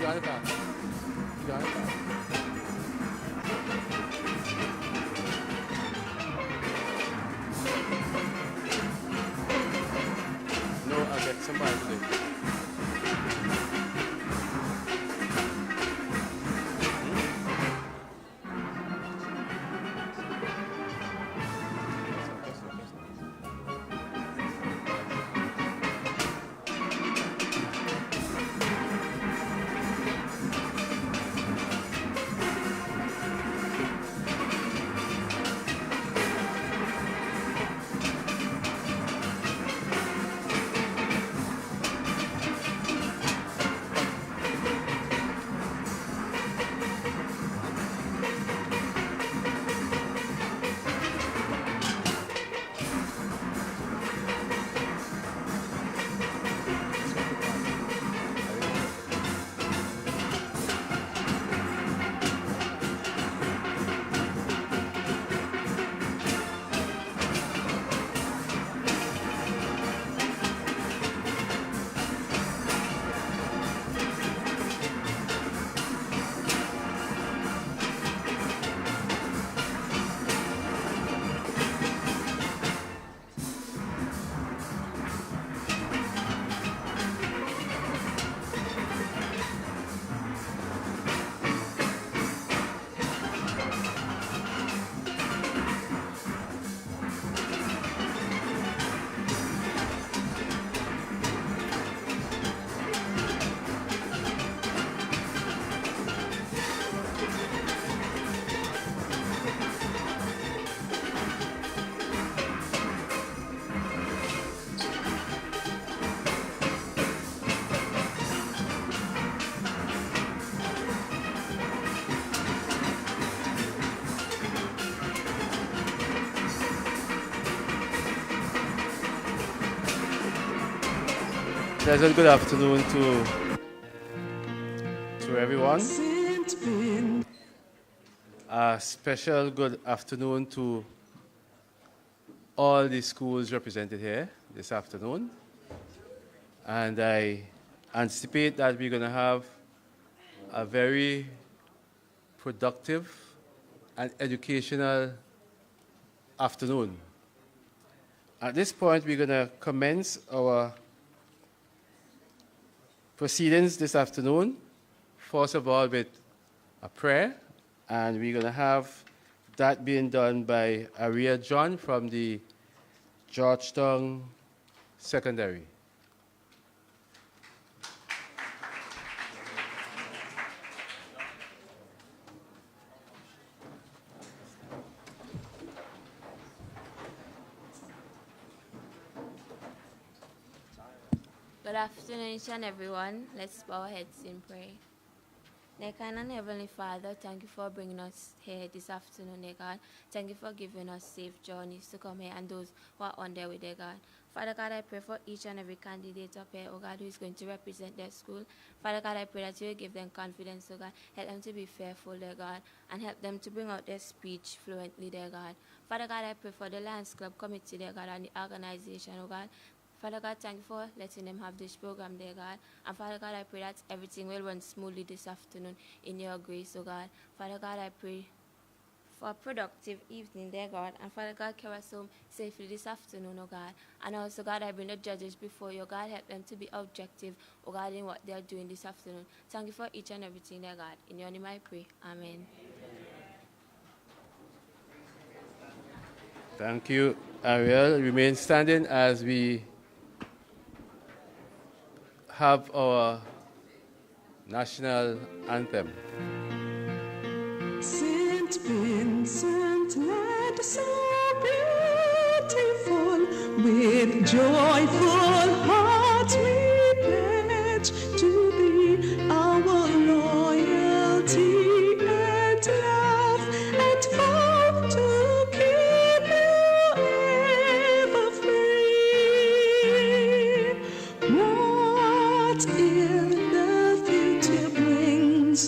got it back. You got it back. No, I'll get somebody to do it. Pleasant good afternoon to everyone. A special good afternoon to all the schools represented here this afternoon. And I anticipate that we're going to have a very productive and educational afternoon. At this point, we're going to commence our proceedings this afternoon, first of all with a prayer, and we're going to have that being done by Aria John from the Georgetown Secondary. Good afternoon, each and everyone. Let's bow our heads in prayer. Dear kind and Heavenly Father, thank you for bringing us here this afternoon, dear God. Thank you for giving us safe journeys to come here and those who are on their way, dear God. Father God, I pray for each and every candidate up here, oh God, who is going to represent their school. Father God, I pray that you will give them confidence, oh God. Help them to be fearful, dear God, and help them to bring out their speech fluently, dear God. Father God, I pray for the Lions Club Committee, dear God, and the organization, oh God. Father God, thank you for letting them have this program, dear God. And Father God, I pray that everything will run smoothly this afternoon in your grace, oh God. Father God, I pray for a productive evening, dear God. And Father God, carry us home safely this afternoon, oh God. And also, God, I bring the judges before you, God. Help them to be objective, oh God, in what they are doing this afternoon. Thank you for each and everything, dear God. In your name I pray. Amen. Thank you, Ariel. Remain standing as we have our national anthem. Saint Vincent, land so beautiful, with joyful hearts we pledge to thee our loyalty and love, and vow to keep you ever free. What in the future brings,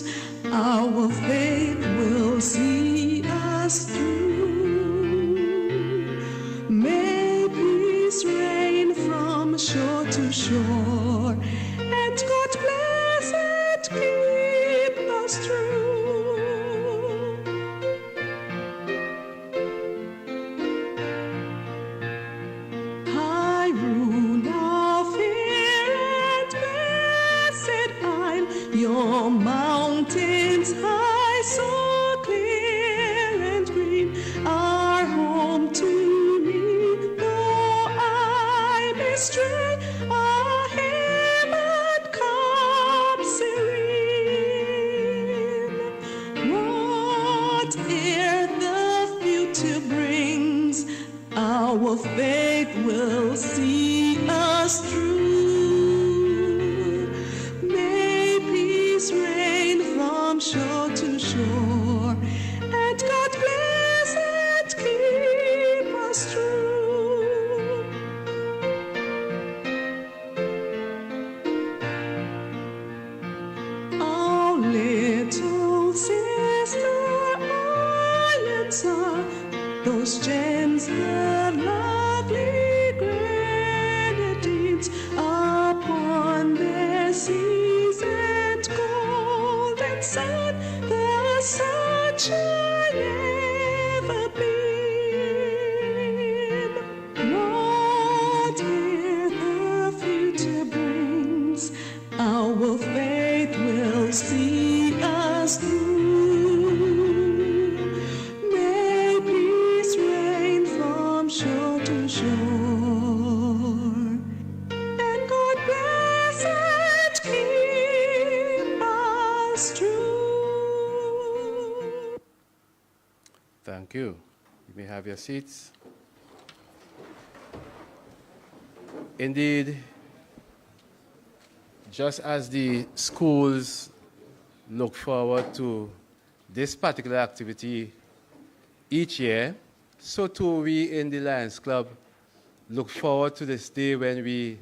our faith will see us through. May peace reign from shore to shore, and God's blessed keep us through. High ruler, fair and blessed Isle, your mountains high, so clear and green, are home to me, though I may stray, a heaven come serene. Whate'er the future brings, our faith will see us through. May peace reign from shore to shore, and God bless and keep us true. Our little sister islands are those gems, the lovely grenadines, upon their seas and golden sand, the sunshine ever beam. Whate'er the future brings, our faith will see us through. May peace reign from shore to shore, and God bless and keep us true. Thank you. You may have your seats. Indeed, just as the schools look forward to this particular activity each year, so too we in the Lions Club look forward to this day when we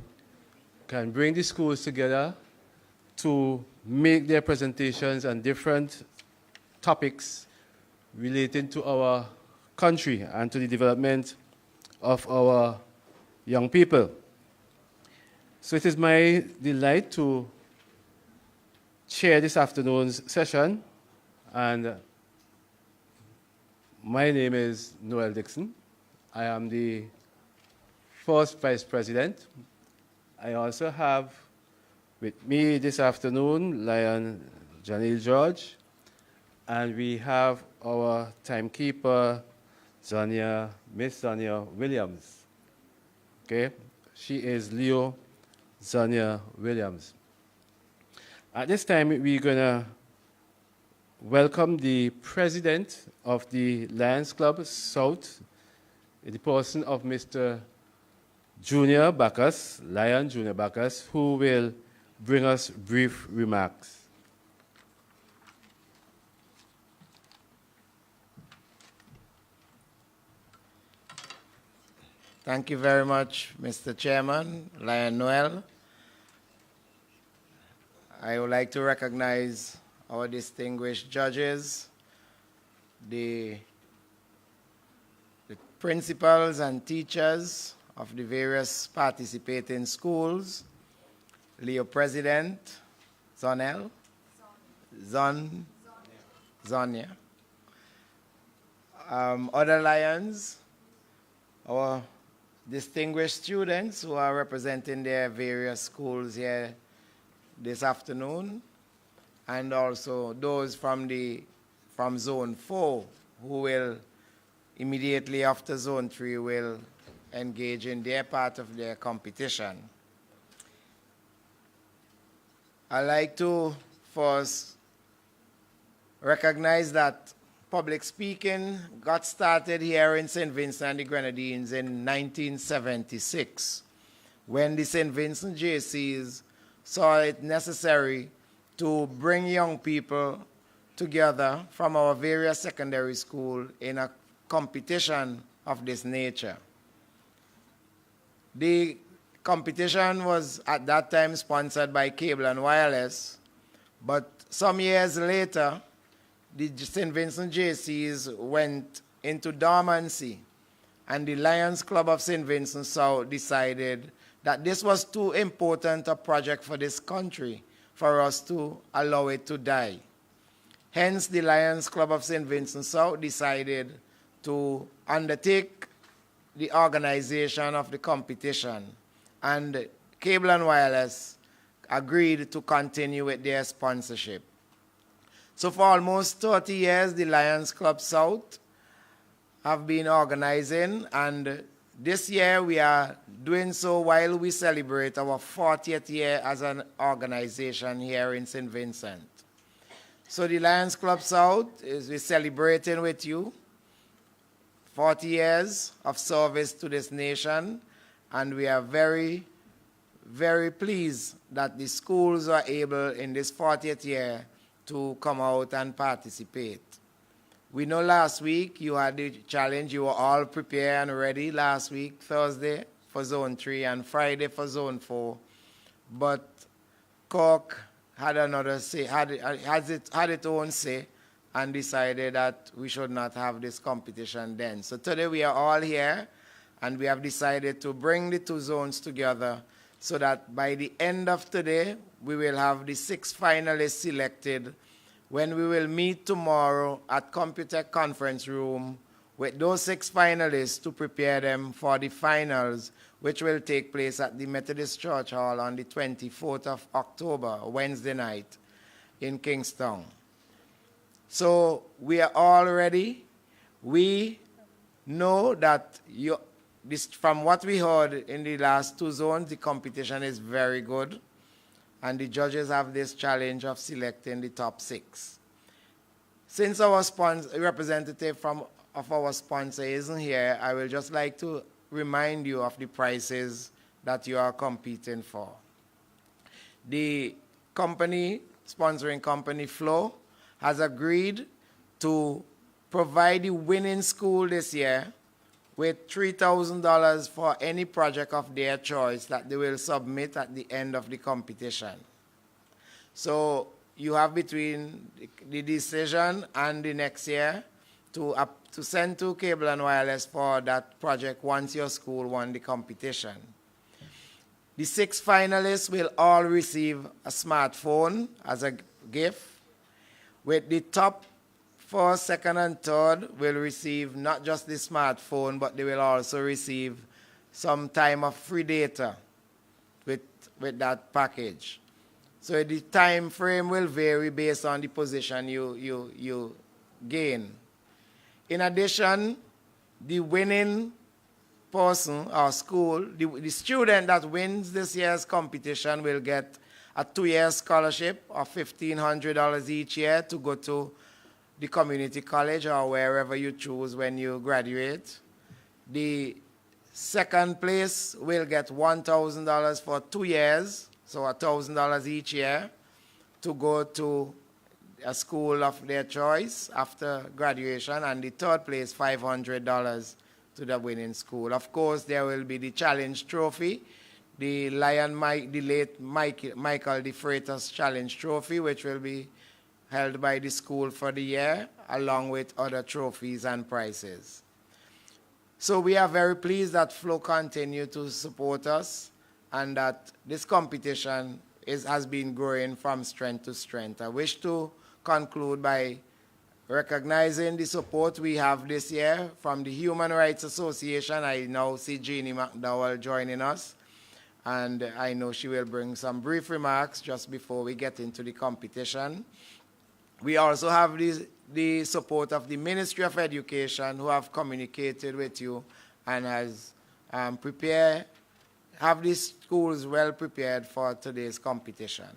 can bring the schools together to make their presentations on different topics relating to our country and to the development of our young people. So it is my delight to chair this afternoon's session, and my name is Noel Dixon. I am the first Vice President. I also have with me this afternoon Lion Janil George, and we have our timekeeper, Miss Zonia Williams. Okay, she is Leo Zonia Williams. At this time, we're going to welcome the president of the Lions Club South, in the person of Mr. Junior Bacchus, Lion Junior Bacchus, who will bring us brief remarks. Thank you very much, Mr. Chairman, Lion Noel. I would like to recognize our distinguished judges, the principals and teachers of the various participating schools, Leo President, Zonia, other Lions, our distinguished students who are representing their various schools here this afternoon, and also those from Zone 4 who will immediately after Zone 3 will engage in their part of their competition. I'd like to first recognize that public speaking got started here in St. Vincent and the Grenadines in 1976, when the St. Vincent JCs saw it necessary to bring young people together from our various secondary schools in a competition of this nature. The competition was at that time sponsored by Cable and Wireless, but some years later, the St. Vincent JCs went into dormancy, and the Lions Club of St. Vincent South decided that this was too important a project for this country for us to allow it to die. Hence, the Lions Club of St. Vincent South decided to undertake the organization of the competition. And Cable and Wireless agreed to continue with their sponsorship. So for almost 30 years, the Lions Club South have been organizing, and this year we are doing so while we celebrate our 40th year as an organization here in St. Vincent. So the Lions Club South is celebrating with you 40 years of service to this nation, and we are very, very pleased that the schools are able in this 40th year to come out and participate. We know last week you had the challenge, you were all prepared and ready last week, Thursday for Zone 3 and Friday for Zone 4. But Cork had another say, had its own say, and decided that we should not have this competition then. So today we are all here, and we have decided to bring the two zones together so that by the end of today, we will have the 6 finalists selected when we will meet tomorrow at Computech Conference Room with those 6 finalists to prepare them for the finals, which will take place at the Methodist Church Hall on the 24th of October, Wednesday night, in Kingstown. So we are all ready. We know that from what we heard in the last 2 zones, the competition is very good. And the judges have this challenge of selecting the top 6. Since our representative of our sponsor isn't here, I will just like to remind you of the prizes that you are competing for. The sponsoring company Flow has agreed to provide the winning school this year with $3,000 for any project of their choice that they will submit at the end of the competition. So you have between the decision and the next year to send to Cable and Wireless for that project once your school won the competition. The 6 finalists will all receive a smartphone as a gift, with the top 1st, 2nd, and 3rd will receive not just the smartphone, but they will also receive some time of free data with that package. So the time frame will vary based on the position you gain. In addition, the winning person or school, the student that wins this year's competition will get a 2-year scholarship of $1,500 each year to go to the community college or wherever you choose when you graduate. The second place will get $1,000 for 2 years, so $1,000 each year to go to a school of their choice after graduation, and the third place, $500 to the winning school. Of course, there will be the challenge trophy, the late Michael de Freitas Challenge Trophy, which will be held by the school for the year, along with other trophies and prizes. So we are very pleased that Flow continue to support us and that this competition has been growing from strength to strength. I wish to conclude by recognizing the support we have this year from the Human Rights Association. I now see Jeannie McDowell joining us, and I know she will bring some brief remarks just before we get into the competition. We also have the support of the Ministry of Education, who have communicated with you and has have these schools well prepared for today's competition.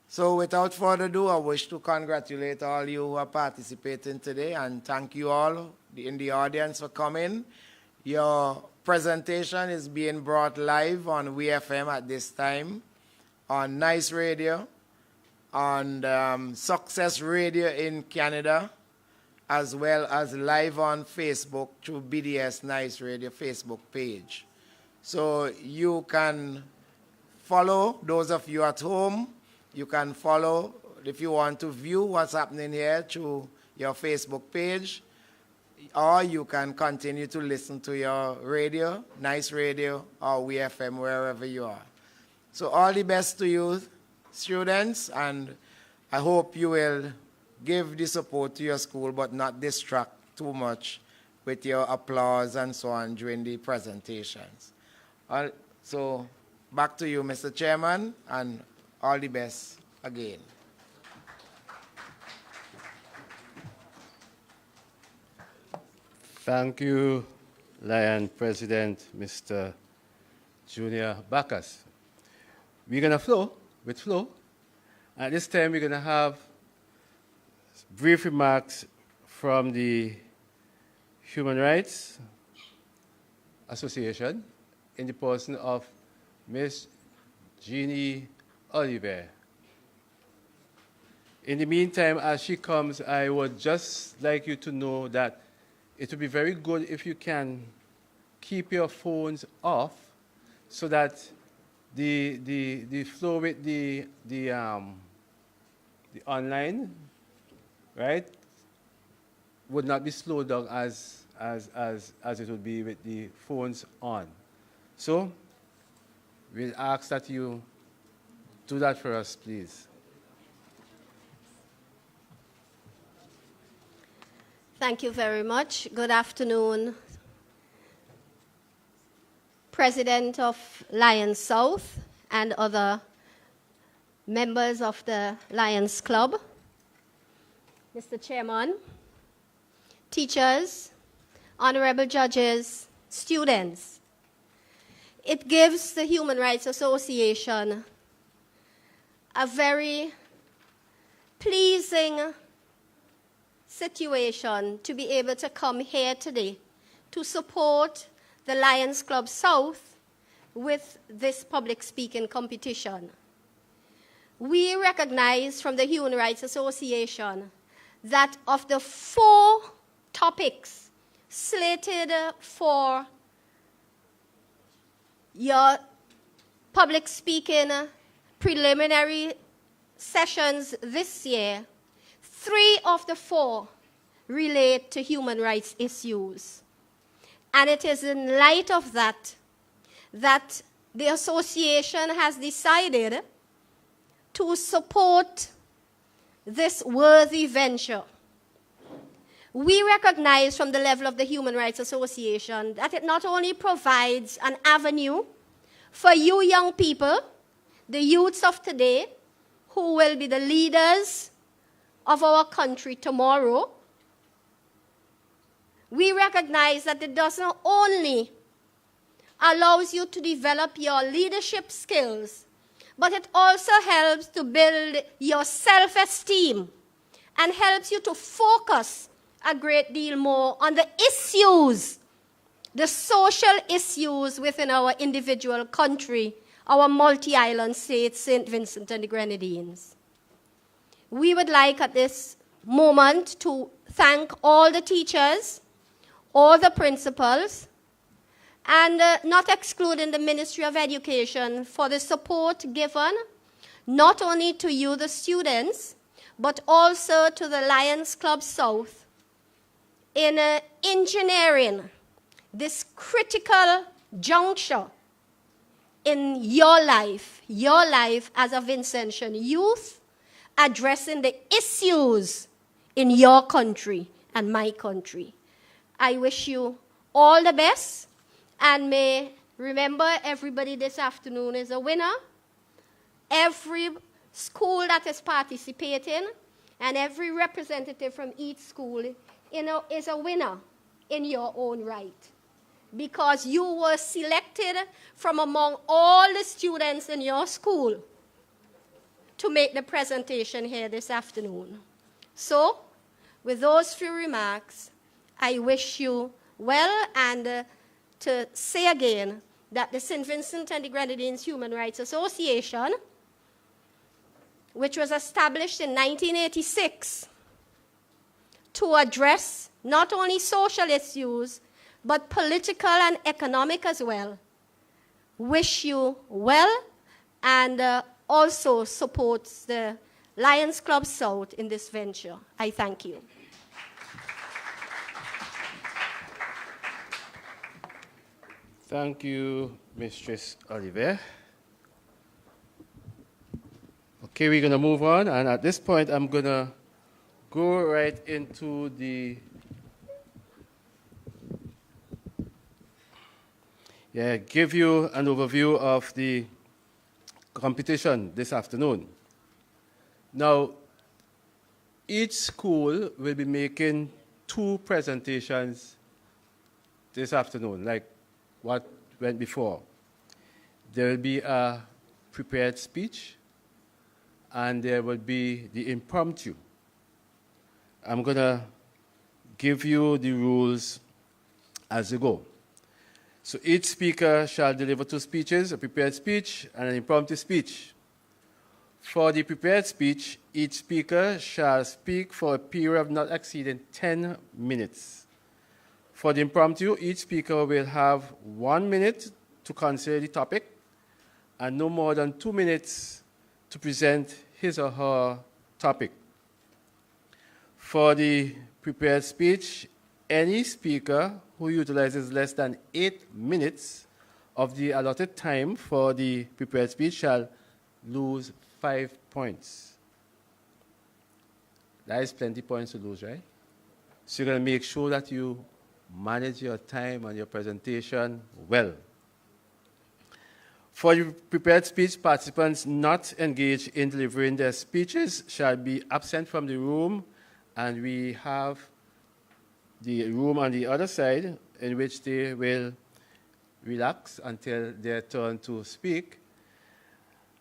So without further ado, I wish to congratulate all you who are participating today and thank you all in the audience for coming. Your presentation is being brought live on WFM at this time, on Nice Radio, on Success Radio in Canada, as well as live on Facebook through BDS Nice Radio Facebook page. So you can follow, those of you at home, you can follow if you want to view what's happening here through your Facebook page, or you can continue to listen to your radio, Nice Radio, or WFM, wherever you are. So all the best to you, students, and I hope you will give the support to your school, but not distract too much with your applause and so on during the presentations. So back to you, Mr. Chairman, and all the best again. Thank you, Lion President, Mr. Junior Bacchus. We're going to flow with flow. At this time, we're going to have brief remarks from the Human Rights Association in the person of Ms. Jeannie Oliver. In the meantime, as she comes, I would just like you to know that it would be very good if you can keep your phones off so that the flow with the online, right, would not be slowed down as it would be with the phones on. So we'll ask that you do that for us, please. Thank you very much. Good afternoon, President of Lions South and other members of the Lions Club, Mr. Chairman, teachers, honorable judges, students. It gives the Human Rights Association a very pleasing situation to be able to come here today to support the Lions Club South with this public speaking competition. We recognize from the Human Rights Association that of the 4 topics slated for your public speaking preliminary sessions this year, 3 of the 4 relate to human rights issues. And it is in light of that that the association has decided to support this worthy venture. We recognize from the level of the Human Rights Association that it not only provides an avenue for you young people, the youths of today, who will be the leaders of our country tomorrow. We recognize that it does not only allows you to develop your leadership skills, but it also helps to build your self-esteem and helps you to focus a great deal more on the issues, the social issues within our individual country, our multi-island state, St. Vincent and the Grenadines. We would like at this moment to thank all the teachers, all the principals, and not excluding the Ministry of Education for the support given not only to you, the students, but also to the Lions Club South in engineering this critical juncture in your life as a Vincentian youth, addressing the issues in your country and my country. I wish you all the best, and may remember everybody this afternoon is a winner. Every school that is participating and every representative from each school is a winner in your own right, because you were selected from among all the students in your school to make the presentation here this afternoon. So, with those few remarks, I wish you well, and to say again that the St. Vincent and the Grenadines Human Rights Association, which was established in 1986 to address not only social issues, but political and economic as well, wish you well, and also supports the Lions Club South in this venture. I thank you. Thank you, Mistress Oliver. Okay, we're going to move on, and at this point, I'm going to go right into the give you an overview of the competition this afternoon. Now, each school will be making 2 presentations this afternoon, like what went before. There will be a prepared speech, and there will be the impromptu. I'm going to give you the rules as you go. So each speaker shall deliver 2 speeches, a prepared speech and an impromptu speech. For the prepared speech, each speaker shall speak for a period of not exceeding 10 minutes. For the impromptu, each speaker will have 1 minute to consider the topic and no more than 2 minutes to present his or her topic. For the prepared speech, any speaker who utilizes less than 8 minutes of the allotted time for the prepared speech shall lose 5 points. That is plenty points to lose, right? So you're going to make sure that you manage your time and your presentation well. For the prepared speech, participants not engaged in delivering their speeches shall be absent from the room, and we have the room on the other side in which they will relax until their turn to speak.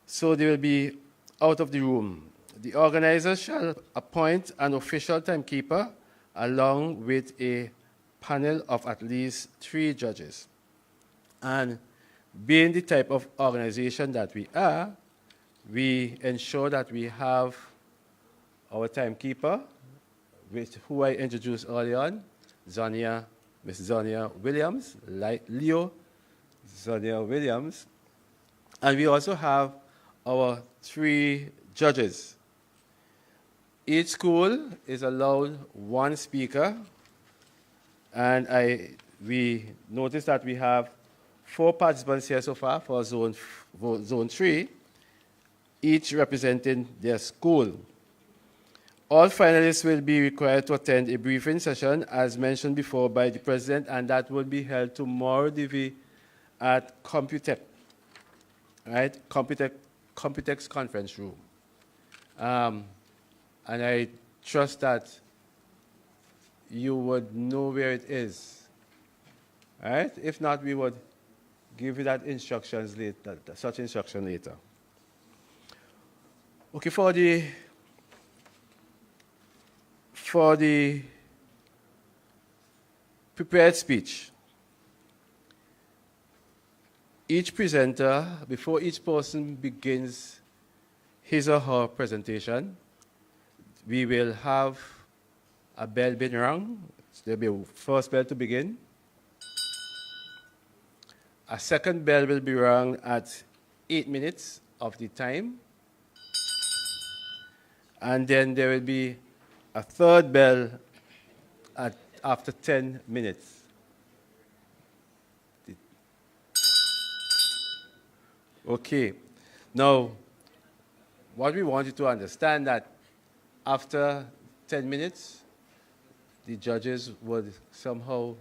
So they will be out of the room. The organizers shall appoint an official timekeeper along with a panel of at least 3 judges. And being the type of organization that we are, we ensure that we have our timekeeper, who I introduced earlier on, Miss Zonia Williams, Leo Zonia Williams. And we also have our 3 judges. Each school is allowed 1 speaker, and we notice that we have 4 participants here so far for zone 3, each representing their school. All finalists will be required to attend a briefing session, as mentioned before by the President, and that will be held tomorrow at Computech, right? Computech's conference room. And I trust that you would know where it is, right? If not, we would give you that instructions later, such instruction later. Okay, for the prepared speech, each presenter, before each person begins his or her presentation, we will have a bell being rung. There will be a first bell to begin. A second bell will be rung at 8 minutes of the time. And then there will be a third bell after 10 minutes. Okay. Now, what we want you to understand that after 10 minutes, the judges would somehow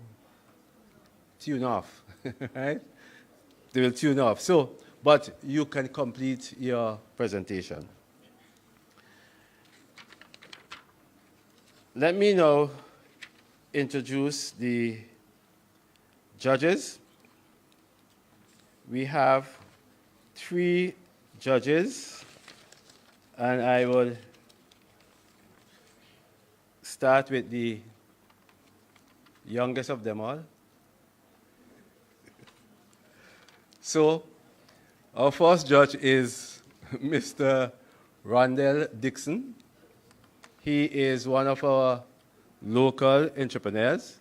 tune off, right? They will tune off. So, but you can complete your presentation. Let me now introduce the judges. We have 3 judges, and I will start with the youngest of them all. So, our first judge is Mr. Rondell Dixon. He is one of our local entrepreneurs,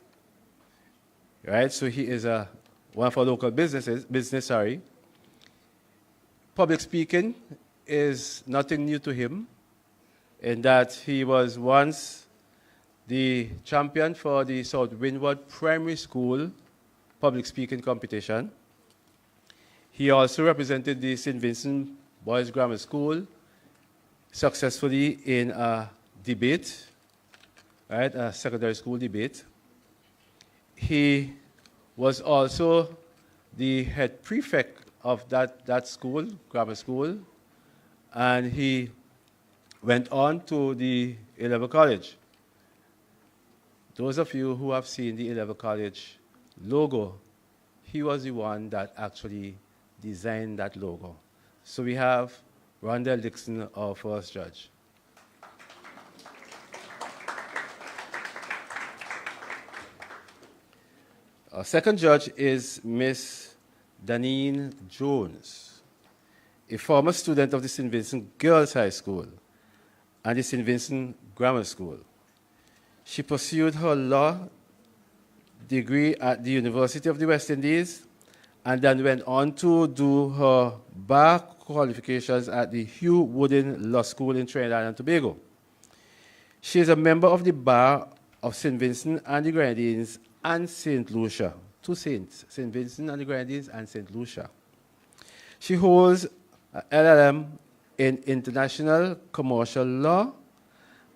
right? So he is one of our local business. Public speaking is nothing new to him, in that he was once the champion for the South Windward Primary School public speaking competition. He also represented the St. Vincent Boys Grammar School successfully in a debate right, a secondary school debate. He was also the head prefect of that school, grammar school, and he went on to the A-level college. Those of you who have seen the A-level college logo, he was the one that actually designed that logo. So we have Rondell Dixon, our first judge. Our second judge is Miss Danine Jones, a former student of the St. Vincent Girls High School and the St. Vincent Grammar School. She pursued her law degree at the University of the West Indies and then went on to do her bar qualifications at the Hugh Wooden Law School in Trinidad and Tobago. She is a member of the Bar of St. Vincent and the Grenadines and St. Lucia, two saints, St. Vincent and the Grenadines and St. Lucia. She holds an LLM in International Commercial Law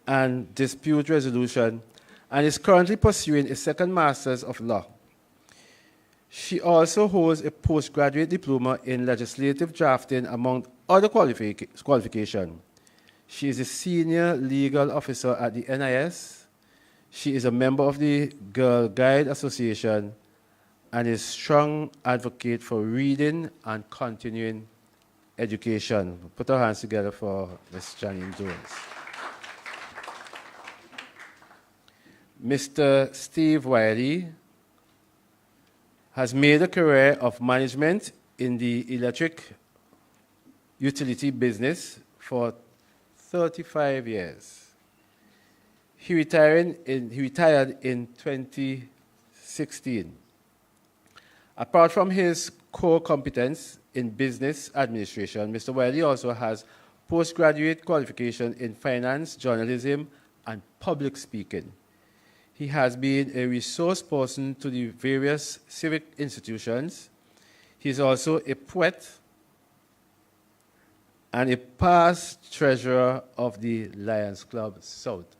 and Dispute Resolution and is currently pursuing a second Master's of Law. She also holds a postgraduate diploma in legislative drafting, among other qualifications. She is a senior legal officer at the NIS. She is a member of the Girl Guide Association and is a strong advocate for reading and continuing education. Put our hands together for Ms. Janine Jones. Mr. Steve Wiley has made a career of management in the electric utility business for 35 years. He retired in 2016. Apart from his core competence in business administration, Mr. Wiley also has postgraduate qualification in finance, journalism, and public speaking. He has been a resource person to the various civic institutions. He is also a poet and a past treasurer of the Lions Club South.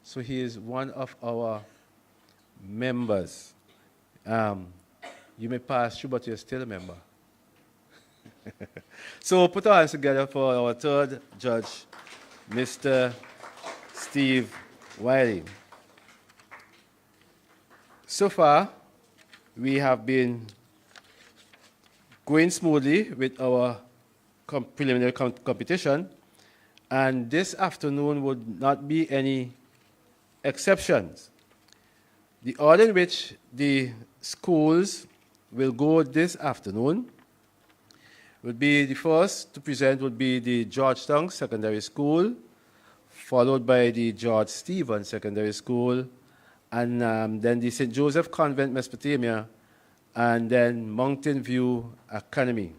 So he is one of our members. You may pass through, but you're still a member. So put our hands together for our third judge, Mr. Steve Wiley. So far, we have been going smoothly with our preliminary competition, and this afternoon would not be any exceptions. The order in which the schools will go this afternoon would be the first to present would be the Georgetown Secondary School, followed by the George Stevens Secondary School, and then the St. Joseph Convent, Mesopotamia, and then Mountain View Academy.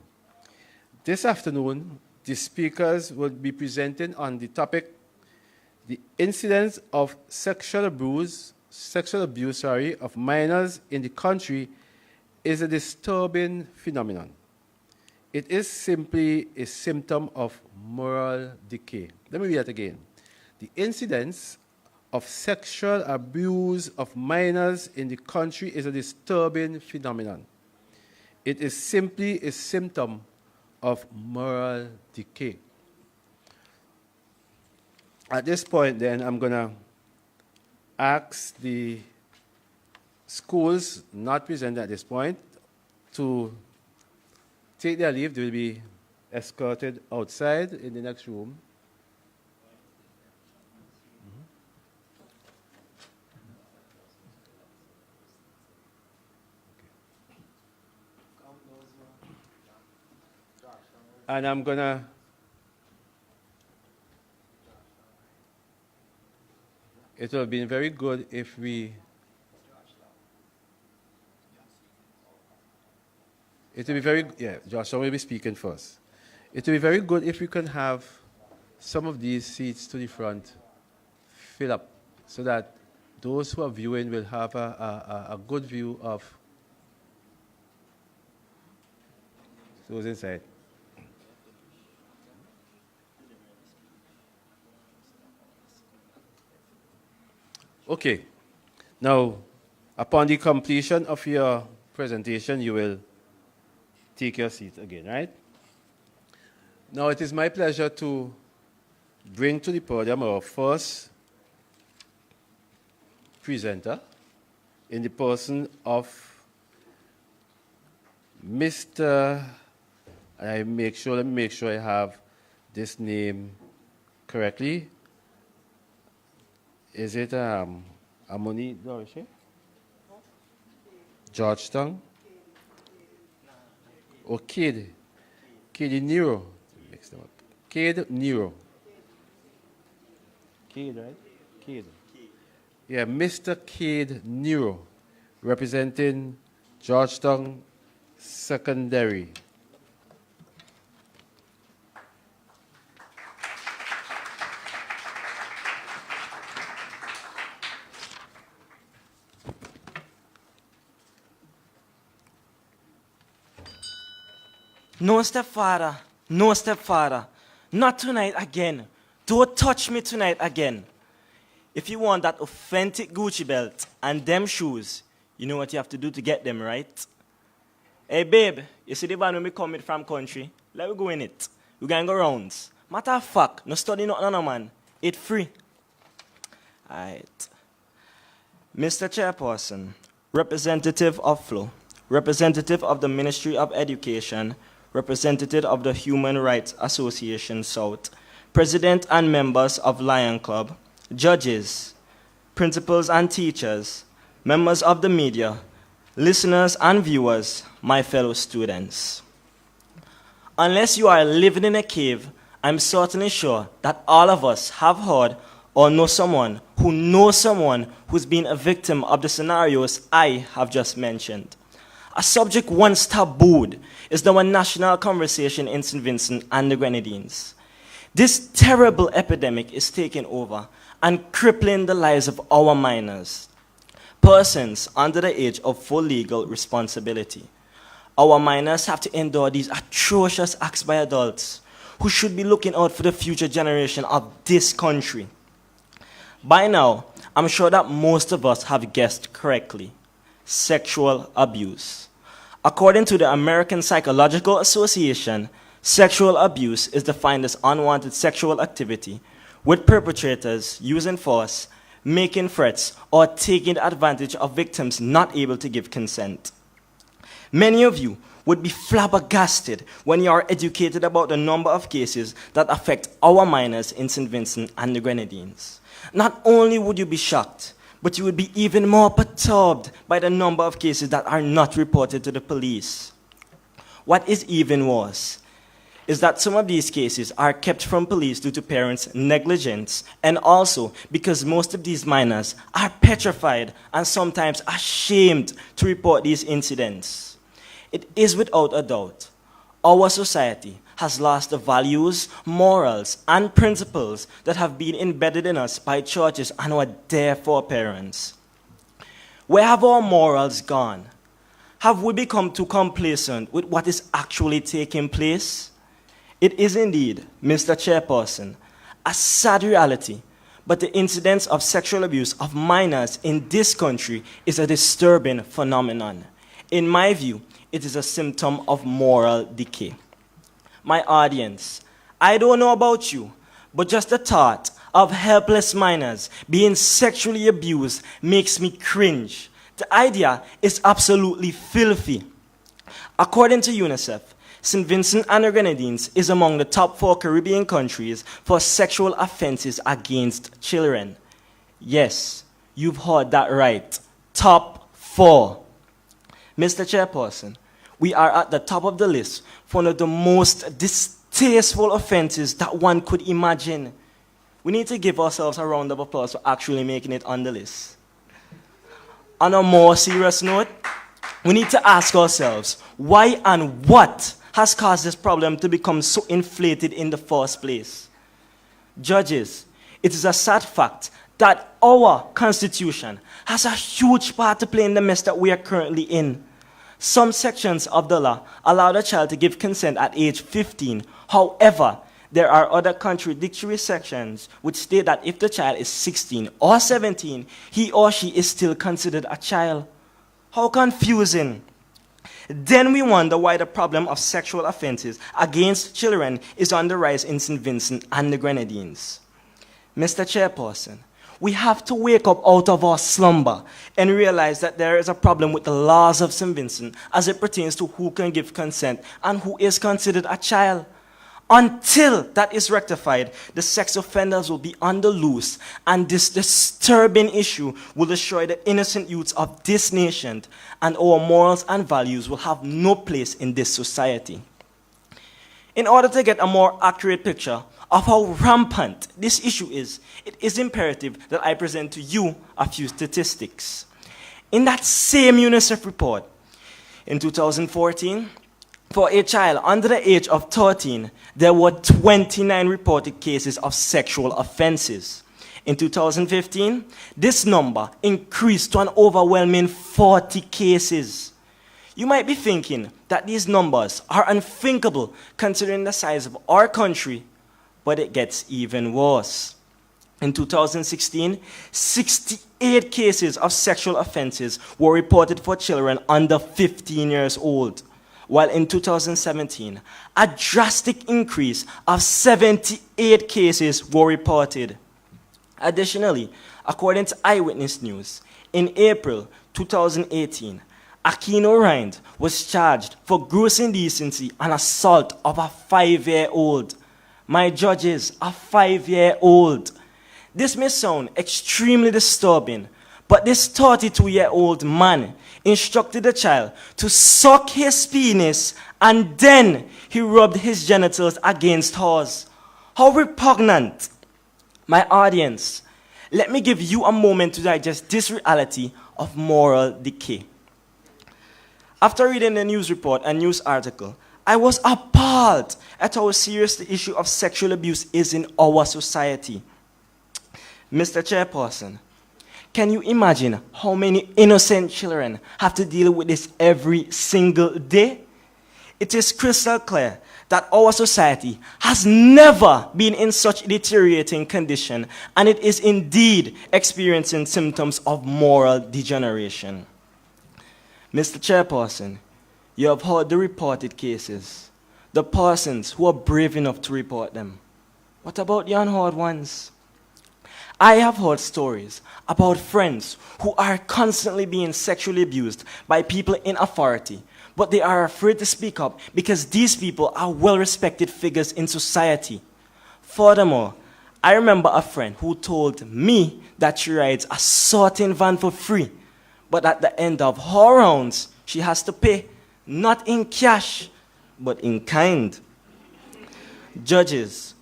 This afternoon, the speakers will be presenting on the topic, the incidence of sexual abuse of minors in the country is a disturbing phenomenon. It is simply a symptom of moral decay. Let me read that again. The incidence of sexual abuse of minors in the country is a disturbing phenomenon. It is simply a symptom of moral decay. At this point, then, I'm going to ask the schools not present at this point to take their leave. They will be escorted outside in the next room. And I'm going to it would have been very good if we it would be very Joshua will be speaking first. It would be very good if we can have some of these seats to the front fill up so that those who are viewing will have a good view of those inside. Okay. Now, upon the completion of your presentation, you will take your seat again, right? Now, it is my pleasure to bring to the podium our first presenter in the person of Mr. Let me make sure I have this name correctly. Is it Amoni Dorishe? Georgetown? Or Cade? Cade Nero. Mix them up. Cade Nero. Cade, right? Cade. Yeah, Mr. Cade Nero, representing Georgetown Secondary. No, stepfather. No, stepfather. Not tonight again. Don't touch me tonight again. If you want that authentic Gucci belt and them shoes, you know what you have to do to get them, right? Hey, babe, you see the van when we come from country? Let me go in it. We can go rounds. Matter of fact, no study nothing, no man. It's free. Alright. Mr. Chairperson, representative of FLO, representative of the Ministry of Education, representative of the Human Rights Association South, president and members of Lion Club, judges, principals and teachers, members of the media, listeners and viewers, my fellow students. Unless you are living in a cave, I'm certainly sure that all of us have heard or know someone who knows someone who's been a victim of the scenarios I have just mentioned. A subject once tabooed is the one national conversation in St. Vincent and the Grenadines. This terrible epidemic is taking over and crippling the lives of our minors, persons under the age of full legal responsibility. Our minors have to endure these atrocious acts by adults who should be looking out for the future generation of this country. By now, I'm sure that most of us have guessed correctly: sexual abuse. According to the American Psychological Association, sexual abuse is defined as unwanted sexual activity with perpetrators using force, making threats, or taking advantage of victims not able to give consent. Many of you would be flabbergasted when you are educated about the number of cases that affect our minors in St. Vincent and the Grenadines. Not only would you be shocked, but you would be even more perturbed by the number of cases that are not reported to the police. What is even worse is that some of these cases are kept from police due to parents' negligence, and also because most of these minors are petrified and sometimes ashamed to report these incidents. It is without a doubt, our society has lost the values, morals, and principles that have been embedded in us by churches and our dear foreparents. Where have our morals gone? Have we become too complacent with what is actually taking place? It is indeed, Mr. Chairperson, a sad reality, but the incidence of sexual abuse of minors in this country is a disturbing phenomenon. In my view, it is a symptom of moral decay. My audience, I don't know about you, but just the thought of helpless minors being sexually abused makes me cringe. The idea is absolutely filthy. According to UNICEF, St. Vincent and the Grenadines is among the top 4 Caribbean countries for sexual offenses against children. Yes, you've heard that right. Top 4. Mr. Chairperson, we are at the top of the list for one of the most distasteful offenses that one could imagine. We need to give ourselves a round of applause for actually making it on the list. On a more serious note, we need to ask ourselves, why and what has caused this problem to become so inflated in the first place? Judges, it is a sad fact that our Constitution has a huge part to play in the mess that we are currently in. Some sections of the law allow the child to give consent at age 15. However, there are other contradictory sections which state that if the child is 16 or 17, he or she is still considered a child. How confusing. Then we wonder why the problem of sexual offenses against children is on the rise in St. Vincent and the Grenadines. Mr. Chairperson, we have to wake up out of our slumber and realize that there is a problem with the laws of St. Vincent as it pertains to who can give consent and who is considered a child. Until that is rectified, the sex offenders will be on the loose, and this disturbing issue will destroy the innocent youths of this nation, and our morals and values will have no place in this society. In order to get a more accurate picture of how rampant this issue is, it is imperative that I present to you a few statistics. In that same UNICEF report, in 2014, for a child under the age of 13, there were 29 reported cases of sexual offenses. In 2015, this number increased to an overwhelming 40 cases. You might be thinking that these numbers are unthinkable considering the size of our country, but it gets even worse. In 2016, 68 cases of sexual offenses were reported for children under 15 years old, while in 2017, a drastic increase of 78 cases were reported. Additionally, according to Eyewitness News, in April 2018, Aquino Rind was charged for gross indecency and assault of a 5-year-old. My judges, a 5-year-old. This may sound extremely disturbing, but this 32-year-old man instructed the child to suck his penis and then he rubbed his genitals against hers. How repugnant. My audience, let me give you a moment to digest this reality of moral decay. After reading the news report and news article, I was appalled at how serious the issue of sexual abuse is in our society. Mr. Chairperson, can you imagine how many innocent children have to deal with this every single day? It is crystal clear that our society has never been in such a deteriorating condition, and it is indeed experiencing symptoms of moral degeneration. Mr. Chairperson, you have heard the reported cases, the persons who are brave enough to report them. What about the unheard ones? I have heard stories about friends who are constantly being sexually abused by people in authority, but they are afraid to speak up because these people are well-respected figures in society. Furthermore, I remember a friend who told me that she rides a sorting van for free, but at the end of her rounds, she has to pay, not in cash, but in kind. Judges,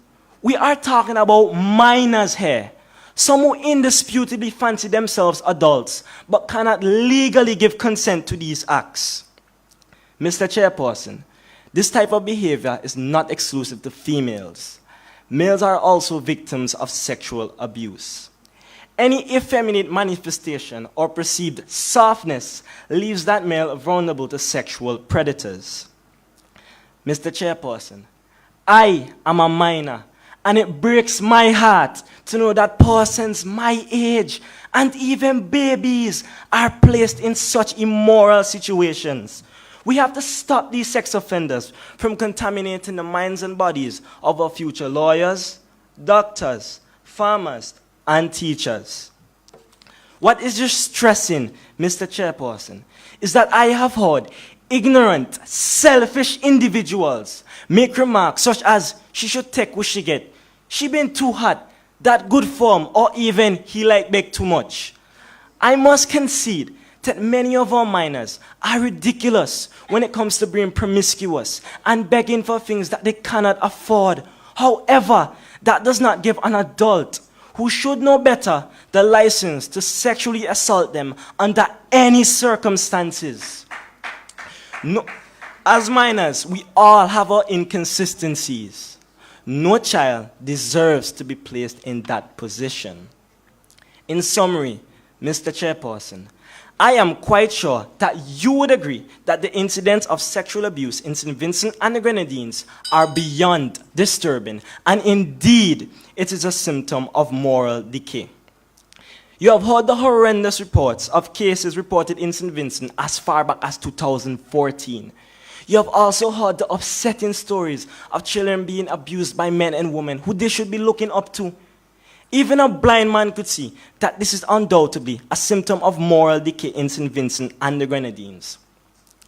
we are talking about minors here. Some who indisputably fancy themselves adults, but cannot legally give consent to these acts. Mr. Chairperson, this type of behavior is not exclusive to females. Males are also victims of sexual abuse. Any effeminate manifestation or perceived softness leaves that male vulnerable to sexual predators. Mr. Chairperson, I am a minor, and it breaks my heart to know that persons my age and even babies are placed in such immoral situations. We have to stop these sex offenders from contaminating the minds and bodies of our future lawyers, doctors, farmers, and teachers. What is distressing, Mr. Chairperson, is that I have heard ignorant, selfish individuals make remarks such as, she should take what she get, she been too hot, that good form, or even he like beg too much. I must concede that many of our minors are ridiculous when it comes to being promiscuous and begging for things that they cannot afford. However, that does not give an adult who should know better the license to sexually assault them under any circumstances. No, as minors, we all have our inconsistencies. No child deserves to be placed in that position. In summary, Mr. Chairperson, I am quite sure that you would agree that the incidents of sexual abuse in St. Vincent and the Grenadines are beyond disturbing, and indeed, it is a symptom of moral decay. You have heard the horrendous reports of cases reported in St. Vincent as far back as 2014. You have also heard the upsetting stories of children being abused by men and women who they should be looking up to. Even a blind man could see that this is undoubtedly a symptom of moral decay in St. Vincent and the Grenadines.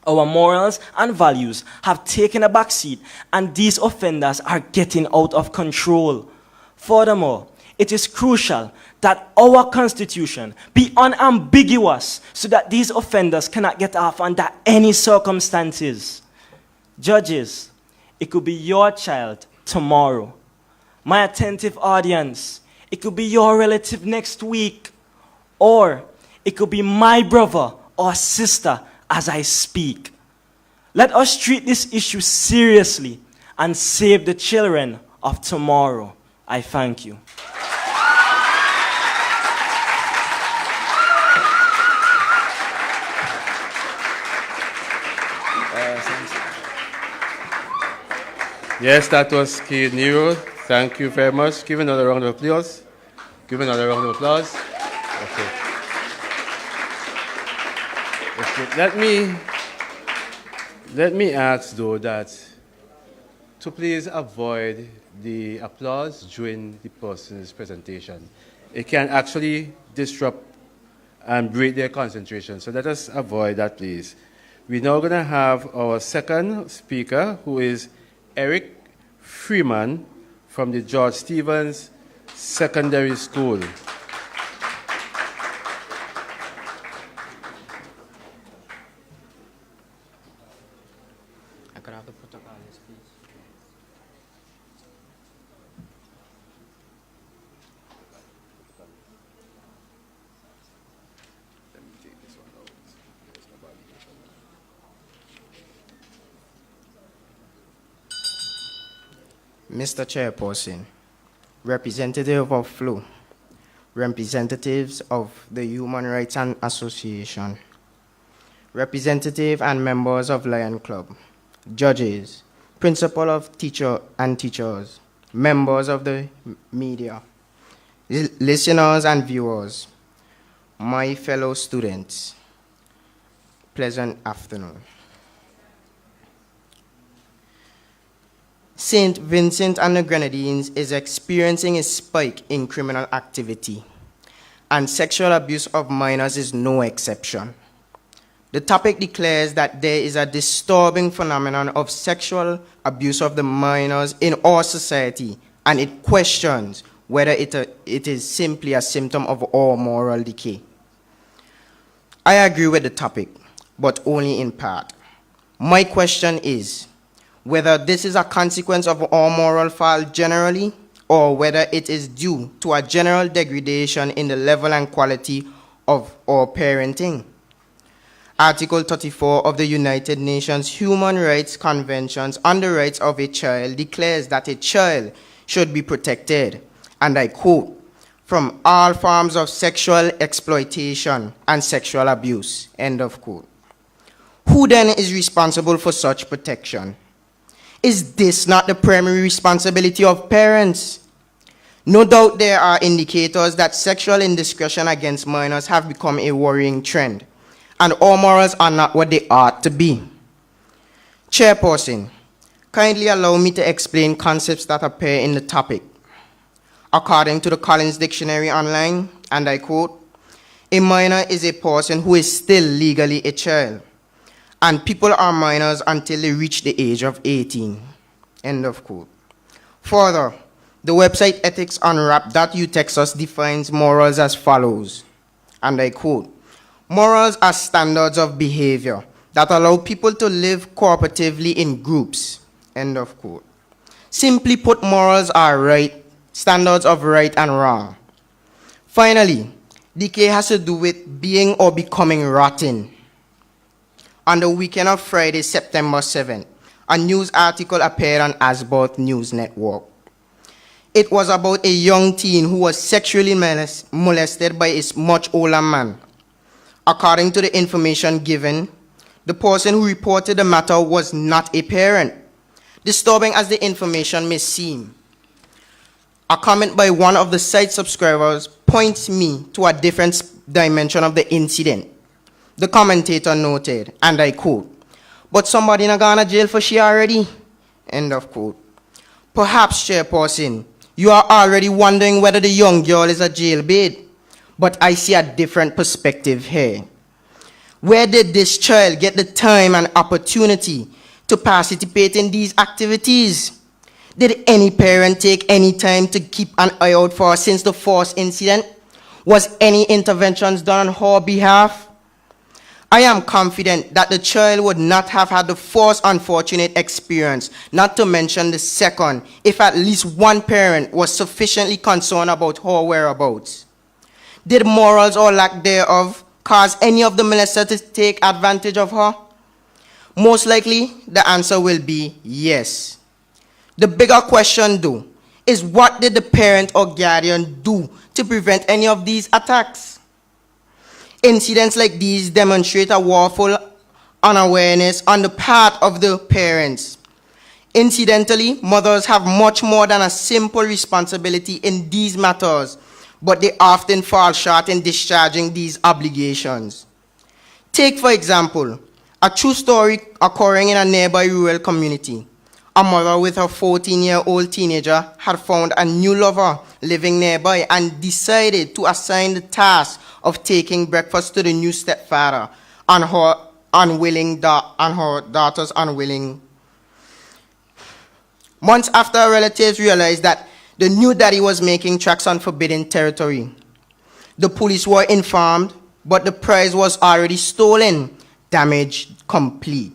Our morals and values have taken a backseat, and these offenders are getting out of control. Furthermore, it is crucial that our Constitution be unambiguous so that these offenders cannot get off under any circumstances. Judges, it could be your child tomorrow. My attentive audience, it could be your relative next week. Or it could be my brother or sister as I speak. Let us treat this issue seriously and save the children of tomorrow. I thank you. Yes, that was Kid Nero. Thank you very much. Give another round of applause. Give another round of applause. Okay. Okay. Let me ask though that to please avoid the applause during the person's presentation. It can actually disrupt and break their concentration. So let us avoid that, please. We're now going to have our second speaker, who is Eric Freeman from the George Stevens Secondary School. I could have the protocol, yes, please. Mr. Chairperson, representative of FLO, representatives of the Human Rights Association, representative and members of Lion Club, judges, principal of teacher and teachers, members of the media, listeners and viewers, my fellow students, pleasant afternoon. St. Vincent and the Grenadines is experiencing a spike in criminal activity, and sexual abuse of minors is no exception. The topic declares that there is a disturbing phenomenon of sexual abuse of the minors in our society, and it questions whether it is simply a symptom of our moral decay. I agree with the topic, but only in part. My question is whether this is a consequence of our moral fall generally, or whether it is due to a general degradation in the level and quality of our parenting. Article 34 of the United Nations Human Rights Conventions on the Rights of a Child declares that a child should be protected, and I quote, from all forms of sexual exploitation and sexual abuse, end of quote. Who then is responsible for such protection? Is this not the primary responsibility of parents? No doubt there are indicators that sexual indiscretion against minors have become a worrying trend, and our morals are not what they ought to be. Chairperson, kindly allow me to explain concepts that appear in the topic. According to the Collins Dictionary online, and I quote, a minor is a person who is still legally a child, and people are minors until they reach the age of 18, end of quote. Further, the website ethicsunwrap.utexas defines morals as follows, and I quote, morals are standards of behavior that allow people to live cooperatively in groups, end of quote. Simply put, morals are standards of right and wrong. Finally, decay has to do with being or becoming rotten. On the weekend of Friday, September 7th, a news article appeared on Asboth News Network. It was about a young teen who was sexually molested by a much older man. According to the information given, the person who reported the matter was not a parent, disturbing as the information may seem. A comment by one of the site subscribers points me to a different dimension of the incident. The commentator noted, and I quote, "But somebody not gone to jail for she already?" End of quote. Perhaps, Chairperson, you are already wondering whether the young girl is a jailbait, but I see a different perspective here. Where did this child get the time and opportunity to participate in these activities? Did any parent take any time to keep an eye out for her since the first incident? Was any interventions done on her behalf? I am confident that the child would not have had the first unfortunate experience, not to mention the second, if at least one parent was sufficiently concerned about her whereabouts. Did morals or lack thereof cause any of the molesters to take advantage of her? Most likely, the answer will be yes. The bigger question, though, is what did the parent or guardian do to prevent any of these attacks? Incidents like these demonstrate a woeful unawareness on the part of the parents. Incidentally, mothers have much more than a simple responsibility in these matters, but they often fall short in discharging these obligations. Take, for example, a true story occurring in a nearby rural community. A mother with her 14-year-old teenager had found a new lover living nearby and decided to assign the task of taking breakfast to the new stepfather and her daughter's unwilling. Months after, her relatives realized that the new daddy was making tracks on forbidden territory. The police were informed, but the prize was already stolen, damage complete.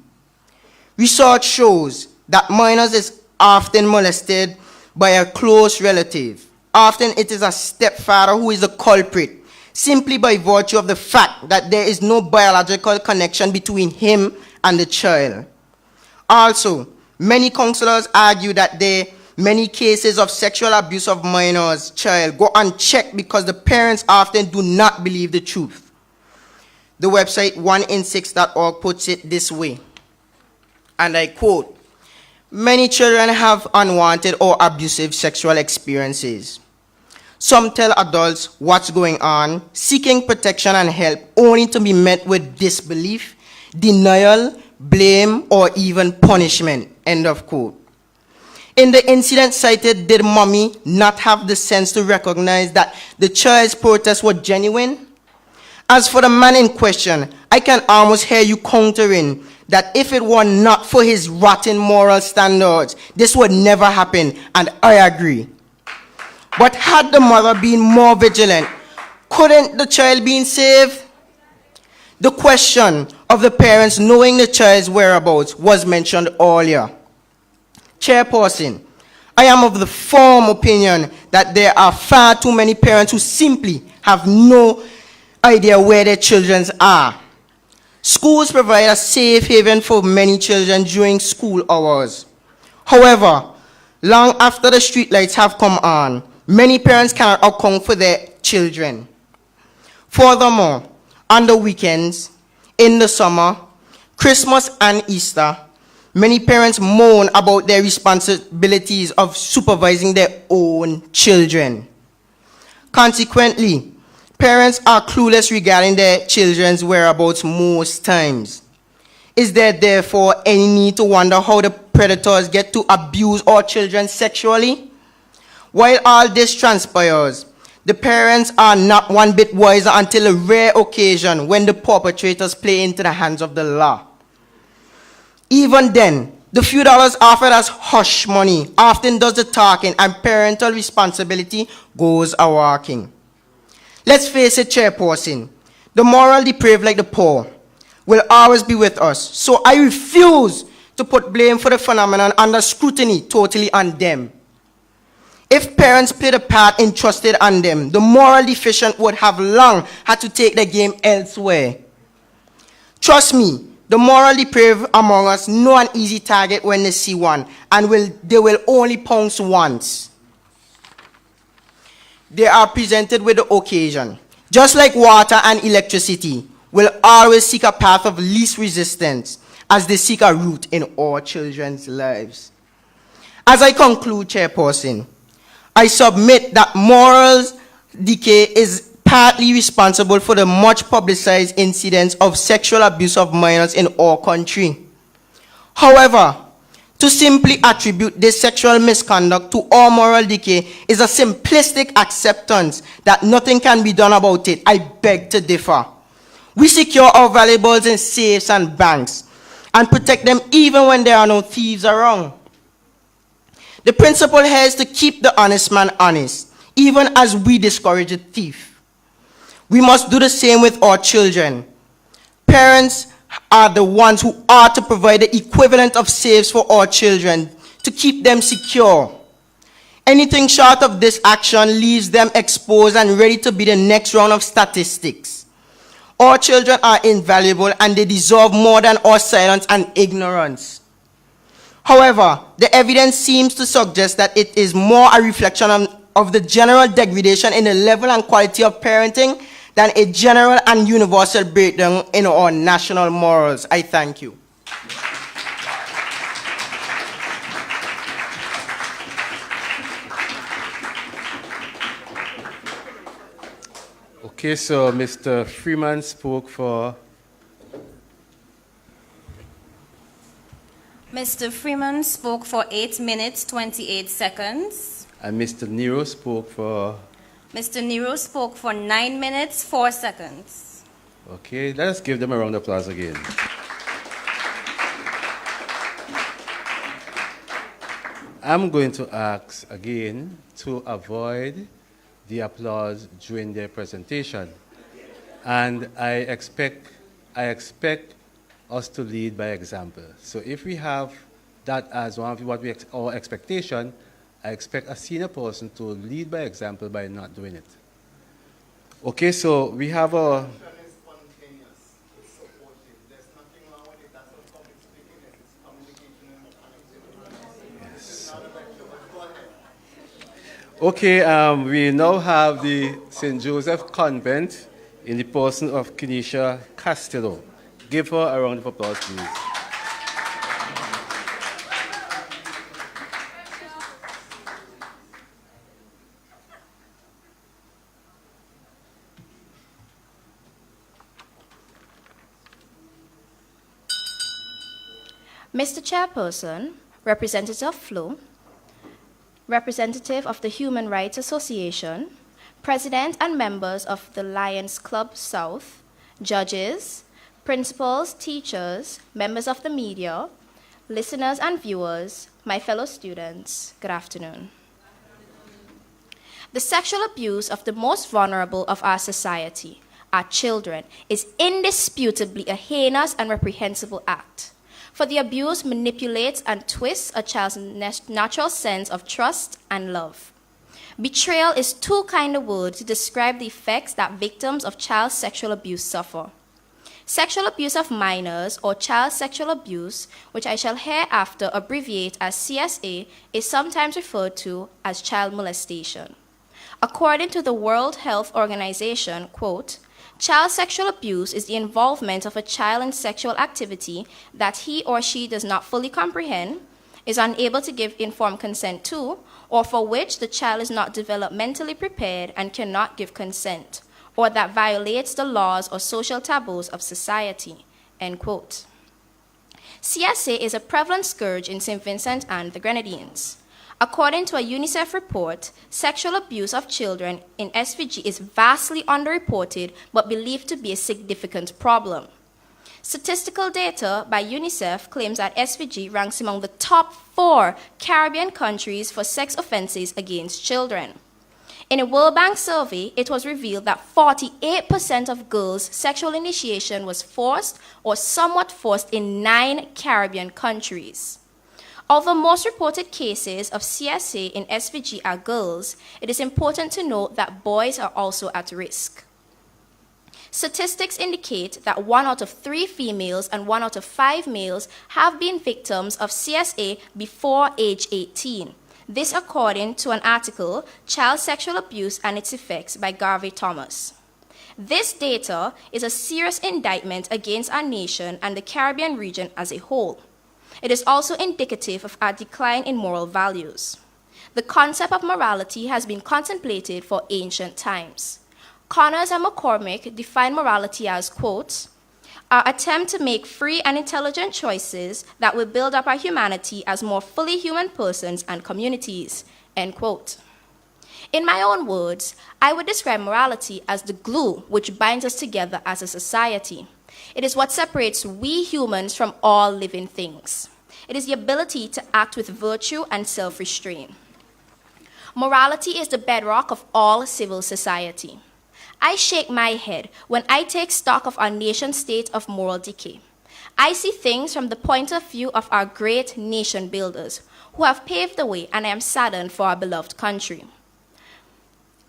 Research shows that minors is often molested by a close relative. Often it is a stepfather who is the culprit, simply by virtue of the fact that there is no biological connection between him and the child. Also, many counselors argue that many cases of sexual abuse of minors child go unchecked because the parents often do not believe the truth. The website 1in6.org puts it this way, and I quote, "Many children have unwanted or abusive sexual experiences. Some tell adults what's going on, seeking protection and help, only to be met with disbelief, denial, blame, or even punishment." End of quote. In the incident cited, did mommy not have the sense to recognize that the child's protests were genuine? As for the man in question, I can almost hear you countering that if it were not for his rotten moral standards, this would never happen, and I agree. But had the mother been more vigilant, couldn't the child been saved? The question of the parents knowing the child's whereabouts was mentioned earlier. Chairperson, I am of the firm opinion that there are far too many parents who simply have no idea where their children are. Schools provide a safe haven for many children during school hours. However, long after the streetlights have come on, many parents cannot account for their children. Furthermore, on the weekends, in the summer, Christmas and Easter, many parents moan about their responsibilities of supervising their own children. Consequently, parents are clueless regarding their children's whereabouts most times. Is there therefore any need to wonder how the predators get to abuse our children sexually? While all this transpires, the parents are not one bit wiser until a rare occasion when the perpetrators play into the hands of the law. Even then, the few dollars offered as hush money often does the talking, and parental responsibility goes a-walking. Let's face it, Chairperson, the moral depraved like the poor will always be with us, so I refuse to put blame for the phenomenon under scrutiny totally on them. If parents played a part entrusted on them, the moral deficient would have long had to take the game elsewhere. Trust me, the moral depraved among us know an easy target when they see one, and they will only pounce once. They are presented with the occasion. Just like water and electricity, will always seek a path of least resistance as they seek a root in all children's lives. As I conclude, Chairperson, I submit that morals decay is partly responsible for the much publicized incidents of sexual abuse of minors in our country. However, to simply attribute this sexual misconduct to all moral decay is a simplistic acceptance that nothing can be done about it. I beg to differ. We secure our valuables in safes and banks and protect them even when there are no thieves around. The principle here is to keep the honest man honest, even as we discourage the thief. We must do the same with our children. Parents are the ones who are to provide the equivalent of safes for our children to keep them secure. Anything short of this action leaves them exposed and ready to be the next round of statistics. Our children are invaluable and they deserve more than our silence and ignorance. However, the evidence seems to suggest that it is more a reflection of the general degradation in the level and quality of parenting than a general and universal breakdown in our national morals. I thank you. Okay, so Mr. Freeman spoke for... Mr. Freeman spoke for 8 minutes, 28 seconds. And Mr. Nero spoke for... Mr. Nero spoke for 9 minutes, 4 seconds. Okay, let us give them a round of applause again. I'm going to ask again to avoid the applause during their presentation. And I expect us to lead by example. So if we have that as one of what our expectation, I expect a senior person to lead by example by not doing it. Okay, so we have a... Yes. Okay, we now have the St. Joseph Convent in the person of Kenesha Castillo. Give her a round of applause, please. Mr. Chairperson, Representative Flo, Representative of the Human Rights Association, President and members of the Lions Club South, judges, principals, teachers, members of the media, listeners and viewers, my fellow students, good afternoon. The sexual abuse of the most vulnerable of our society, our children, is indisputably a heinous and reprehensible act. For the abuse manipulates and twists a child's natural sense of trust and love. Betrayal is too kind a word to describe the effects that victims of child sexual abuse suffer. Sexual abuse of minors, or child sexual abuse, which I shall hereafter abbreviate as CSA, is sometimes referred to as child molestation. According to the World Health Organization, quote, child sexual abuse is the involvement of a child in sexual activity that he or she does not fully comprehend, is unable to give informed consent to, or for which the child is not developmentally prepared and cannot give consent, or that violates the laws or social taboos of society, end quote. CSA is a prevalent scourge in St. Vincent and the Grenadines. According to a UNICEF report, sexual abuse of children in SVG is vastly underreported but believed to be a significant problem. Statistical data by UNICEF claims that SVG ranks among the top 4 Caribbean countries for sex offenses against children. In a World Bank survey, it was revealed that 48% of girls' sexual initiation was forced or somewhat forced in 9 Caribbean countries. Although most reported cases of CSA in SVG are girls, it is important to note that boys are also at risk. Statistics indicate that 1 out of 3 females and 1 out of 5 males have been victims of CSA before age 18. This according to an article, Child Sexual Abuse and Its Effects by Garvey Thomas. This data is a serious indictment against our nation and the Caribbean region as a whole. It is also indicative of our decline in moral values. The concept of morality has been contemplated for ancient times. Connors and McCormick define morality as, quote, our attempt to make free and intelligent choices that will build up our humanity as more fully human persons and communities, end quote. In my own words, I would describe morality as the glue which binds us together as a society. It is what separates we humans from all living things. It is the ability to act with virtue and self-restraint. Morality is the bedrock of all civil society. I shake my head when I take stock of our nation's state of moral decay. I see things from the point of view of our great nation builders who have paved the way, and I am saddened for our beloved country.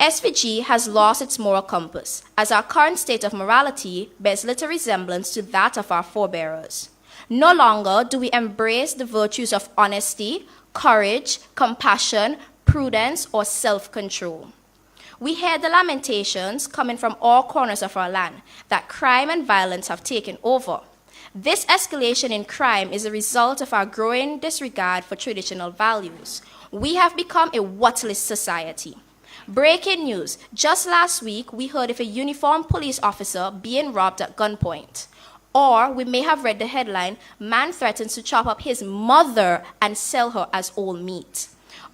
SVG has lost its moral compass, as our current state of morality bears little resemblance to that of our forebearers. No longer do we embrace the virtues of honesty, courage, compassion, prudence, or self-control. We hear the lamentations coming from all corners of our land that crime and violence have taken over. This escalation in crime is a result of our growing disregard for traditional values. We have become a worthless society. Breaking news. Just last week, we heard of a uniformed police officer being robbed at gunpoint. Or we may have read the headline, man threatens to chop up his mother and sell her as old meat.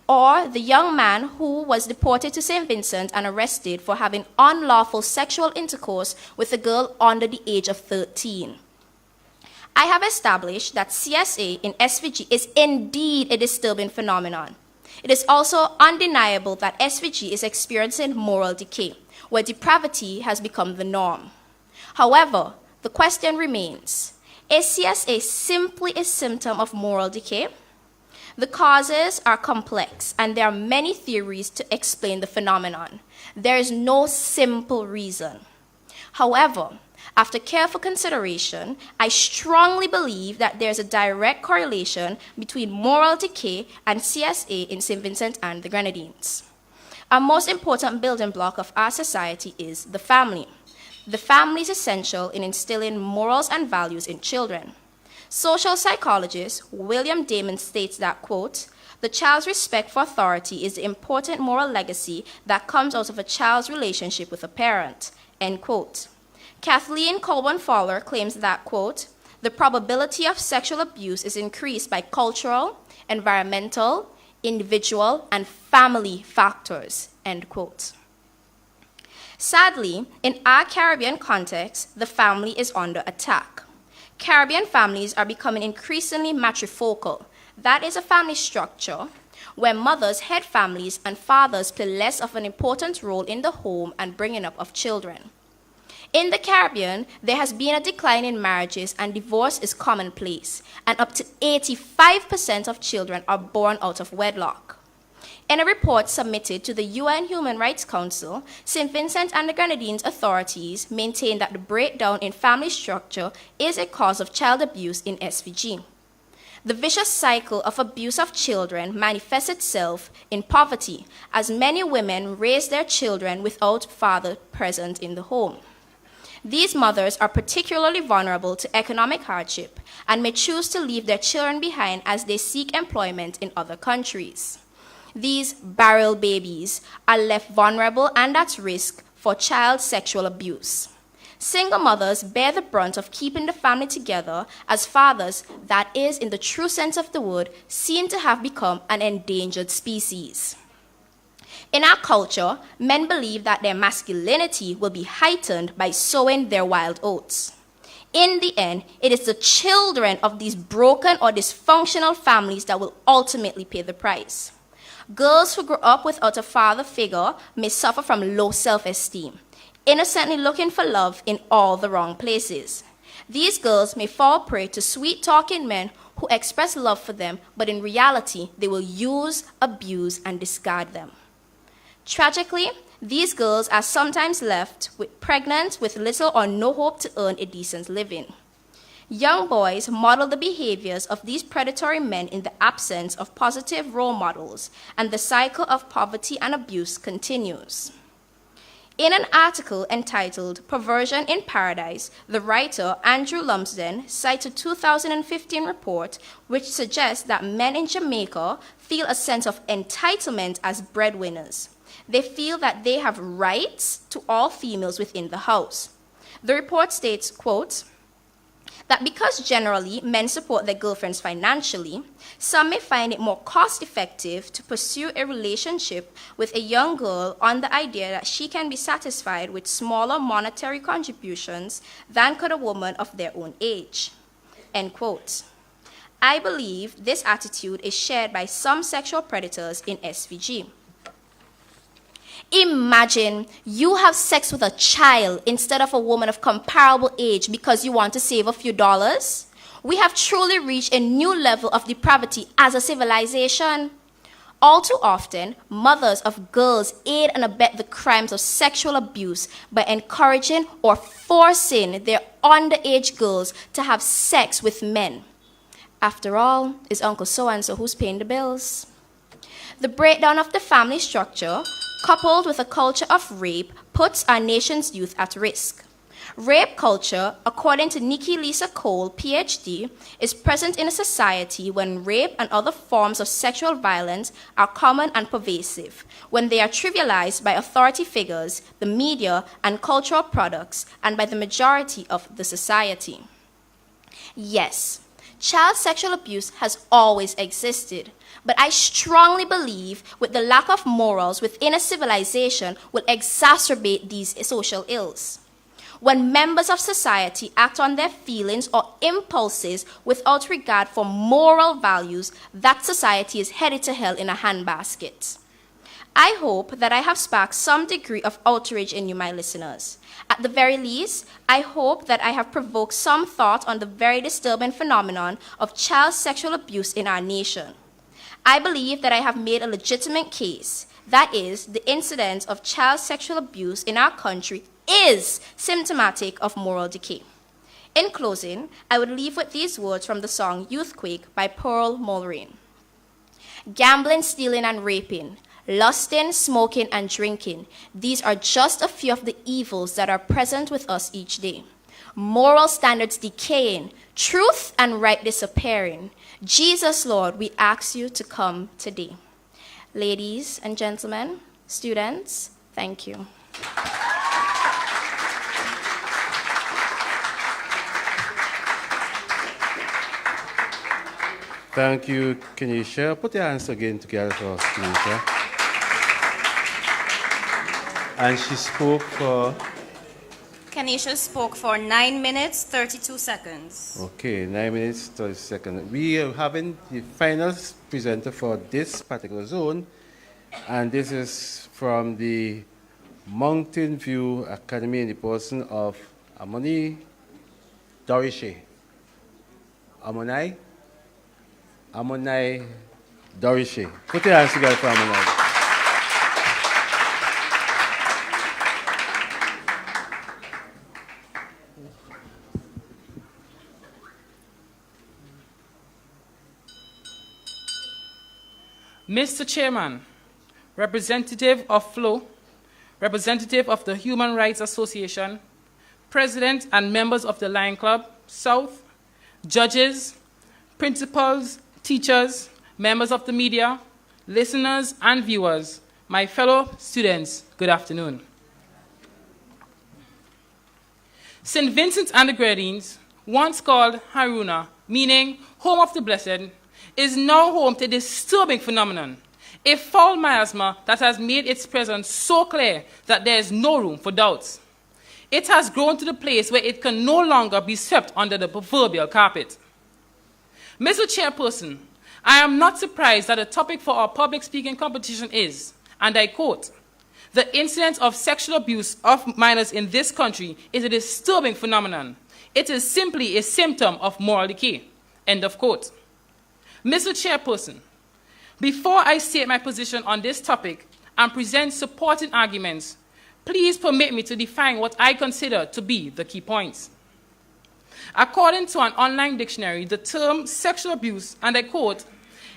Or the young man who was deported to St. Vincent and arrested for having unlawful sexual intercourse with a girl under the age of 13. I have established that CSA in SVG is indeed a disturbing phenomenon. It is also undeniable that SVG is experiencing moral decay, where depravity has become the norm. However, the question remains, is CSA simply a symptom of moral decay? The causes are complex, and there are many theories to explain the phenomenon. There is no simple reason. However, after careful consideration, I strongly believe that there is a direct correlation between moral decay and CSA in St. Vincent and the Grenadines. Our most important building block of our society is the family. The family is essential in instilling morals and values in children. Social psychologist William Damon states that, quote, the child's respect for authority is the important moral legacy that comes out of a child's relationship with a parent, end quote. Kathleen Colburn Fowler claims that, quote, the probability of sexual abuse is increased by cultural, environmental, individual, and family factors, end quote. Sadly, in our Caribbean context, the family is under attack. Caribbean families are becoming increasingly matrifocal. That is a family structure where mothers head families and fathers play less of an important role in the home and bringing up of children. In the Caribbean, there has been a decline in marriages and divorce is commonplace, and up to 85% of children are born out of wedlock. In a report submitted to the UN Human Rights Council, St. Vincent and the Grenadines authorities maintain that the breakdown in family structure is a cause of child abuse in SVG. The vicious cycle of abuse of children manifests itself in poverty, as many women raise their children without father present in the home. These mothers are particularly vulnerable to economic hardship and may choose to leave their children behind as they seek employment in other countries. These barrel babies are left vulnerable and at risk for child sexual abuse. Single mothers bear the brunt of keeping the family together as fathers, that is, in the true sense of the word, seem to have become an endangered species. In our culture, men believe that their masculinity will be heightened by sowing their wild oats. In the end, it is the children of these broken or dysfunctional families that will ultimately pay the price. Girls who grow up without a father figure may suffer from low self-esteem, innocently looking for love in all the wrong places. These girls may fall prey to sweet-talking men who express love for them, but in reality, they will use, abuse, and discard them. Tragically, these girls are sometimes left pregnant with little or no hope to earn a decent living. Young boys model the behaviors of these predatory men in the absence of positive role models, and the cycle of poverty and abuse continues. In an article entitled Perversion in Paradise, the writer Andrew Lumsden cited a 2015 report which suggests that men in Jamaica feel a sense of entitlement as breadwinners. They feel that they have rights to all females within the house. The report states, quote, that because generally men support their girlfriends financially, some may find it more cost-effective to pursue a relationship with a young girl on the idea that she can be satisfied with smaller monetary contributions than could a woman of their own age. End quote. I believe this attitude is shared by some sexual predators in SVG. Imagine you have sex with a child instead of a woman of comparable age because you want to save a few dollars. We have truly reached a new level of depravity as a civilization. All too often, mothers of girls aid and abet the crimes of sexual abuse by encouraging or forcing their underage girls to have sex with men. After all, it's Uncle So-and-so who's paying the bills. The breakdown of the family structure, coupled with a culture of rape, puts our nation's youth at risk. Rape culture, according to Nikki Lisa Cole, PhD, is present in a society when rape and other forms of sexual violence are common and pervasive, when they are trivialized by authority figures, the media, and cultural products, and by the majority of the society. Yes, child sexual abuse has always existed, but I strongly believe with the lack of morals within a civilization will exacerbate these social ills. When members of society act on their feelings or impulses without regard for moral values, that society is headed to hell in a handbasket. I hope that I have sparked some degree of outrage in you, my listeners. At the very least, I hope that I have provoked some thought on the very disturbing phenomenon of child sexual abuse in our nation. I believe that I have made a legitimate case. That is, the incidence of child sexual abuse in our country is symptomatic of moral decay. In closing, I would leave with these words from the song Youthquake by Pearl Mulroney. Gambling, stealing, and raping, lusting, smoking, and drinking, these are just a few of the evils that are present with us each day. Moral standards decaying, truth and right disappearing. Jesus, Lord, we ask you to come today. Ladies and gentlemen, students, thank you. Thank you, Kenisha. Put your hands again together for Kenisha. And she spoke for? Kenisha spoke for 9 minutes, 32 seconds. Okay, 9 minutes, 30 seconds. We are having the final presenter for this particular zone, and this is from the Mountain View Academy in the person of Amoni Dorishe. Amonai Dorishe. Put your hands together for Amonai. Mr. Chairman, representative of FLO, representative of the Human Rights Association, president and members of the Lion Club, South, judges, principals, teachers, members of the media, listeners, and viewers, my fellow students, good afternoon. St. Vincent and the Grenadines, once called Haruna, meaning home of the blessed, is now home to a disturbing phenomenon, a foul miasma that has made its presence so clear that there is no room for doubts. It has grown to the place where it can no longer be swept under the proverbial carpet. Mr. Chairperson, I am not surprised that the topic for our public speaking competition is, and I quote, "The incidence of sexual abuse of minors in this country is a disturbing phenomenon. It is simply a symptom of moral decay," end of quote. Mr. Chairperson, before I state my position on this topic and present supporting arguments, please permit me to define what I consider to be the key points. According to an online dictionary, the term sexual abuse, and I quote,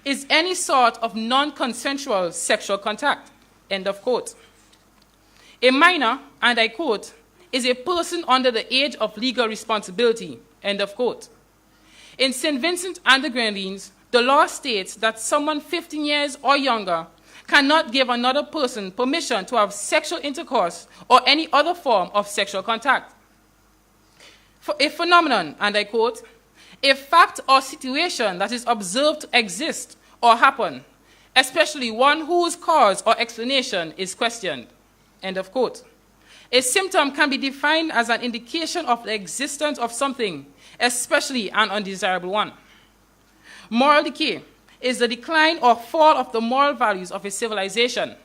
is any sort of non-consensual sexual contact, end of quote. A minor, and I quote, is a person under the age of legal responsibility, end of quote. In St. Vincent and the Grenadines, the law states that someone 15 years or younger cannot give another person permission to have sexual intercourse or any other form of sexual contact. For a phenomenon, and I quote, a fact or situation that is observed to exist or happen, especially one whose cause or explanation is questioned, end of quote. A symptom can be defined as an indication of the existence of something, especially an undesirable one. Moral decay is the decline or fall of the moral values of a civilization.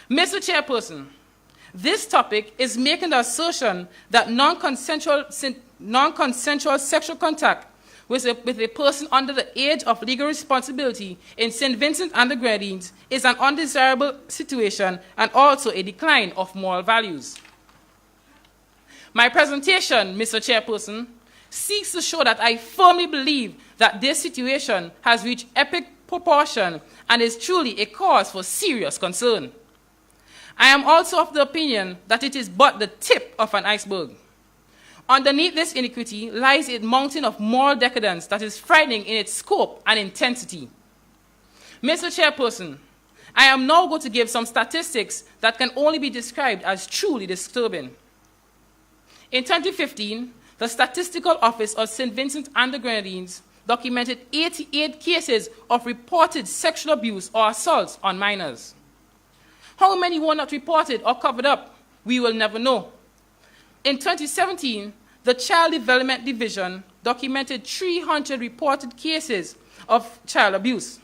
Mr. Chairperson, this topic is making the assertion that non-consensual sexual contact with a person under the age of legal responsibility in St. Vincent and the Grenadines is an undesirable situation and also a decline of moral values. My presentation, Mr. Chairperson, seeks to show that I firmly believe that this situation has reached epic proportion and is truly a cause for serious concern. I am also of the opinion that it is but the tip of an iceberg. Underneath this iniquity lies a mountain of moral decadence that is frightening in its scope and intensity. Mr. Chairperson, I am now going to give some statistics that can only be described as truly disturbing. In 2015, the Statistical Office of St. Vincent and the Grenadines documented 88 cases of reported sexual abuse or assaults on minors. How many were not reported or covered up? We will never know. In 2017, the Child Development Division documented 300 reported cases of child abuse.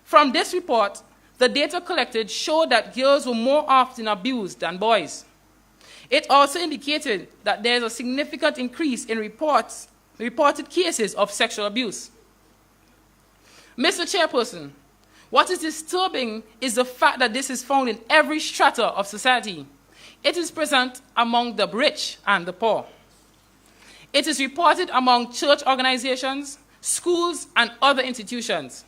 From this report, the data collected showed that girls were more often abused than boys. It also indicated that there is a significant increase in reported cases of sexual abuse. Mr. Chairperson, what is disturbing is the fact that this is found in every strata of society. It is present among the rich and the poor. It is reported among church organizations, schools, and other institutions.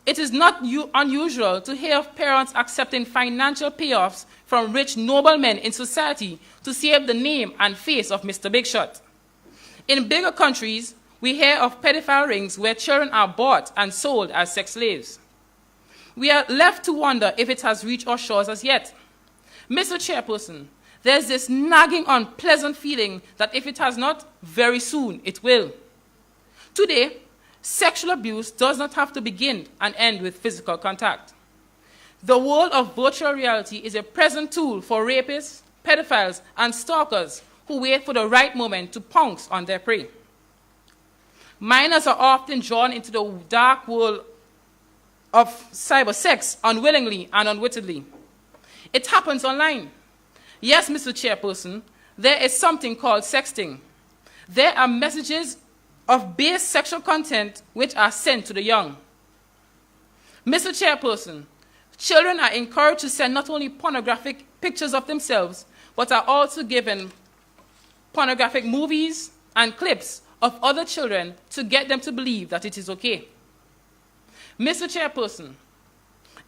It is not unusual to hear of parents accepting financial payoffs from rich noblemen in society to save the name and face of Mr. Big Shot. In bigger countries, we hear of pedophile rings where children are bought and sold as sex slaves. We are left to wonder if it has reached our shores as yet. Mr. Chairperson, there's this nagging, unpleasant feeling that if it has not, very soon it will. Today, sexual abuse does not have to begin and end with physical contact. The world of virtual reality is a present tool for rapists, pedophiles, and stalkers who wait for the right moment to pounce on their prey. Minors are often drawn into the dark world of cyber sex unwillingly and unwittingly. It happens online. Yes, Mr. Chairperson, there is something called sexting. There are messages of base sexual content which are sent to the young. Mr. Chairperson, children are encouraged to send not only pornographic pictures of themselves, but are also given pornographic movies and clips of other children to get them to believe that it is okay. Mr. Chairperson,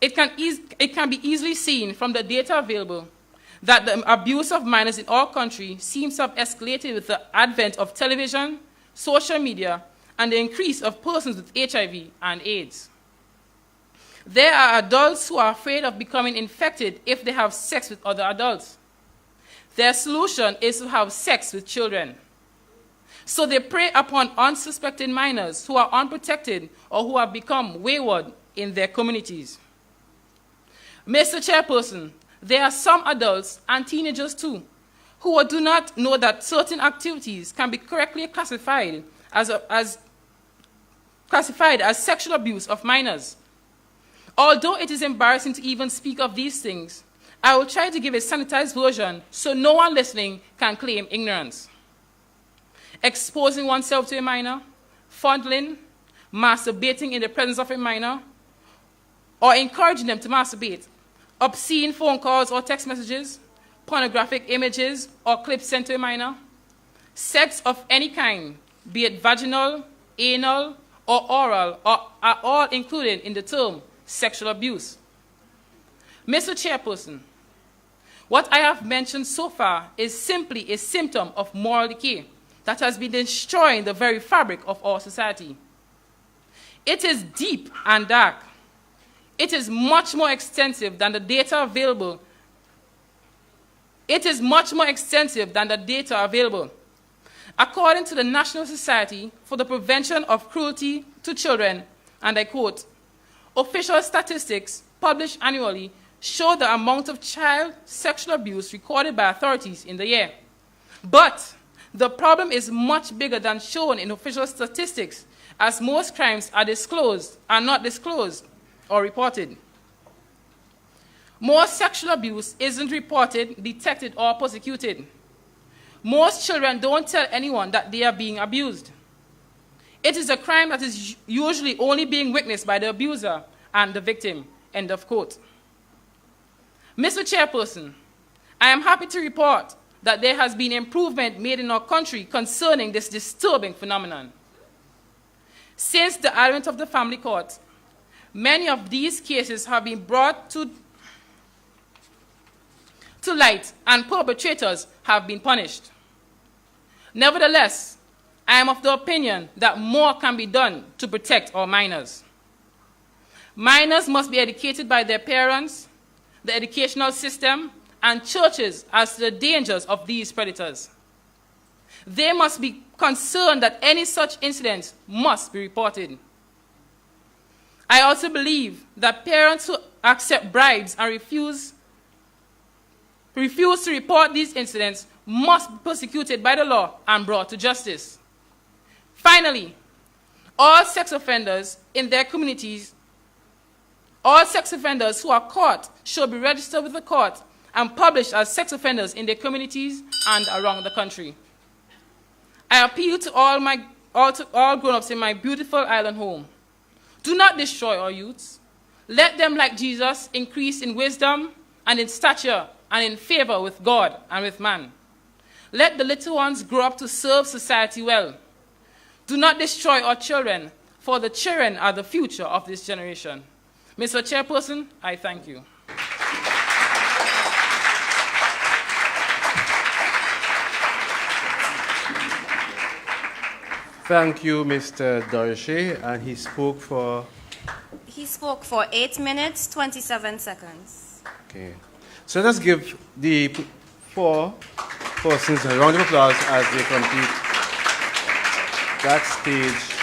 it can be easily seen from the data available that the abuse of minors in our country seems to have escalated with the advent of television, social media, and the increase of persons with HIV and AIDS. There are adults who are afraid of becoming infected if they have sex with other adults. Their solution is to have sex with children. So they prey upon unsuspecting minors who are unprotected or who have become wayward in their communities. Mr. Chairperson, there are some adults and teenagers too who do not know that certain activities can be correctly classified as sexual abuse of minors. Although it is embarrassing to even speak of these things, I will try to give a sanitized version so no one listening can claim ignorance. Exposing oneself to a minor, fondling, masturbating in the presence of a minor, or encouraging them to masturbate, obscene phone calls or text messages, pornographic images or clips sent to a minor, sex of any kind, be it vaginal, anal, or oral, are all included in the term sexual abuse. Mr. Chairperson, What I have mentioned so far is simply a symptom of moral decay that has been destroying the very fabric of our society. It is deep and dark. It is much more extensive than the data available. According to the National Society for the Prevention of Cruelty to Children, and I quote, official statistics published annually show the amount of child sexual abuse recorded by authorities in the year. But the problem is much bigger than shown in official statistics, as most crimes are not disclosed or reported. Most sexual abuse isn't reported, detected, or prosecuted. Most children don't tell anyone that they are being abused. It is a crime that is usually only being witnessed by the abuser and the victim, end of quote. Mr. Chairperson, I am happy to report that there has been improvement made in our country concerning this disturbing phenomenon. Since the advent of the family court, many of these cases have been brought to light and perpetrators have been punished. Nevertheless, I am of the opinion that more can be done to protect our minors. Minors must be educated by their parents, the educational system, and churches as to the dangers of these predators. They must be concerned that any such incidents must be reported. I also believe that parents who accept bribes and refuse to report these incidents must be persecuted by the law and brought to justice. Finally, all sex offenders in their communities, all sex offenders who are caught should be registered with the court and published as sex offenders in their communities and around the country. I appeal to all grown-ups in my beautiful island home. Do not destroy our youths. Let them, like Jesus, increase in wisdom and in stature and in favor with God and with man. Let the little ones grow up to serve society well. Do not destroy our children, for the children are the future of this generation. Mr. Chairperson, I thank you. Thank you, Mr. Dorsey, and he spoke for? He spoke for 8 minutes, 27 seconds. Okay. So let's give the 4 persons a round of applause as they complete that stage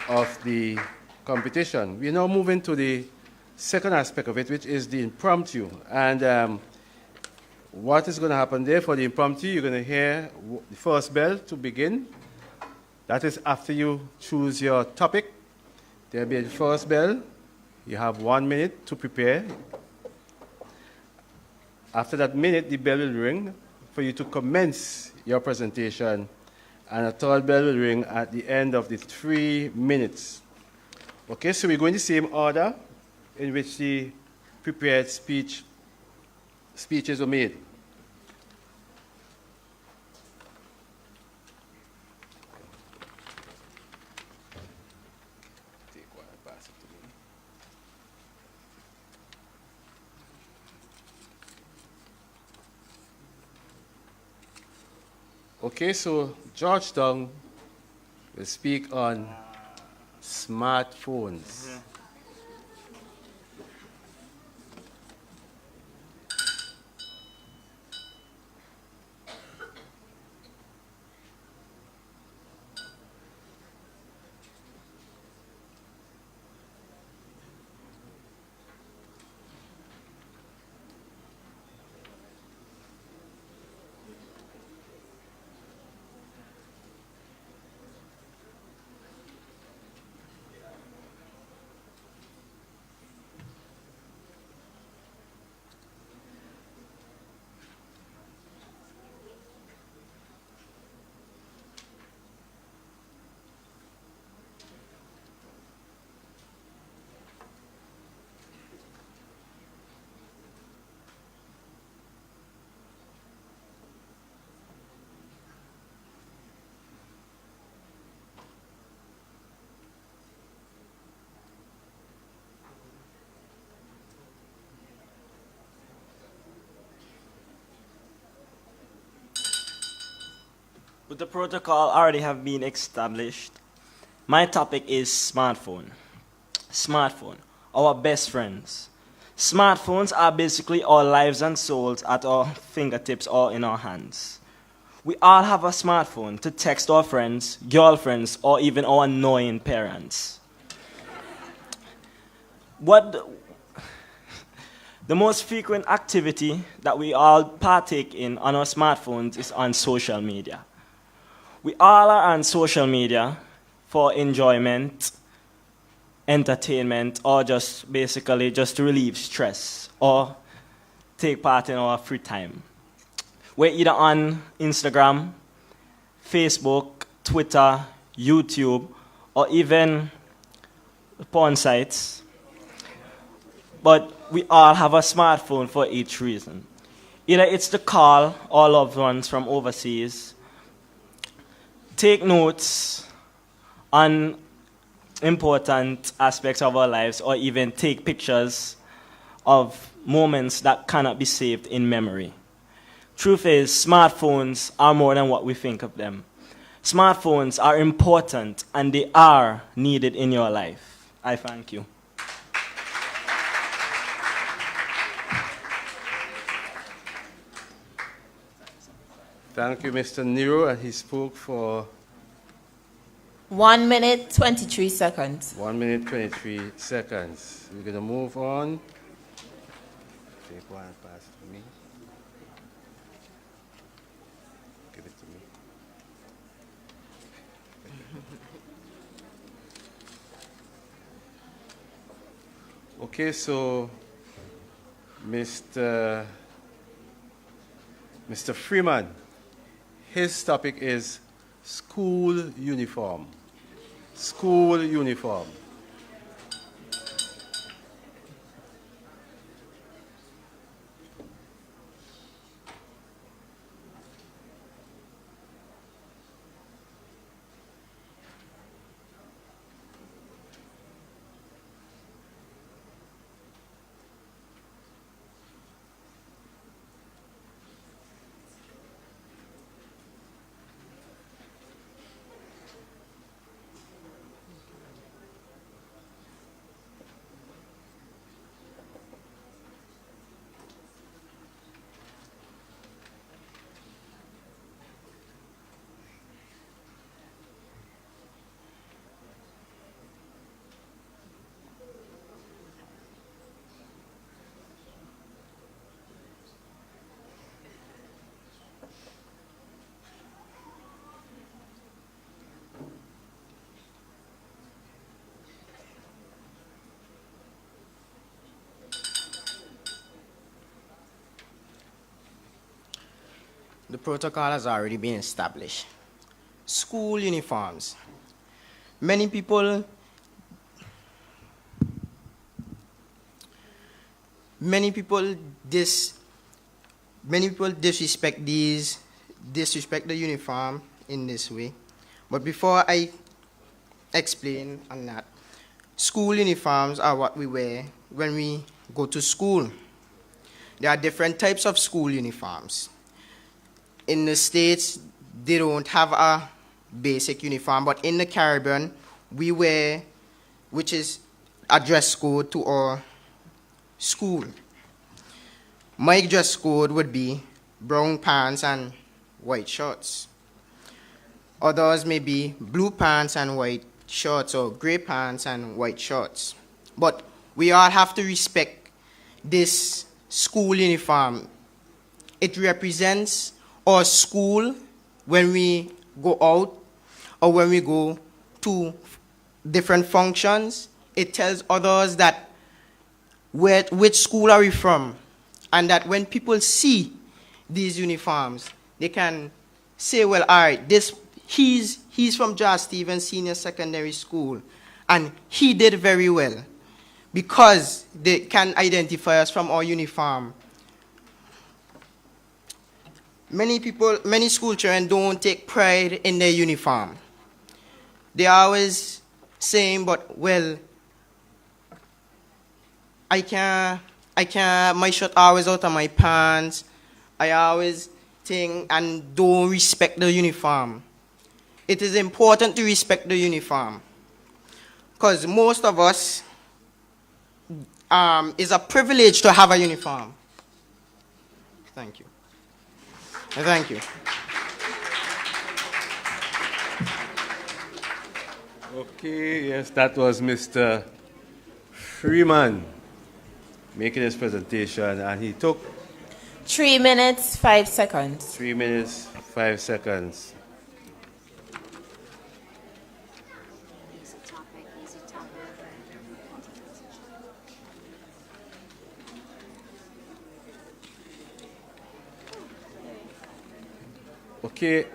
of the competition. We now move into the second aspect of it, which is the impromptu. And what is going to happen there for the impromptu, you're going to hear the first bell to begin. That is after you choose your topic. There will be the first bell. You have 1 minute to prepare. After that minute, the bell will ring for you to commence your presentation, and a third bell will ring at the end of the 3 minutes. Okay, so we go in the same order in which the prepared speeches were made. Okay, so Georgetown will speak on smartphones. With the protocol already have been established, my topic is smartphone. Smartphone, our best friends. Smartphones are basically our lives and souls at our fingertips or in our hands. We all have a smartphone to text our friends, girlfriends, or even our annoying parents. The most frequent activity that we all partake in on our smartphones is on social media. We all are on social media for enjoyment, entertainment, or just basically just to relieve stress or take part in our free time. We're either on Instagram, Facebook, Twitter, YouTube, or even porn sites. But we all have a smartphone for each reason. Either it's to call our loved ones from overseas, take notes on important aspects of our lives, or even take pictures of moments that cannot be saved in memory. Truth is, smartphones are more than what we think of them. Smartphones are important and they are needed in your life. I thank you. Thank you, Mr. Nero, and he spoke for 1 minute, 23 seconds. 1 minute, 23 seconds. We're going to move on. Take one and pass it to me. Give it to me. Okay, so Mr. Freeman, his topic is school uniform. School uniform. The protocol has already been established. School uniforms. Many people disrespect the uniform in this way. But before I explain on that, school uniforms are what we wear when we go to school. There are different types of school uniforms. In the States, they don't have a basic uniform, but in the Caribbean, we wear, which is a dress code to our school. My dress code would be brown pants and white shorts. Others may be blue pants and white shorts, or gray pants and white shorts. But we all have to respect this school uniform. It represents our school when we go out or when we go to different functions. It tells others that which school are we from, and that when people see these uniforms, they can say, well, all right, he's from Jar Stevens Senior Secondary School, and he did very well, because they can identify us from our uniform. Many school children don't take pride in their uniform. They are always saying, but, well, I can't, my shirt always out of my pants. I always thing and don't respect the uniform. It is important to respect the uniform. Because most of us, it's a privilege to have a uniform. Thank you. Thank you. Okay, yes, that was Mr. Freeman making his presentation, and he took 3 minutes, 5 seconds. 3 minutes, 5 seconds. Okay,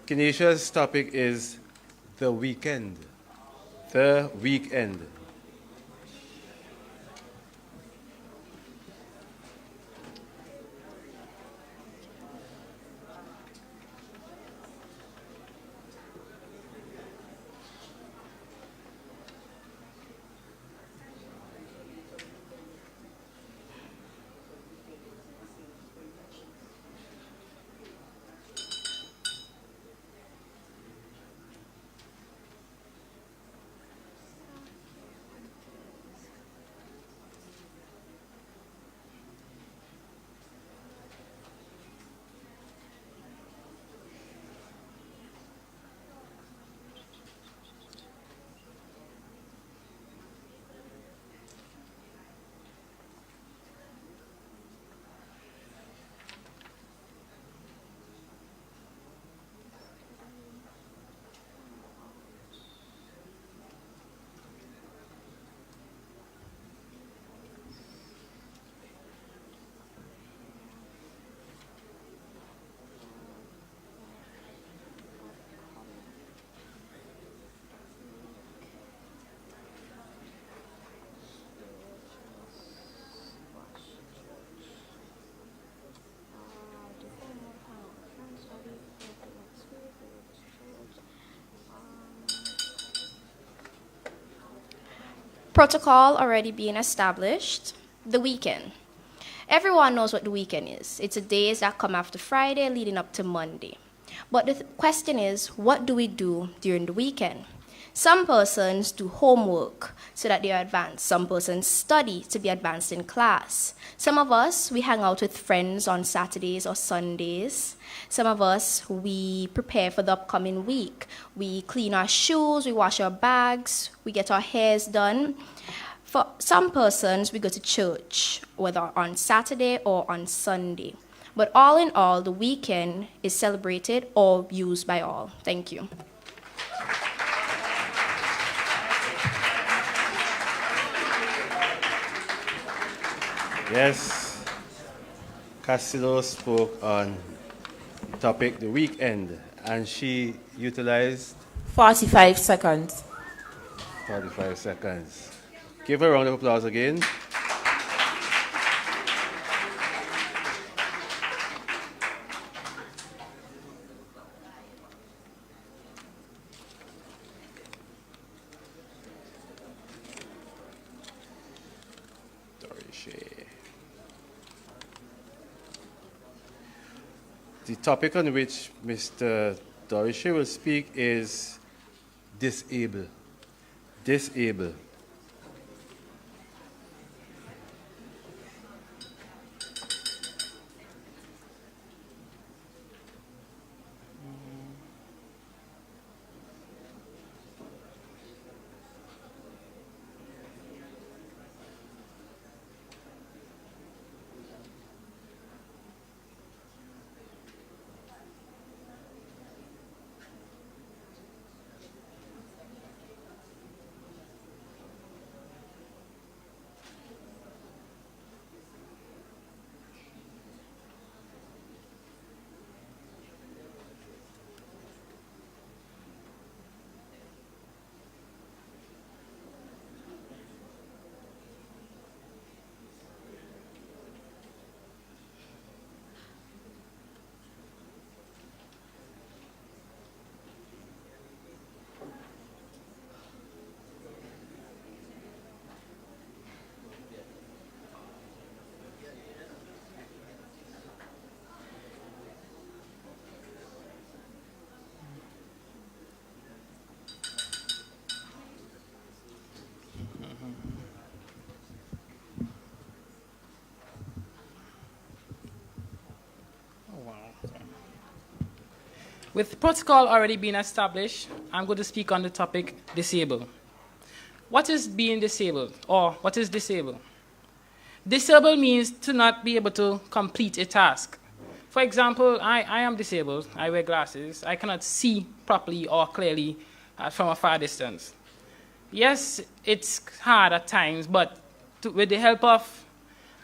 Kenesha's topic is the weekend. The weekend. Protocol already being established. The weekend. Everyone knows what the weekend is. It's the days that come after Friday leading up to Monday. But the question is, what do we do during the weekend? Some persons do homework so that they are advanced. Some persons study to be advanced in class. Some of us, we hang out with friends on Saturdays or Sundays. Some of us, we prepare for the upcoming week. We clean our shoes, we wash our bags, we get our hairs done. For some persons, we go to church, whether on Saturday or on Sunday. But all in all, the weekend is celebrated or used by all. Thank you. Yes, Castillo spoke on the topic, the weekend, and she utilized 45 seconds. 45 seconds. Give her a round of applause again. The topic on which Mr. Dorishe will speak is disable. Disable. With protocol already being established, I'm going to speak on the topic disabled. What is being disabled, or what is disabled? Disabled means to not be able to complete a task. For example, I am disabled. I wear glasses. I cannot see properly or clearly from a far distance. Yes, it's hard at times, but with the help of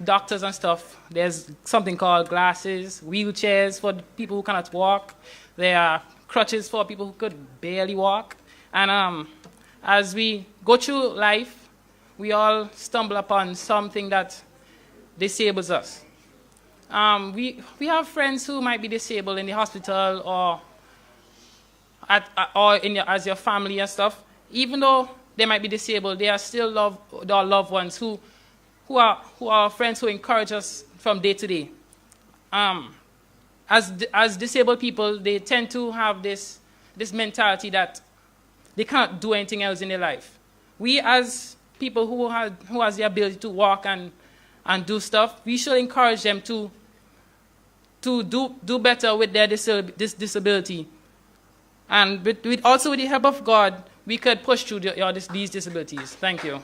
doctors and stuff, there's something called glasses, wheelchairs for people who cannot walk. There are crutches for people who could barely walk. And as we go through life, we all stumble upon something that disables us. We have friends who might be disabled in the hospital or as your family and stuff. Even though they might be disabled, they are still our loved ones who are friends who encourage us from day to day. As disabled people, they tend to have this mentality that they can't do anything else in their life. We, as people who has the ability to walk and do stuff, we should encourage them to do better with their disability. And also with the help of God, we could push through these disabilities. Thank you.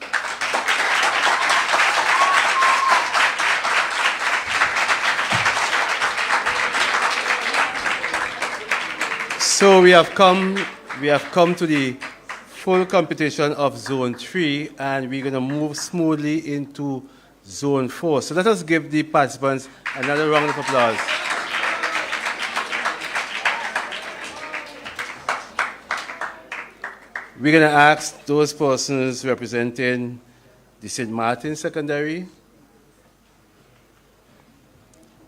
So we have come to the full computation of Zone 3, and we're going to move smoothly into Zone 4. So let us give the participants another round of applause. We're going to ask those persons representing the St. Martin Secondary,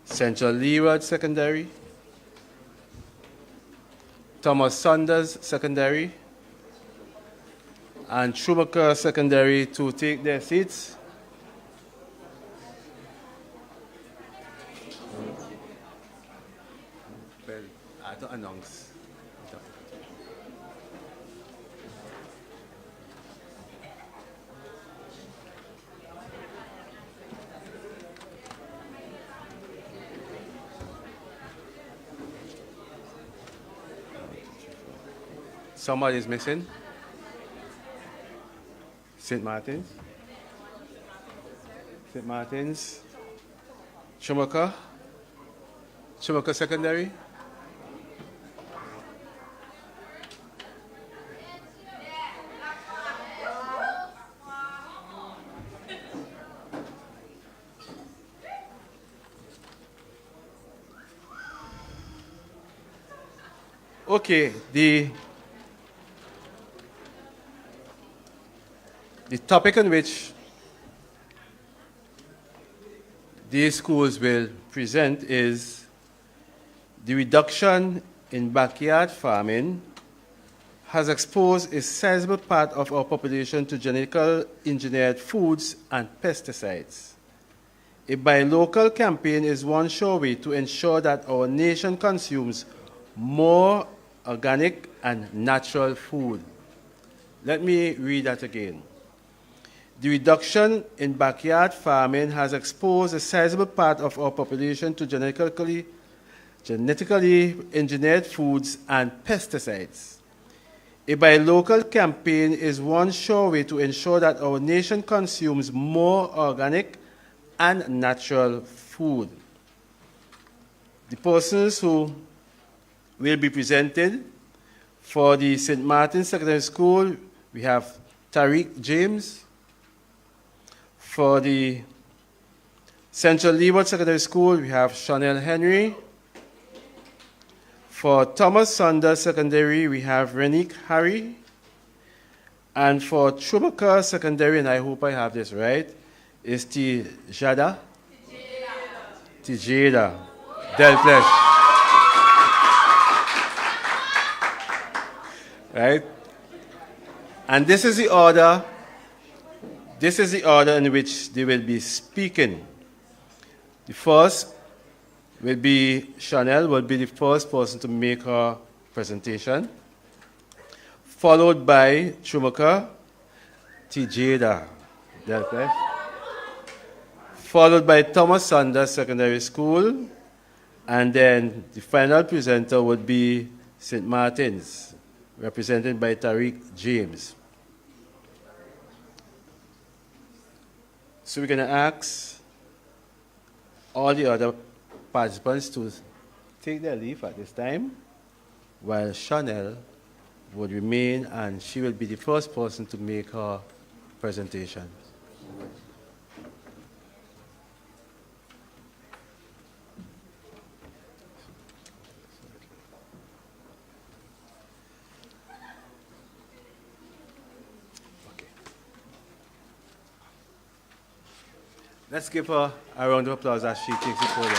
Central Leeward Secondary, Thomas Saunders Secondary, and Schumacher Secondary to take their seats. Well, I don't announce. Somebody is missing. St. Martin's. St. Martin's. Schumacher. Schumacher Secondary. Okay, the topic on which these schools will present is the reduction in backyard farming has exposed a sizable part of our population to genetically engineered foods and pesticides. A buy local campaign is one sure way to ensure that our nation consumes more organic and natural food. Let me read that again. The reduction in backyard farming has exposed a sizable part of our population to genetically engineered foods and pesticides. A buy local campaign is one sure way to ensure that our nation consumes more organic and natural food. The persons who will be presented for the St. Martin Secondary School, we have Tariq James. For the Central Leeward Secondary School, we have Chanel Henry. For Thomas Saunders Secondary, we have Renique Harry. And for Schumacher Secondary, and I hope I have this right, is Tijada Delflesh. Right? And this is the order in which they will be speaking. The first will be Chanel, will be the first person to make her presentation, followed by Schumacher, Tijada Delflesh, followed by Thomas Saunders Secondary School, and then the final presenter would be St. Martin's, represented by Tariq James. So we're going to ask all the other participants to take their leave at this time, while Chanel would remain, and she will be the first person to make her presentation. Let's give her a round of applause as she takes the podium.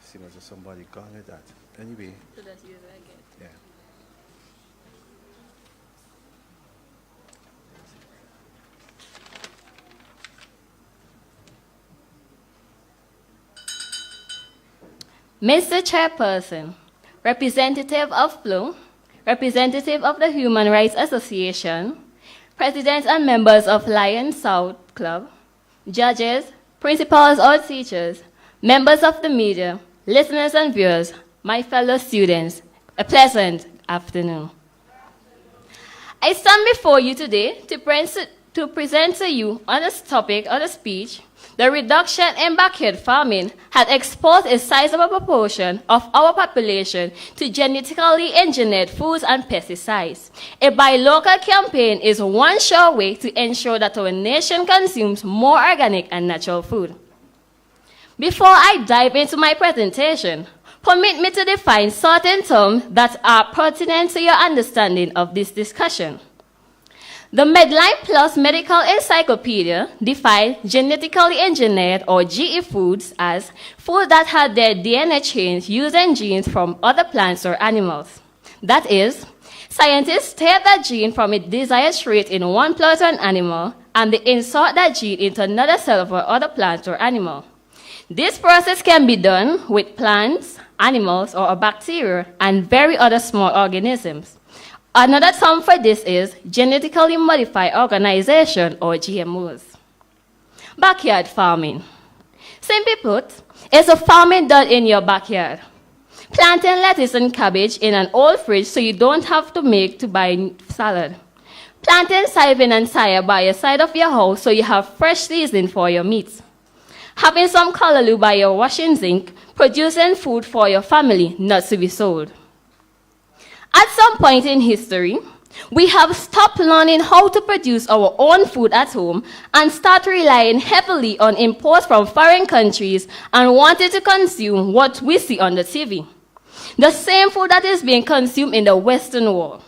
See, was there somebody gone with that? Anyway. So that's you again. Yeah. Mr. Chairperson, representative of Blue, representative of the Human Rights Association, presidents and members of Lion South Club, judges, principals or teachers, members of the media, listeners and viewers, my fellow students, a pleasant afternoon. I stand before you today to present to you on this topic of the speech. The reduction in backyard farming has exposed a sizable proportion of our population to genetically engineered foods and pesticides. A buy local campaign is one sure way to ensure that our nation consumes more organic and natural food. Before I dive into my presentation, permit me to define certain terms that are pertinent to your understanding of this discussion. The Medline Plus Medical Encyclopedia defines genetically engineered or GE foods as foods that have their DNA changed using genes from other plants or animals. That is, scientists take that gene from its desired trait in one plant or an animal, and they insert that gene into another cell of other plant or animal. This process can be done with plants, animals, or bacteria, and very other small organisms. Another term for this is genetically modified organization, or GMOs. Backyard farming. Simply put, it's a farming done in your backyard. Planting lettuce and cabbage in an old fridge so you don't have to buy salad. Planting soybean and soya by the side of your house so you have fresh seasoning for your meats. Having some callaloo by your washing sink, producing food for your family, not to be sold. At some point in history, we have stopped learning how to produce our own food at home and start relying heavily on imports from foreign countries and wanted to consume what we see on the TV. The same food that is being consumed in the Western world.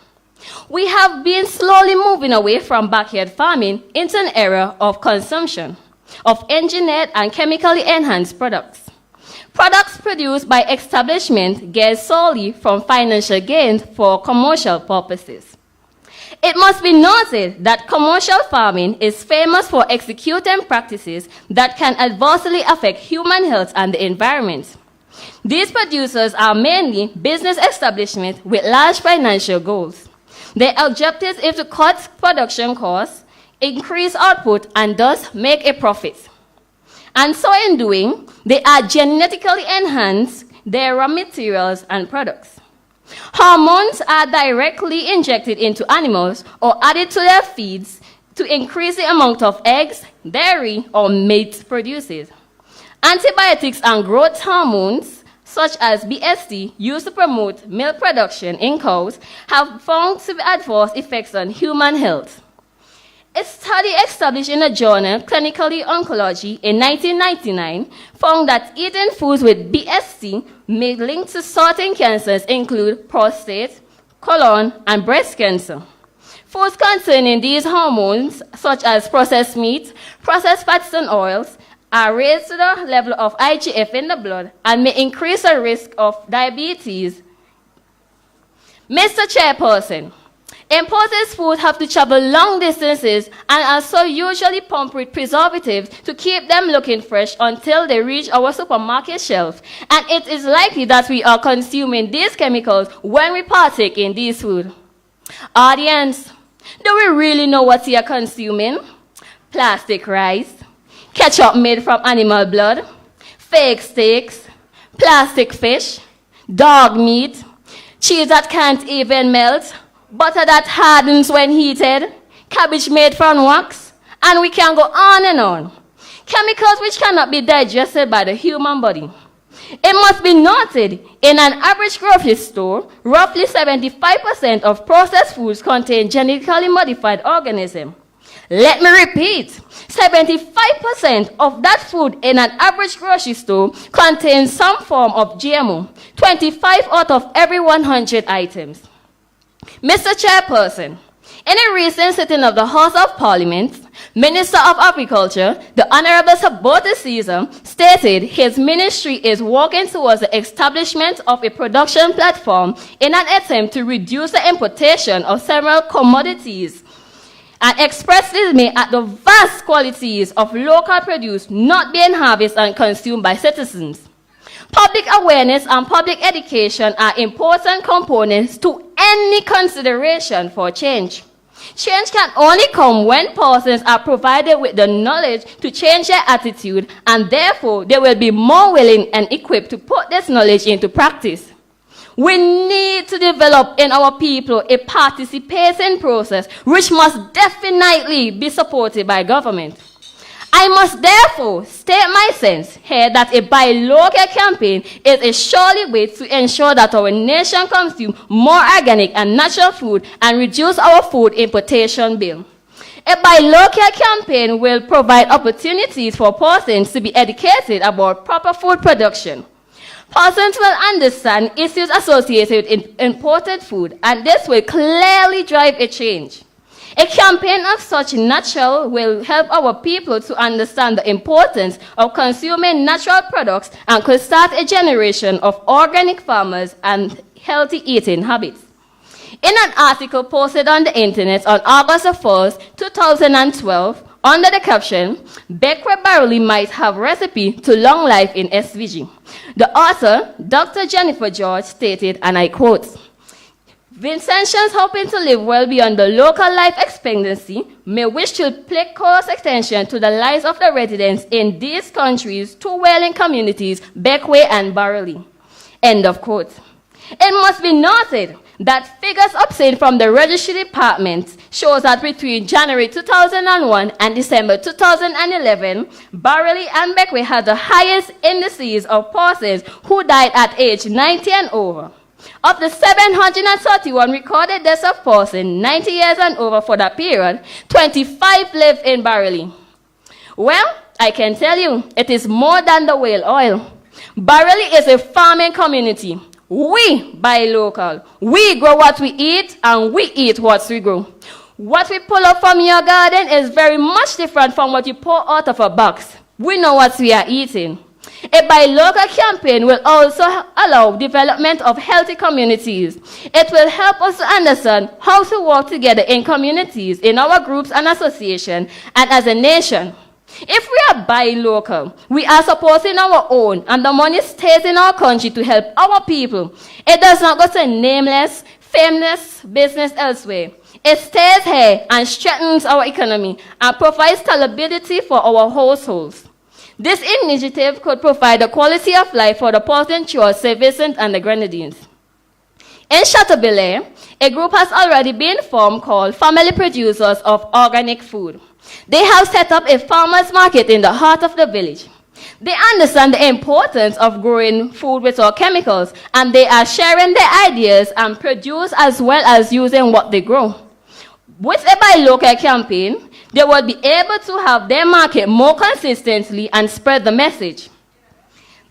We have been slowly moving away from backyard farming into an era of consumption of engineered and chemically enhanced products. Products produced by establishments geared solely from financial gains for commercial purposes. It must be noted that commercial farming is famous for executing practices that can adversely affect human health and the environment. These producers are mainly business establishments with large financial goals. Their objective is to cut production costs, increase output, and thus make a profit. And so in doing, they are genetically enhanced their raw materials and products. Hormones are directly injected into animals or added to their feeds to increase the amount of eggs, dairy, or meat produces. Antibiotics and growth hormones, such as BST, used to promote milk production in cows, have found to be adverse effects on human health. A study established in the journal Clinically Oncology in 1999 found that eating foods with BST may link to certain cancers include prostate, colon, and breast cancer. Foods containing these hormones, such as processed meat, processed fats and oils, are raised to the level of IGF in the blood and may increase the risk of diabetes. Mr. Chairperson, Imported food have to travel long distances and are so usually pumped with preservatives to keep them looking fresh until they reach our supermarket shelf. And it is likely that we are consuming these chemicals when we partake in these food. Audience, do we really know what we are consuming? Plastic rice, ketchup made from animal blood, fake steaks, plastic fish, dog meat, cheese that can't even melt, butter that hardens when heated, cabbage made from wax, and we can go on and on. Chemicals which cannot be digested by the human body. It must be noted, in an average grocery store, roughly 75% of processed foods contain genetically modified organisms. Let me repeat, 75% of that food in an average grocery store contains some form of GMO, 25 out of every 100 items. Mr. Chairperson, in a recent sitting of the House of Parliament, Minister of Agriculture, the Honorable Sabote Caesar, stated his ministry is working towards the establishment of a production platform in an attempt to reduce the importation of several commodities and expressly made at the vast qualities of local produce not being harvested and consumed by citizens. Public awareness and public education are important components to any consideration for change. Change can only come when persons are provided with the knowledge to change their attitude, and therefore they will be more willing and equipped to put this knowledge into practice. We need to develop in our people a participating process which must definitely be supported by government. I must therefore state my sense here that a buy local campaign is a surely way to ensure that our nation consumes more organic and natural food and reduce our food importation bill. A buy local campaign will provide opportunities for persons to be educated about proper food production. Persons will understand issues associated with imported food, and this will clearly drive a change. A campaign of such nature will help our people to understand the importance of consuming natural products and could start a generation of organic farmers and healthy eating habits. In an article posted on the internet on August 1st, 2012, under the caption, Beckwith Barley might have recipe to long life in SVG. The author, Dr. Jennifer George, stated, and I quote, Vincentians hoping to live well beyond the local life expectancy may wish to pay close attention to the lives of the residents in these countries' two whaling communities, Beckwith and Barley. End of quote. It must be noted that figures obtained from the Registry Department shows that between January 2001 and December 2011, Barley and Beckwith had the highest indices of persons who died at age 90 and over. Of the 731 recorded deaths of persons 90 years and over for that period, 25 lived in Barley. Well, I can tell you, it is more than the whale oil. Barley is a farming community. We buy local. We grow what we eat, and we eat what we grow. What we pull up from your garden is very much different from what you pour out of a box. We know what we are eating. A buy local campaign will also allow development of healthy communities. It will help us to understand how to work together in communities, in our groups and associations, and as a nation. If we are buying local, we are supporting our own, and the money stays in our country to help our people. It does not go to nameless, fameless business elsewhere. It stays here and strengthens our economy and provides stability for our households. This initiative could provide a quality of life for the person towards St. Vincent and the Grenadines. In Chateaubriand, a group has already been formed called Family Producers of Organic Food. They have set up a farmers market in the heart of the village. They understand the importance of growing food without chemicals, and they are sharing their ideas and produce as well as using what they grow. With a buy local campaign, they will be able to have their market more consistently and spread the message.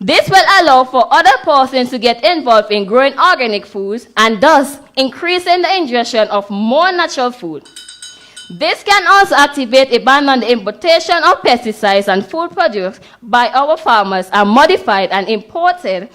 This will allow for other persons to get involved in growing organic foods and thus increasing the ingestion of more natural food. This can also activate a ban on the importation of pesticides and food products by our farmers and modified and imported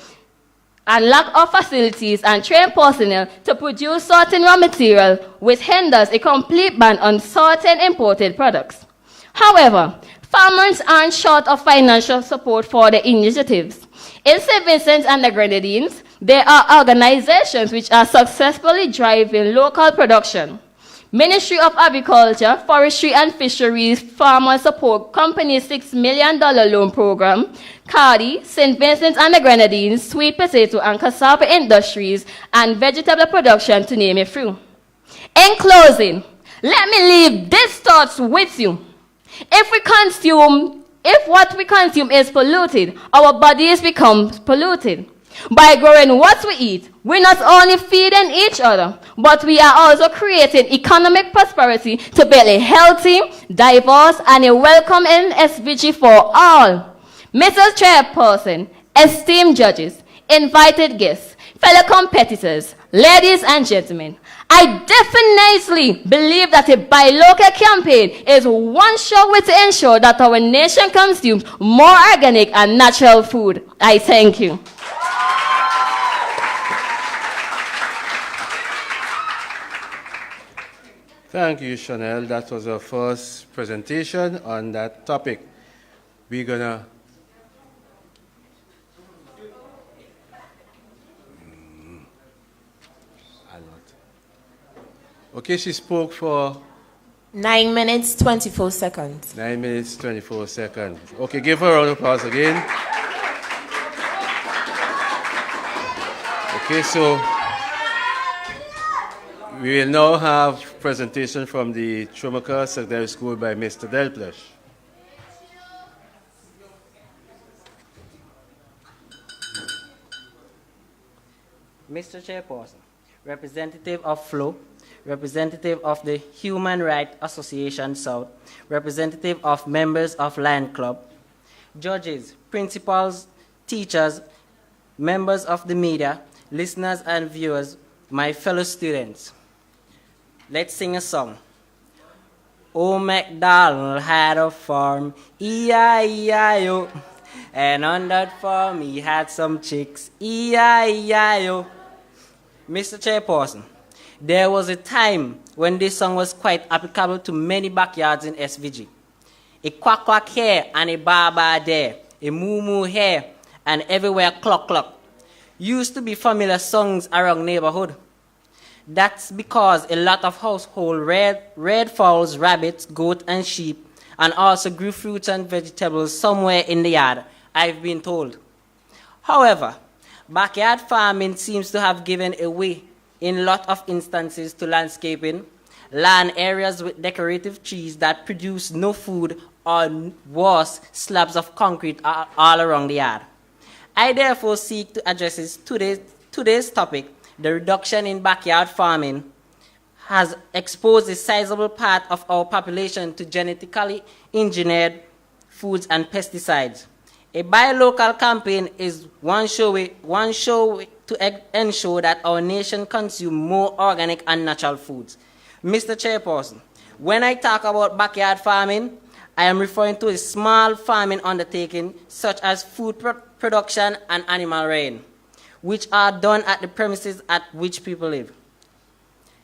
and lack of facilities and trained personnel to produce certain raw material, which hinders a complete ban on certain imported products. However, farmers aren't short of financial support for the initiatives. In St. Vincent and the Grenadines, there are organizations which are successfully driving local production. Ministry of Agriculture, Forestry and Fisheries Farmer Support Company's $6 million loan program, Cardi, St. Vincent and the Grenadines, sweet potato and cassava industries, and vegetable production, to name a few. In closing, let me leave these thoughts with you. If what we consume is polluted, our bodies become polluted. By growing what we eat, we're not only feeding each other, but we are also creating economic prosperity to build a healthy, diverse, and a welcoming SVG for all. Mrs. Chairperson, esteemed judges, invited guests, fellow competitors, ladies and gentlemen, I definitely believe that a buy local campaign is one sure way to ensure that our nation consumes more organic and natural food. I thank you. Thank you, Chanel. That was our first presentation on that topic. We're gonna Okay, she spoke for 9 minutes, 24 seconds. 9 minutes, 24 seconds. Okay, give her a round of applause again. Okay, so we will now have presentation from the Trumaka Secondary School by Mr. Delplesh. Mr. Chairperson, representative of FLO, representative of the Human Rights Association South, representative of members of Lion Club, judges, principals, teachers, members of the media, listeners and viewers, my fellow students. Let's sing a song. Old MacDonald had a farm, E-I-E-I-O, and on that farm he had some chicks, E-I-E-I-O. Mr. Chairperson, there was a time when this song was quite applicable to many backyards in SVG. A quack quack here and a ba ba there, a moo moo here and everywhere clock clock used to be familiar songs around neighborhood. That's because a lot of household reared fowls, rabbits, goat and sheep, and also grew fruits and vegetables somewhere in the yard, I've been told. However, backyard farming seems to have given away in a lot of instances to landscaping, land areas with decorative trees that produce no food or worse, slabs of concrete all around the yard. I therefore seek to address today's topic. The reduction in backyard farming has exposed a sizable part of our population to genetically engineered foods and pesticides. A buy local campaign is one show way to ensure that our nation consumes more organic and natural foods. Mr. Chairperson, when I talk about backyard farming, I am referring to a small farming undertaking such as food production and animal rearing, which are done at the premises at which people live.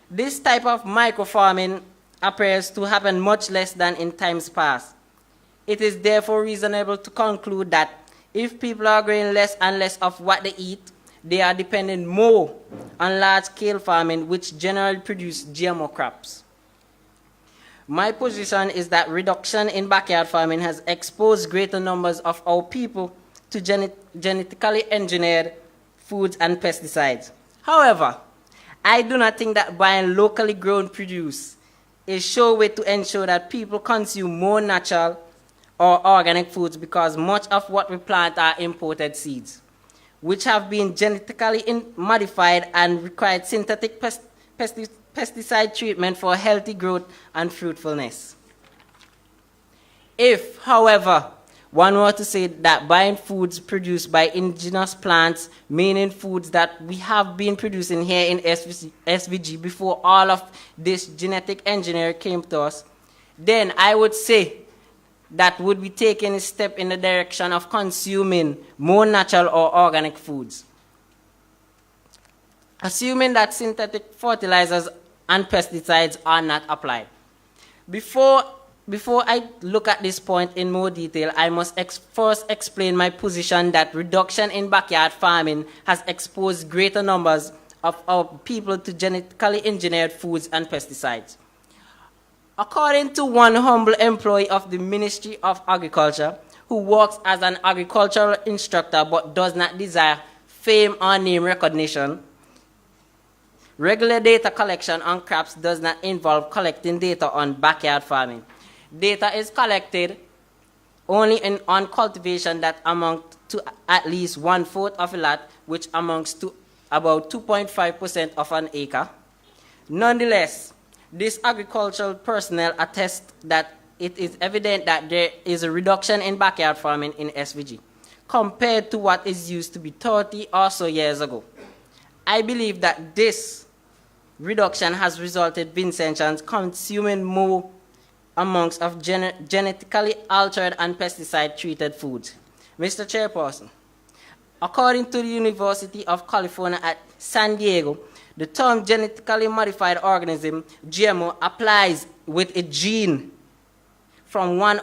This type of micro-farming appears to happen much less than in times past. It is therefore reasonable to conclude that if people are growing less and less of what they eat, they are dependent more on large-scale farming, which generally produce GMO crops. My position is that reduction in backyard farming has exposed greater numbers of our people to genetically engineered foods and pesticides. However, I do not think that buying locally grown produce is a sure way to ensure that people consume more natural or organic foods, because much of what we plant are imported seeds, which have been genetically modified and required synthetic pesticide treatment for healthy growth and fruitfulness. If, however, one were to say that buying foods produced by indigenous plants, meaning foods that we have been producing here in SVG before all of this genetic engineering came to us, then I would say that would be taking a step in the direction of consuming more natural or organic foods. assuming that synthetic fertilizers and pesticides are not applied. Before I look at this point in more detail, I must first explain my position that reduction in backyard farming has exposed greater numbers of our people to genetically engineered foods and pesticides. According to one humble employee of the Ministry of Agriculture, who works as an agricultural instructor but does not desire fame or name recognition, regular data collection on crops does not involve collecting data on backyard farming. Data is collected only on cultivation that amount to at least 1/4 of a lot, which amounts to about 2.5% of an acre. Nonetheless, this agricultural personnel attest that it is evident that there is a reduction in backyard farming in SVG compared to what is used to be 30 or so years ago. I believe that this reduction has resulted in Vincentians consuming more amounts of genetically altered and pesticide-treated foods. Mr. Chairperson, according to the University of California at San Diego, the term genetically modified organism, GMO, applies with a gene from one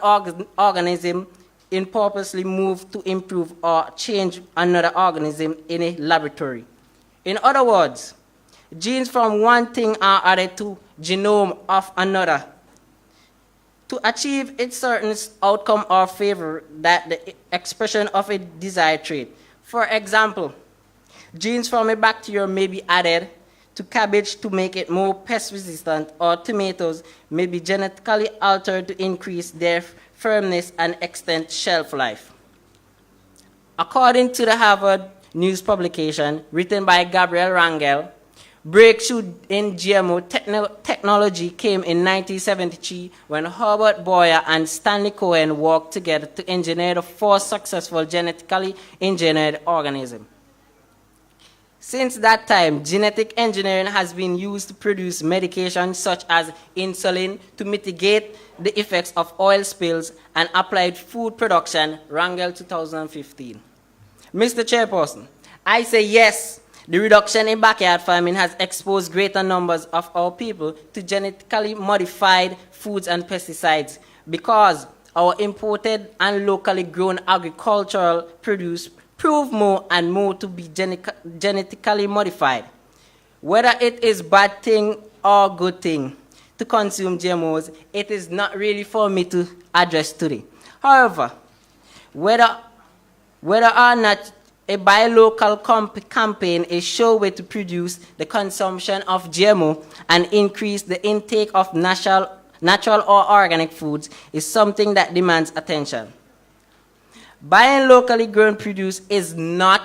organism in purposely moved to improve or change another organism in a laboratory. In other words, genes from one thing are added to genome of another to achieve a certain outcome or favor that the expression of a desired trait. For example, genes from a bacterium may be added to cabbage to make it more pest resistant, or tomatoes may be genetically altered to increase their firmness and extend shelf life. According to the Harvard News publication written by Gabriel Rangel, breakthrough in GMO technology came in 1973 when Herbert Boyer and Stanley Cohen worked together to engineer the first successful genetically engineered organism. Since that time, genetic engineering has been used to produce medications such as insulin to mitigate the effects of oil spills and applied food production, Rangel 2015. Mr. Chairperson, I say yes, the reduction in backyard farming has exposed greater numbers of our people to genetically modified foods and pesticides because our imported and locally grown agricultural produce prove more and more to be genetically modified. Whether it is bad thing or good thing to consume GMOs, it is not really for me to address today. However, whether or not a buy local campaign is sure way to produce the consumption of GMO and increase the intake of natural or organic foods is something that demands attention. Buying locally grown produce is not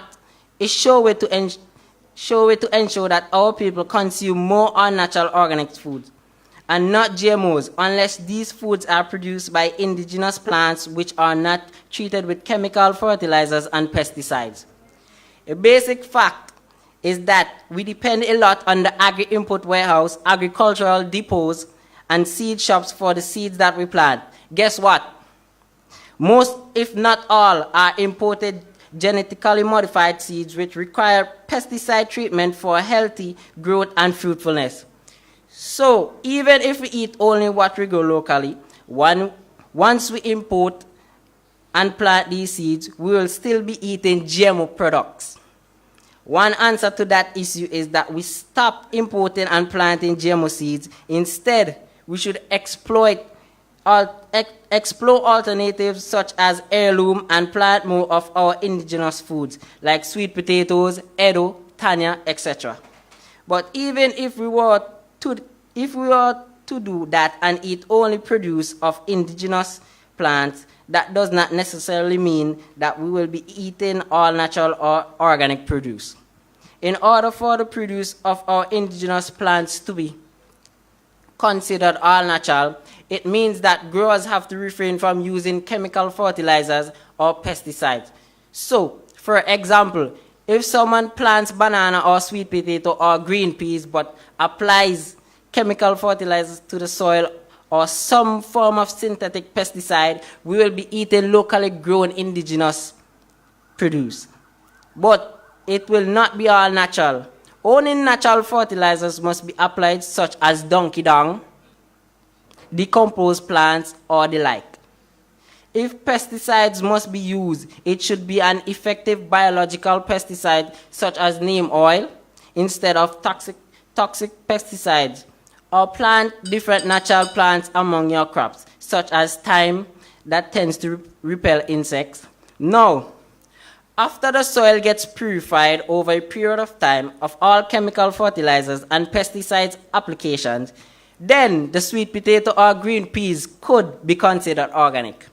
a sure way to ensure that our people consume more unnatural organic foods and not GMOs unless these foods are produced by indigenous plants which are not treated with chemical fertilizers and pesticides. A basic fact is that we depend a lot on the agri-import warehouse, agricultural depots, and seed shops for the seeds that we plant. Guess what? Most, if not all, are imported genetically modified seeds which require pesticide treatment for healthy growth and fruitfulness. So, even if we eat only what we grow locally, once we import and plant these seeds, we will still be eating GMO products. One answer to that issue is that we stop importing and planting GMO seeds. Instead, we should explore alternatives such as heirloom and plant more of our indigenous foods like sweet potatoes, edo, tanya, etc. But even if we were to do that and eat only produce of indigenous plants, that does not necessarily mean that we will be eating all natural or organic produce. In order for the produce of our indigenous plants to be considered all natural, it means that growers have to refrain from using chemical fertilizers or pesticides. So, for example, if someone plants banana or sweet potato or green peas but applies chemical fertilizers to the soil or some form of synthetic pesticide, we will be eating locally grown indigenous produce. But it will not be all natural. Only natural fertilizers must be applied, such as donkey dung, decomposed plants, or the like. If pesticides must be used, it should be an effective biological pesticide, such as neem oil, instead of toxic pesticides, or plant different natural plants among your crops, such as thyme that tends to repel insects. Now, after the soil gets purified over a period of time of all chemical fertilizers and pesticides applications, then the sweet potato or green peas could be considered organic.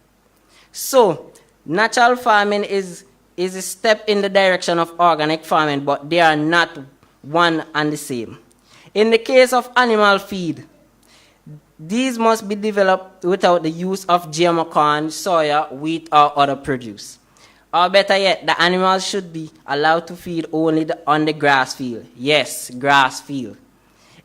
So, natural farming is a step in the direction of organic farming, but they are not one and the same. In the case of animal feed, these must be developed without the use of GMO corn, soya, wheat, or other produce. Or better yet, the animals should be allowed to feed only on the grass field. Yes, grass field.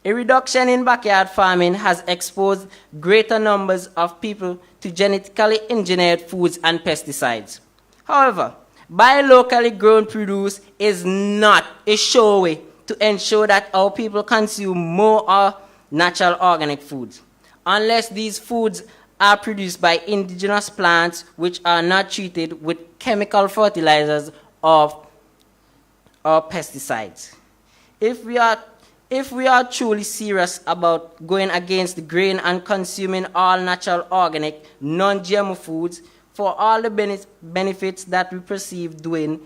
A reduction in backyard farming has exposed greater numbers of people to genetically engineered foods and pesticides. However, buy locally grown produce is not a sure way to ensure that our people consume more natural organic foods, unless these foods are produced by indigenous plants which are not treated with chemical fertilizers or pesticides. If we are truly serious about going against the grain and consuming all natural, organic, non-GMO foods for all the benefits that we perceive doing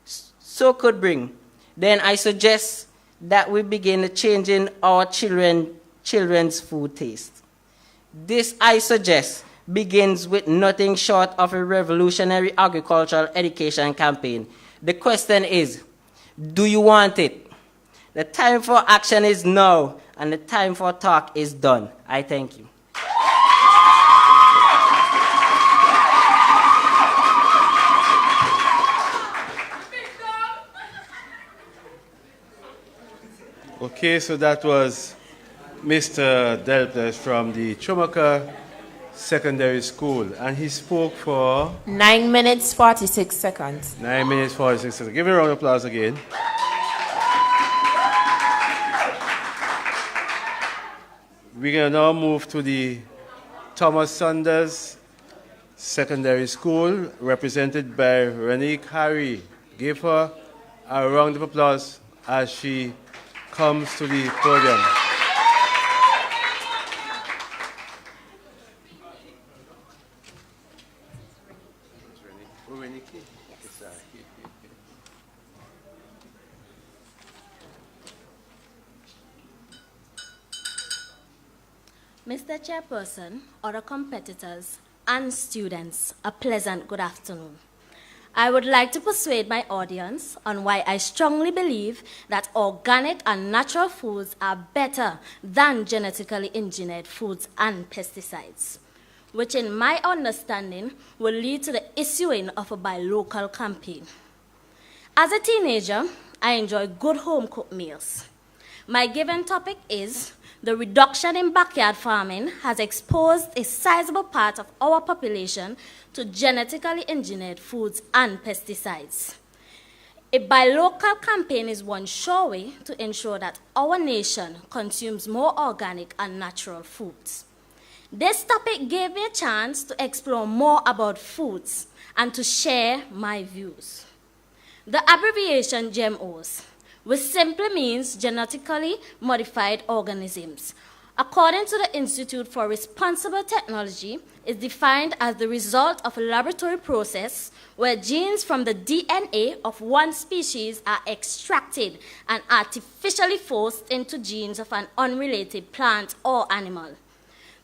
so could bring, then I suggest that we begin changing our children's food taste. This, I suggest, begins with nothing short of a revolutionary agricultural education campaign. The question is, do you want it? The time for action is now, and the time for talk is done. I thank you. Okay, so that was Mr. Delpes from the Chumaka Secondary School, and he spoke for 9 minutes, 46 seconds. 9 minutes, 46 seconds. Give me a round of applause again. We're going to now move to the Thomas Saunders Secondary School, represented by Renique Harry. Give her a round of applause as she comes to the podium. Mr. Chairperson, other competitors, and students, a pleasant good afternoon. I would like to persuade my audience on why I strongly believe that organic and natural foods are better than genetically engineered foods and pesticides, which in my understanding will lead to the issuing of a buy local campaign. As a teenager, I enjoy good home-cooked meals. My given topic is the reduction in backyard farming has exposed a sizable part of our population to genetically engineered foods and pesticides. A buy local campaign is one sure way to ensure that our nation consumes more organic and natural foods. This topic gave me a chance to explore more about foods and to share my views. The abbreviation GMOs, which simply means genetically modified organisms, according to the Institute for Responsible Technology, is defined as the result of a laboratory process where genes from the DNA of one species are extracted and artificially forced into genes of an unrelated plant or animal.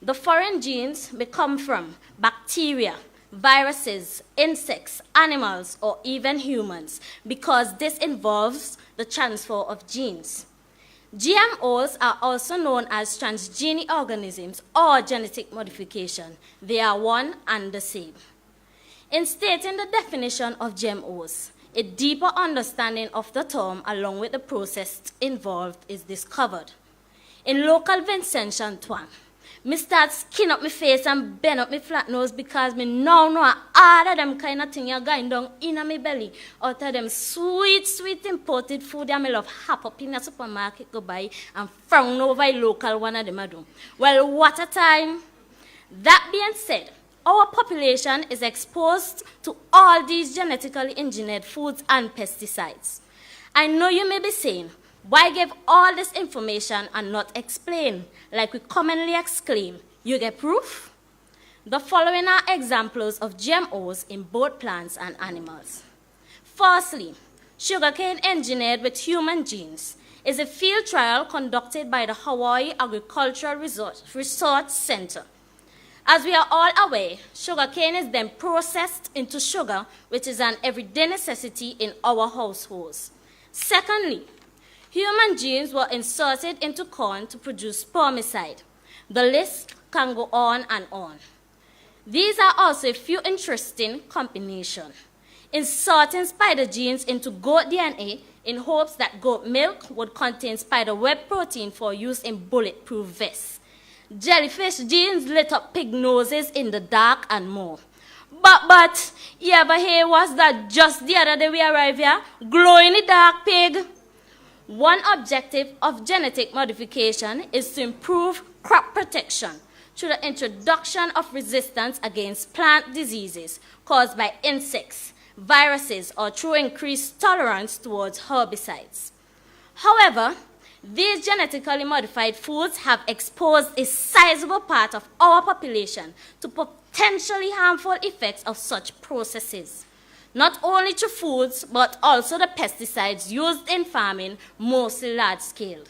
The foreign genes may come from bacteria, viruses, insects, animals, or even humans, because this involves the transfer of genes. GMOs are also known as transgenic organisms or genetic modification. They are one and the same. In stating the definition of GMOs, a deeper understanding of the term along with the process involved is discovered. In local Vincent Chantoine, Me start skin up my face and bend up my flat nose because me now know all of them kind of thing you're going down in my belly. Out of them sweet, sweet imported food that me love hop up in the supermarket go buy and frown over a local one of them I do. Well, what a time. That being said, our population is exposed to all these genetically engineered foods and pesticides. I know you may be saying, why give all this information and not explain? Like we commonly exclaim, you get proof? The following are examples of GMOs in both plants and animals. Firstly, sugarcane engineered with human genes is a field trial conducted by the Hawaii Agricultural Research Center. As we are all aware, sugarcane is then processed into sugar, which is an everyday necessity in our households. Secondly, human genes were inserted into corn to produce spermicide. The list can go on and on. These are also a few interesting combinations. Inserting spider genes into goat DNA in hopes that goat milk would contain spider web protein for use in bulletproof vests. Jellyfish genes lit up pig noses in the dark and more. But, you ever hear was that just the other day we arrived here? Glow in the dark pig. One objective of genetic modification is to improve crop protection through the introduction of resistance against plant diseases caused by insects, viruses, or through increased tolerance towards herbicides. However, these genetically modified foods have exposed a sizable part of our population to potentially harmful effects of such processes, not only to foods, but also the pesticides used in farming, mostly large-scale.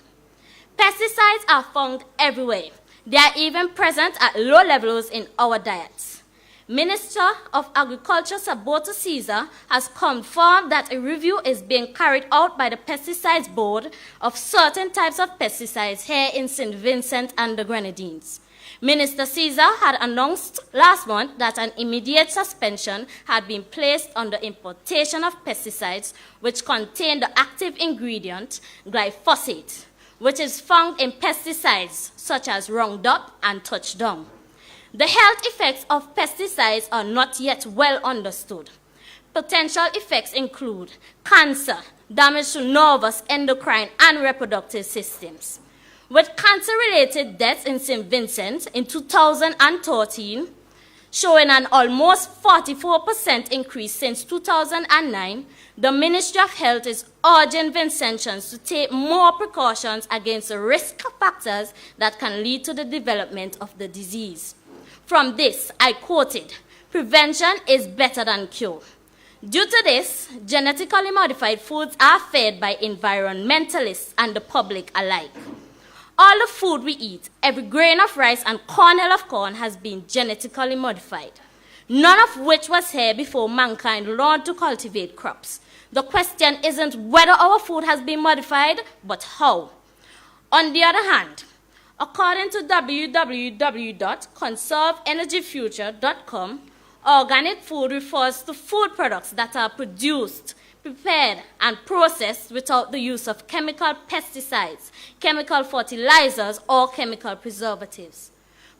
Pesticides are found everywhere. They are even present at low levels in our diets. Minister of Agriculture Saboto Caesar has confirmed that a review is being carried out by the Pesticides Board of certain types of pesticides here in St. Vincent and the Grenadines. Minister Caesar had announced last month that an immediate suspension had been placed on the importation of pesticides which contain the active ingredient glyphosate, which is found in pesticides such as Roundup and Touchdown. The health effects of pesticides are not yet well understood. Potential effects include cancer, damage to nervous, endocrine, and reproductive systems. With cancer-related deaths in St. Vincent in 2013 showing an almost 44% increase since 2009, the Ministry of Health is urging Vincentians to take more precautions against the risk factors that can lead to the development of the disease. From this, I quoted, "Prevention is better than cure." Due to this, genetically modified foods are fed by environmentalists and the public alike. All the food we eat, every grain of rice and kernel of corn has been genetically modified, none of which was here before mankind learned to cultivate crops. The question isn't whether our food has been modified, but how. On the other hand, according to www.conserveenergyfuture.com, organic food refers to food products that are produced, prepared, and processed without the use of chemical pesticides, chemical fertilizers, or chemical preservatives.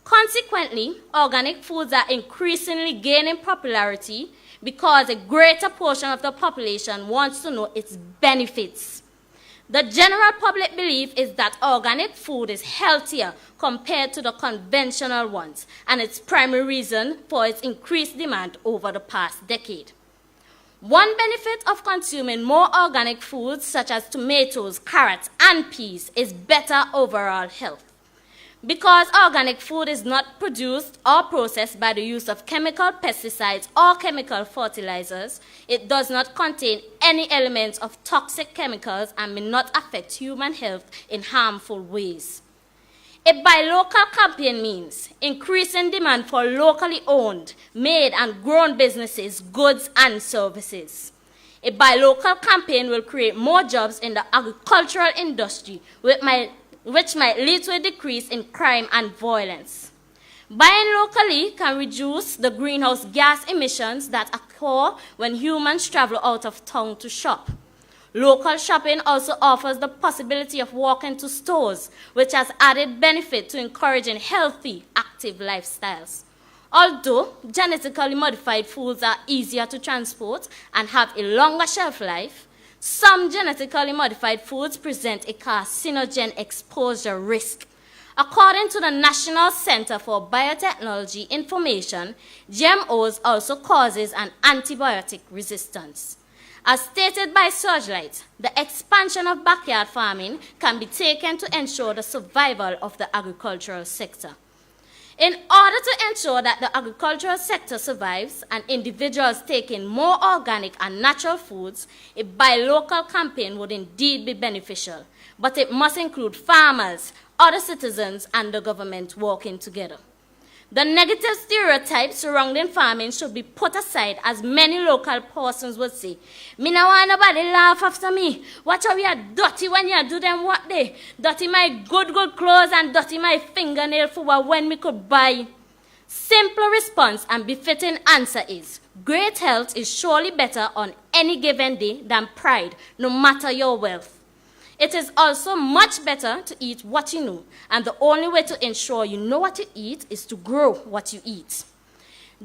Consequently, organic foods are increasingly gaining popularity because a greater portion of the population wants to know its benefits. The general public belief is that organic food is healthier compared to the conventional ones, and its primary reason for its increased demand over the past decade. One benefit of consuming more organic foods, such as tomatoes, carrots, and peas, is better overall health. Because organic food is not produced or processed by the use of chemical pesticides or chemical fertilizers, it does not contain any elements of toxic chemicals and may not affect human health in harmful ways. A buy local campaign means increasing demand for locally owned, made, and grown businesses, goods, and services. A buy local campaign will create more jobs in the agricultural industry, which might lead to a decrease in crime and violence. Buying locally can reduce the greenhouse gas emissions that occur when humans travel out of town to shop. Local shopping also offers the possibility of walking to stores, which has added benefit to encouraging healthy, active lifestyles. Although genetically modified foods are easier to transport and have a longer shelf life, some genetically modified foods present a carcinogen exposure risk. According to the National Center for Biotechnology Information, GMOs also causes an antibiotic resistance. As stated by Searchlight, the expansion of backyard farming can be taken to ensure the survival of the agricultural sector. In order to ensure that the agricultural sector survives and individuals take in more organic and natural foods, a buy local campaign would indeed be beneficial, but it must include farmers, other citizens, and the government working together. The negative stereotypes surrounding farming should be put aside, as many local persons would say, "Me no want nobody laugh after me. Watch how you are dirty when you do them what they. Dirty my good clothes and dirty my fingernail for when me could buy." Simple response and befitting answer is, great health is surely better on any given day than pride, no matter your wealth. It is also much better to eat what you know, and the only way to ensure you know what you eat is to grow what you eat.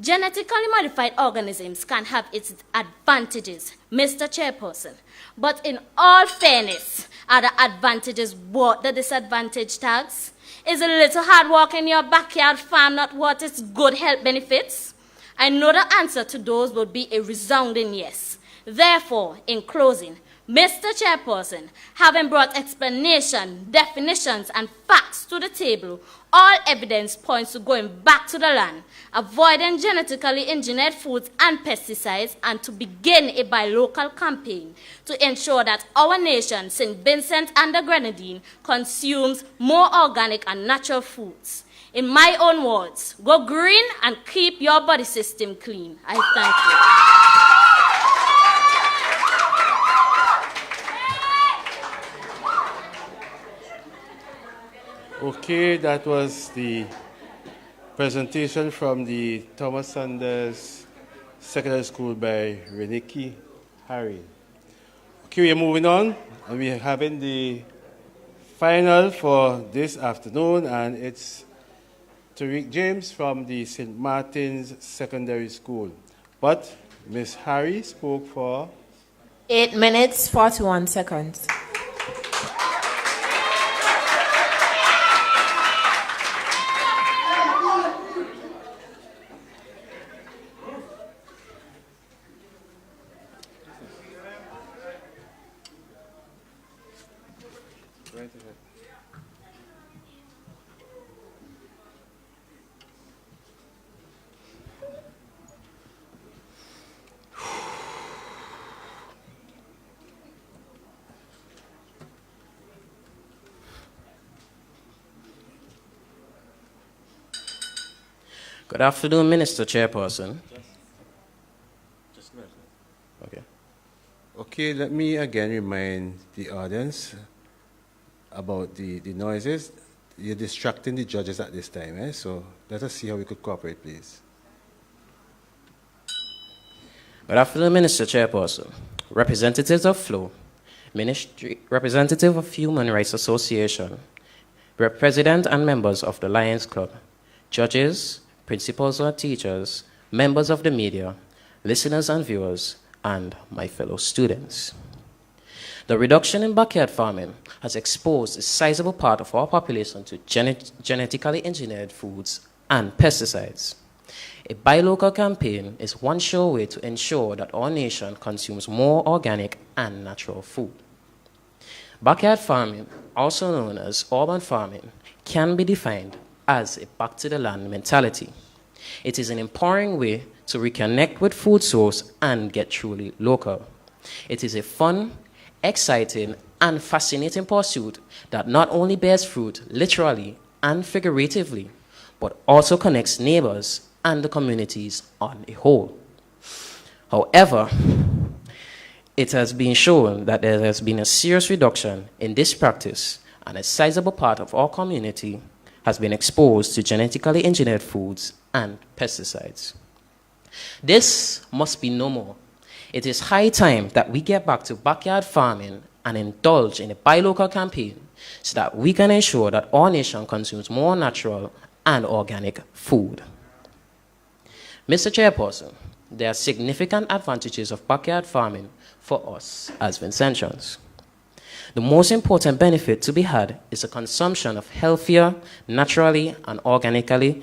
Genetically modified organisms can have its advantages, Mr. Chairperson, but in all fairness, are the advantages worth the disadvantage tags? Is a little hard work in your backyard farm not worth its good health benefits? I know the answer to those would be a resounding yes. Therefore, in closing, Mr. Chairperson, having brought explanation, definitions, and facts to the table, all evidence points to going back to the land, avoiding genetically engineered foods and pesticides, and to begin a buy local campaign to ensure that our nation, St. Vincent and the Grenadines, consumes more organic and natural foods. In my own words, go green and keep your body system clean. I thank you. Okay, that was the presentation from the Thomas Sanders Secondary School by Reniki Harry. Okay, we are moving on, and we are having the final for this afternoon, and it's Tariq James from the St. Martin's Secondary School. But Miss Harry spoke for 8 minutes, 41 seconds. Good afternoon, Minister Chairperson. Okay. Okay, let me again remind the audience about the noises. You're distracting the judges at this time, so let us see how we could cooperate, please. Good afternoon, Minister Chairperson, representatives of FLOW, Ministry, representative of Human Rights Association, President and members of the Lions Club, judges, principals or teachers, members of the media, listeners and viewers, and my fellow students. The reduction in backyard farming has exposed a sizable part of our population to genetically engineered foods and pesticides. A buy local campaign is one sure way to ensure that our nation consumes more organic and natural food. Backyard farming, also known as urban farming, can be defined as a back-to-the-land mentality. It is an empowering way to reconnect with food source and get truly local. It is a fun, exciting, and fascinating pursuit that not only bears fruit literally and figuratively, but also connects neighbors and the communities on a whole. However, it has been shown that there has been a serious reduction in this practice, and a sizable part of our community has been exposed to genetically engineered foods and pesticides. This must be no more. It is high time that we get back to backyard farming and indulge in a buy local campaign so that we can ensure that our nation consumes more natural and organic food. Mr. Chairperson, there are significant advantages of backyard farming for us as Vincentians. The most important benefit to be had is the consumption of healthier, naturally and organically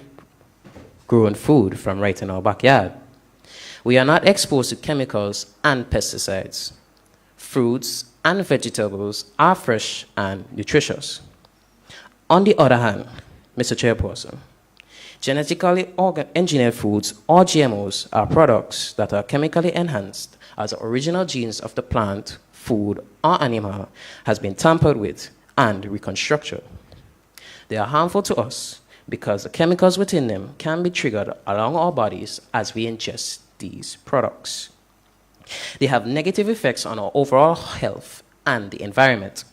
grown food from right in our backyard. We are not exposed to chemicals and pesticides. Fruits and vegetables are fresh and nutritious. On the other hand, Mr. Chairperson, genetically engineered foods or GMOs are products that are chemically enhanced as the original genes of the plant, food, or animal has been tampered with and reconstructed. They are harmful to us because the chemicals within them can be triggered along our bodies as we ingest these products. They have negative effects on our overall health and the environment.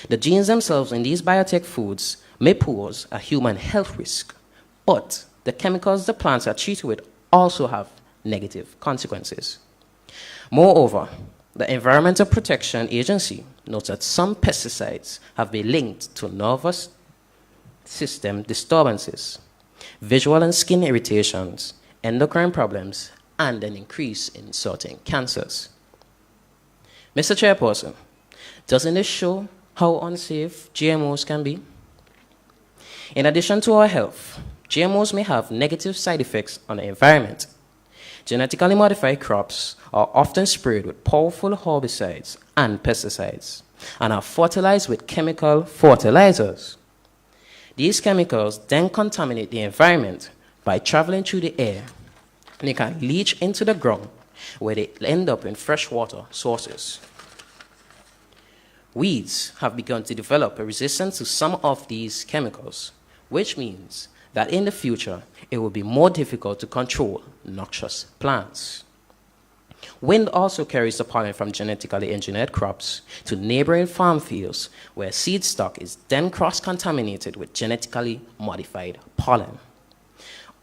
The genes themselves in these biotech foods may pose a human health risk, but the chemicals the plants are treated with also have negative consequences. Moreover, the Environmental Protection Agency notes that some pesticides have been linked to nervous system disturbances, visual and skin irritations, endocrine problems, and an increase in certain cancers. Mr. Chairperson, doesn't this show how unsafe GMOs can be? In addition to our health, GMOs may have negative side effects on the environment. Genetically modified crops are often sprayed with powerful herbicides and pesticides and are fertilized with chemical fertilizers. These chemicals then contaminate the environment by traveling through the air, and they can leach into the ground where they end up in freshwater sources. Weeds have begun to develop a resistance to some of these chemicals, which means that in the future, it will be more difficult to control noxious plants. Wind also carries the pollen from genetically engineered crops to neighboring farm fields where seed stock is then cross-contaminated with genetically modified pollen.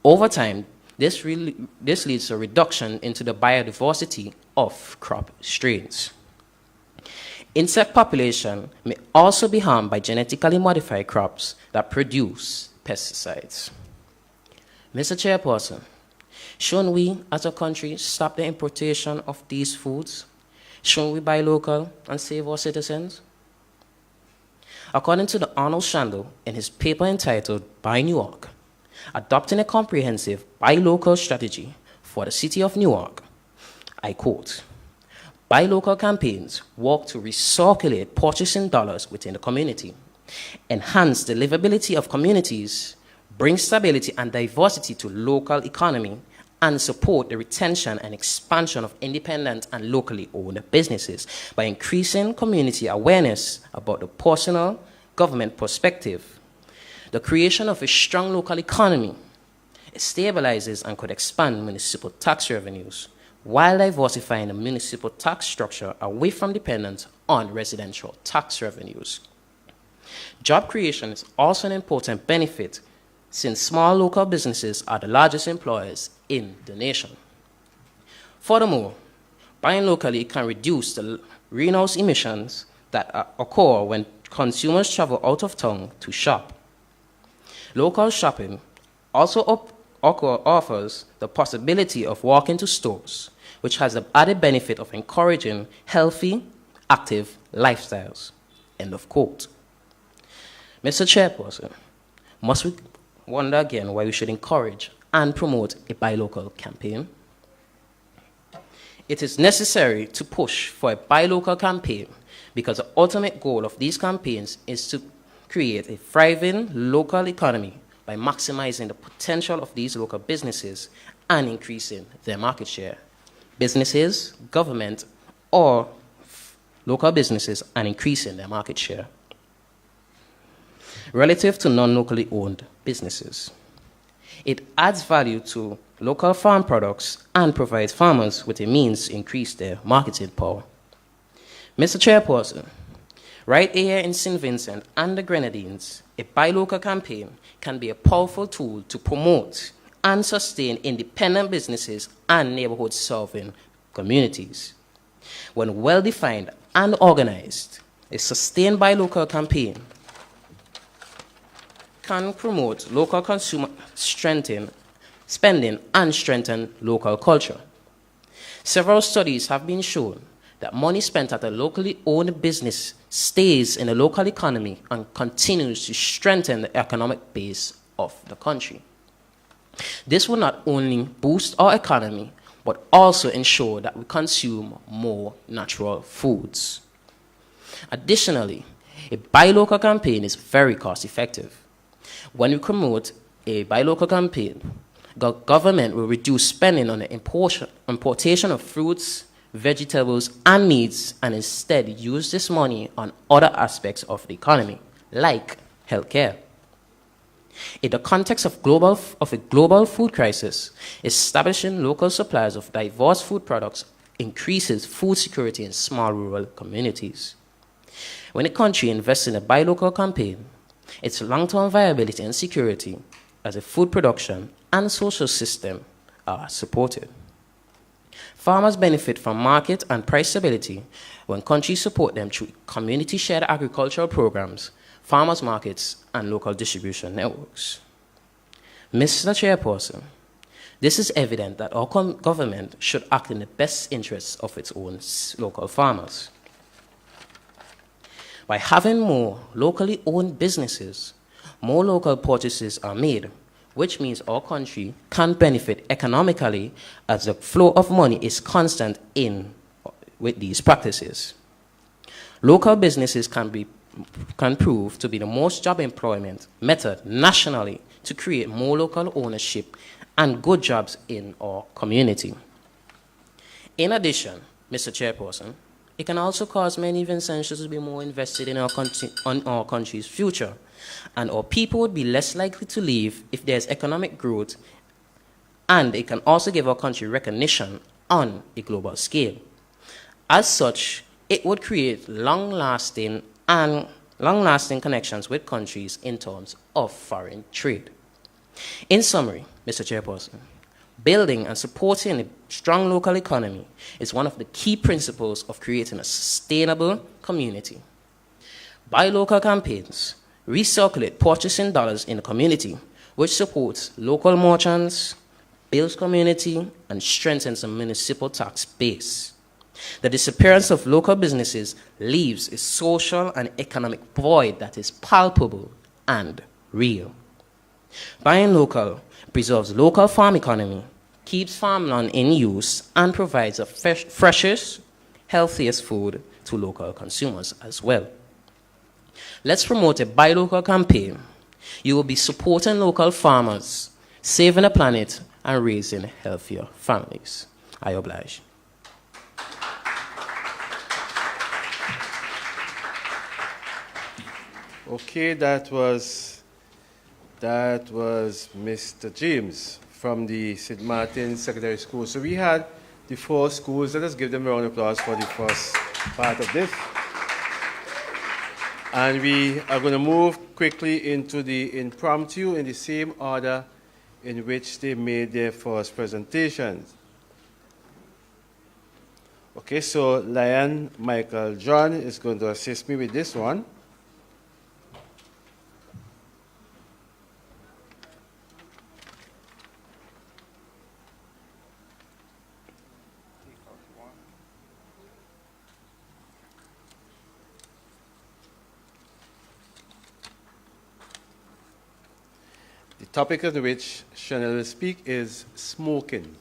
Over time, this leads to a reduction into the biodiversity of crop strains. Insect population may also be harmed by genetically modified crops that produce pesticides. Mr. Chairperson, shouldn't we as a country stop the importation of these foods? Shouldn't we buy local and save our citizens? According to the Arnold Shandel in his paper entitled Buy Newark, adopting a comprehensive buy local strategy for the city of Newark, I quote, buy local campaigns work to recirculate purchasing dollars within the community, enhance the livability of communities, bring stability and diversity to local economy, and support the retention and expansion of independent and locally owned businesses by increasing community awareness about the personal government perspective. The creation of a strong local economy, it stabilizes and could expand municipal tax revenues while diversifying the municipal tax structure away from dependence on residential tax revenues. Job creation is also an important benefit since small local businesses are the largest employers in the nation. Furthermore, buying locally can reduce the greenhouse emissions that occur when consumers travel out of town to shop. Local shopping also offers the possibility of walking to stores, which has the added benefit of encouraging healthy, active lifestyles. End of quote. Mr. Chairperson, must we wonder again why we should encourage and promote a buy local campaign? It is necessary to push for a buy local campaign because the ultimate goal of these campaigns is to create a thriving local economy by maximizing the potential of these local businesses and increasing their market share. Businesses, government, or local businesses and increasing their market share. Relative to non-locally owned businesses, it adds value to local farm products and provides farmers with a means to increase their marketing power. Mr. Chairperson, right here in St. Vincent and the Grenadines, a buy local campaign can be a powerful tool to promote and sustain independent businesses and neighborhood serving communities. When well-defined and organized, a sustained buy local campaign can promote local consumer spending and strengthen local culture. Several studies have been shown that money spent at a locally owned business stays in the local economy and continues to strengthen the economic base of the country. This will not only boost our economy, but also ensure that we consume more natural foods. Additionally, a buy local campaign is very cost effective. When we promote a buy local campaign, government will reduce spending on the importation of fruits, vegetables, and meats, and instead use this money on other aspects of the economy, like healthcare. In the context of a global food crisis, establishing local suppliers of diverse food products increases food security in small rural communities. When a country invests in a buy local campaign, its long-term viability and security as a food production and social system are supported. Farmers benefit from market and price stability when countries support them through community-shared agricultural programs, farmers' markets, and local distribution networks. Mr. Chairperson, this is evident that our government should act in the best interests of its own local farmers. By having more locally owned businesses, more local purchases are made, which means our country can benefit economically as the flow of money is constant with these practices. Local businesses can prove to be the most job employment method nationally to create more local ownership and good jobs in our community. In addition, Mr. Chairperson, it can also cause many Vincentians to be more invested in our country's future, and our people would be less likely to leave if there's economic growth, and it can also give our country recognition on a global scale. As such, it would create long-lasting connections with countries in terms of foreign trade. In summary, Mr. Chairperson, building and supporting a strong local economy is one of the key principles of creating a sustainable community. Buy local campaigns recirculate purchasing dollars in the community, which supports local merchants, builds community, and strengthens the municipal tax base. The disappearance of local businesses leaves a social and economic void that is palpable and real. Buying local preserves local farm economy, keeps farmland in use, and provides the freshest, healthiest food to local consumers as well. Let's promote a buy local campaign. You will be supporting local farmers, saving the planet, and raising healthier families. I oblige. Okay, that was Mr. James from the St. Martin's Secondary School. So we had the 4 schools. Let us give them a round of applause for the first part of this. And we are going to move quickly into the impromptu in the same order in which they made their first presentations. Okay, so Lion Michael John is going to assist me with this one. The topic on which Chanel will speak is smoking.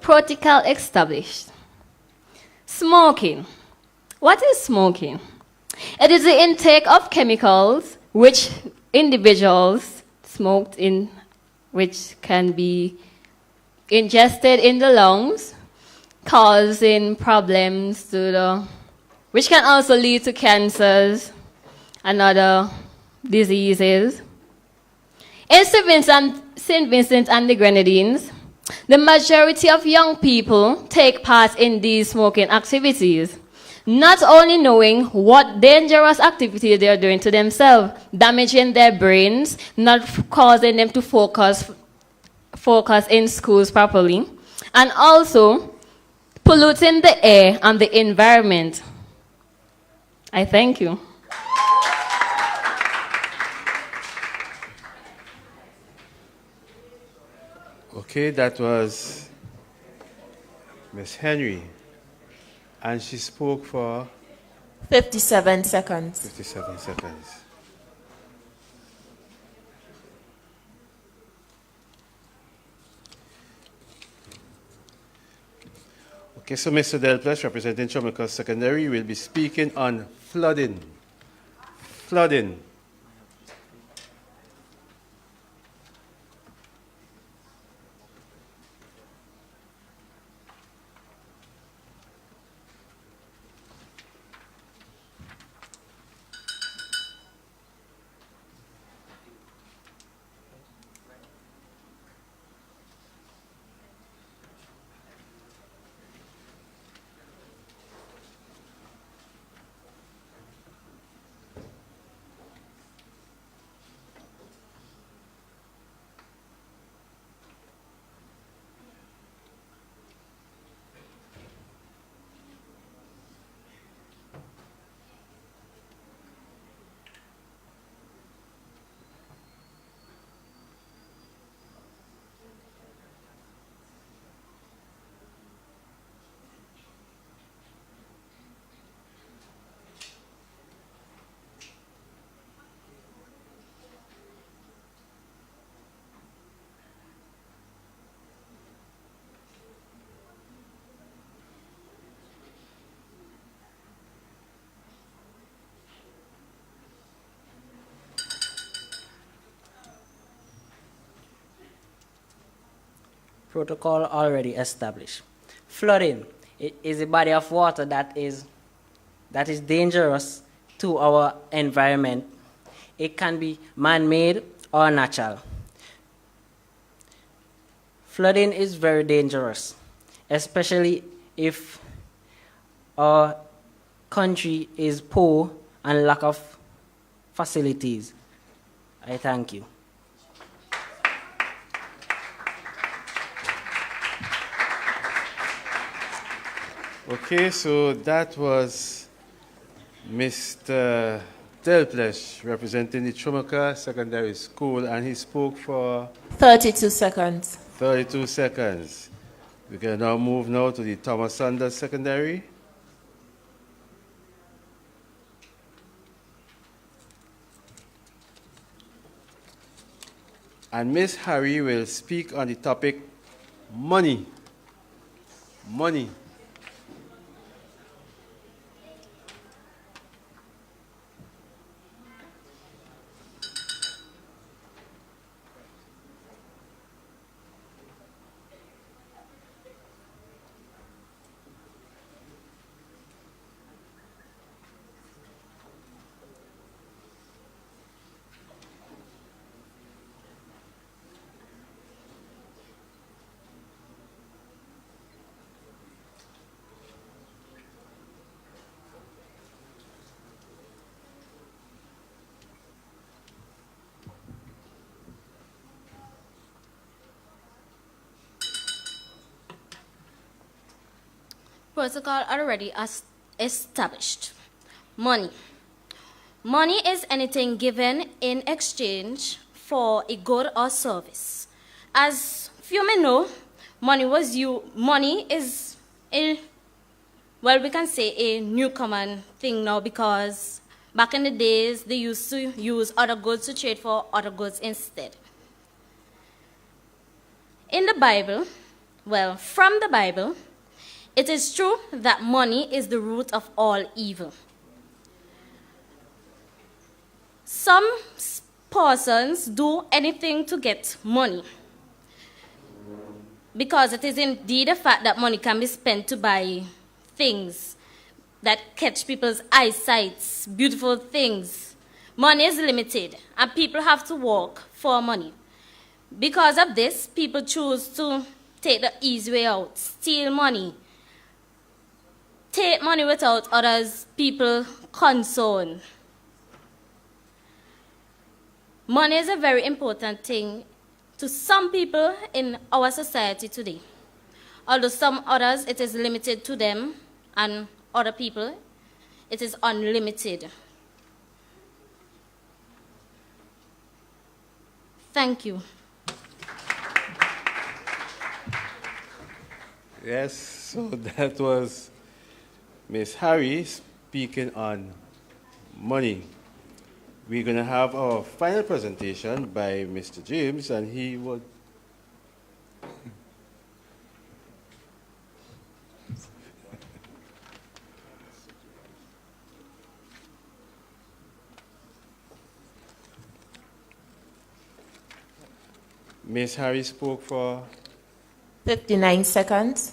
Protocol established. Smoking. What is smoking? It is the intake of chemicals which individuals smoked in, which can be ingested in the lungs, causing problems to the, which can also lead to cancers and other diseases. In St. Vincent and the Grenadines, the majority of young people take part in these smoking activities, not only knowing what dangerous activity they are doing to themselves, damaging their brains, not causing them to focus in schools properly, and also polluting the air and the environment. I thank you. Okay, that was Miss Henry, and she spoke for 57 seconds. 57 seconds. Okay, so Mr. Delples, representing Chomaka Secondary, will be speaking on flooding. Flooding. Protocol already established. Flooding is a body of water that is dangerous to our environment. It can be man-made or natural. Flooding is very dangerous, especially if our country is poor and lack of facilities. I thank you. Okay, so that was Mr. Delples, representing the Chomaka Secondary School, and he spoke for 32 seconds. 32 seconds. We can now move to the Thomas Sanders Secondary. And Miss Harry will speak on the topic money. Money. Protocol already established. Money. Money is anything given in exchange for a good or service. As few may know, money is we can say a new common thing now, because back in the days they used to use other goods to trade for other goods instead. In the Bible, Well, from the Bible, it is true that money is the root of all evil. Some persons do anything to get money because it is indeed a fact that money can be spent to buy things that catch people's eyesight, beautiful things. Money is limited and people have to work for money. Because of this, people choose to take the easy way out, steal money, take money without others, people concern. Money is a very important thing to some people in our society today. Although some others, it is limited to them, and other people, it is unlimited. Thank you. Yes, so that was Miss Harry speaking on money. We're going to have our final presentation by Mr. James, and he would. Miss Harry spoke for 59 seconds.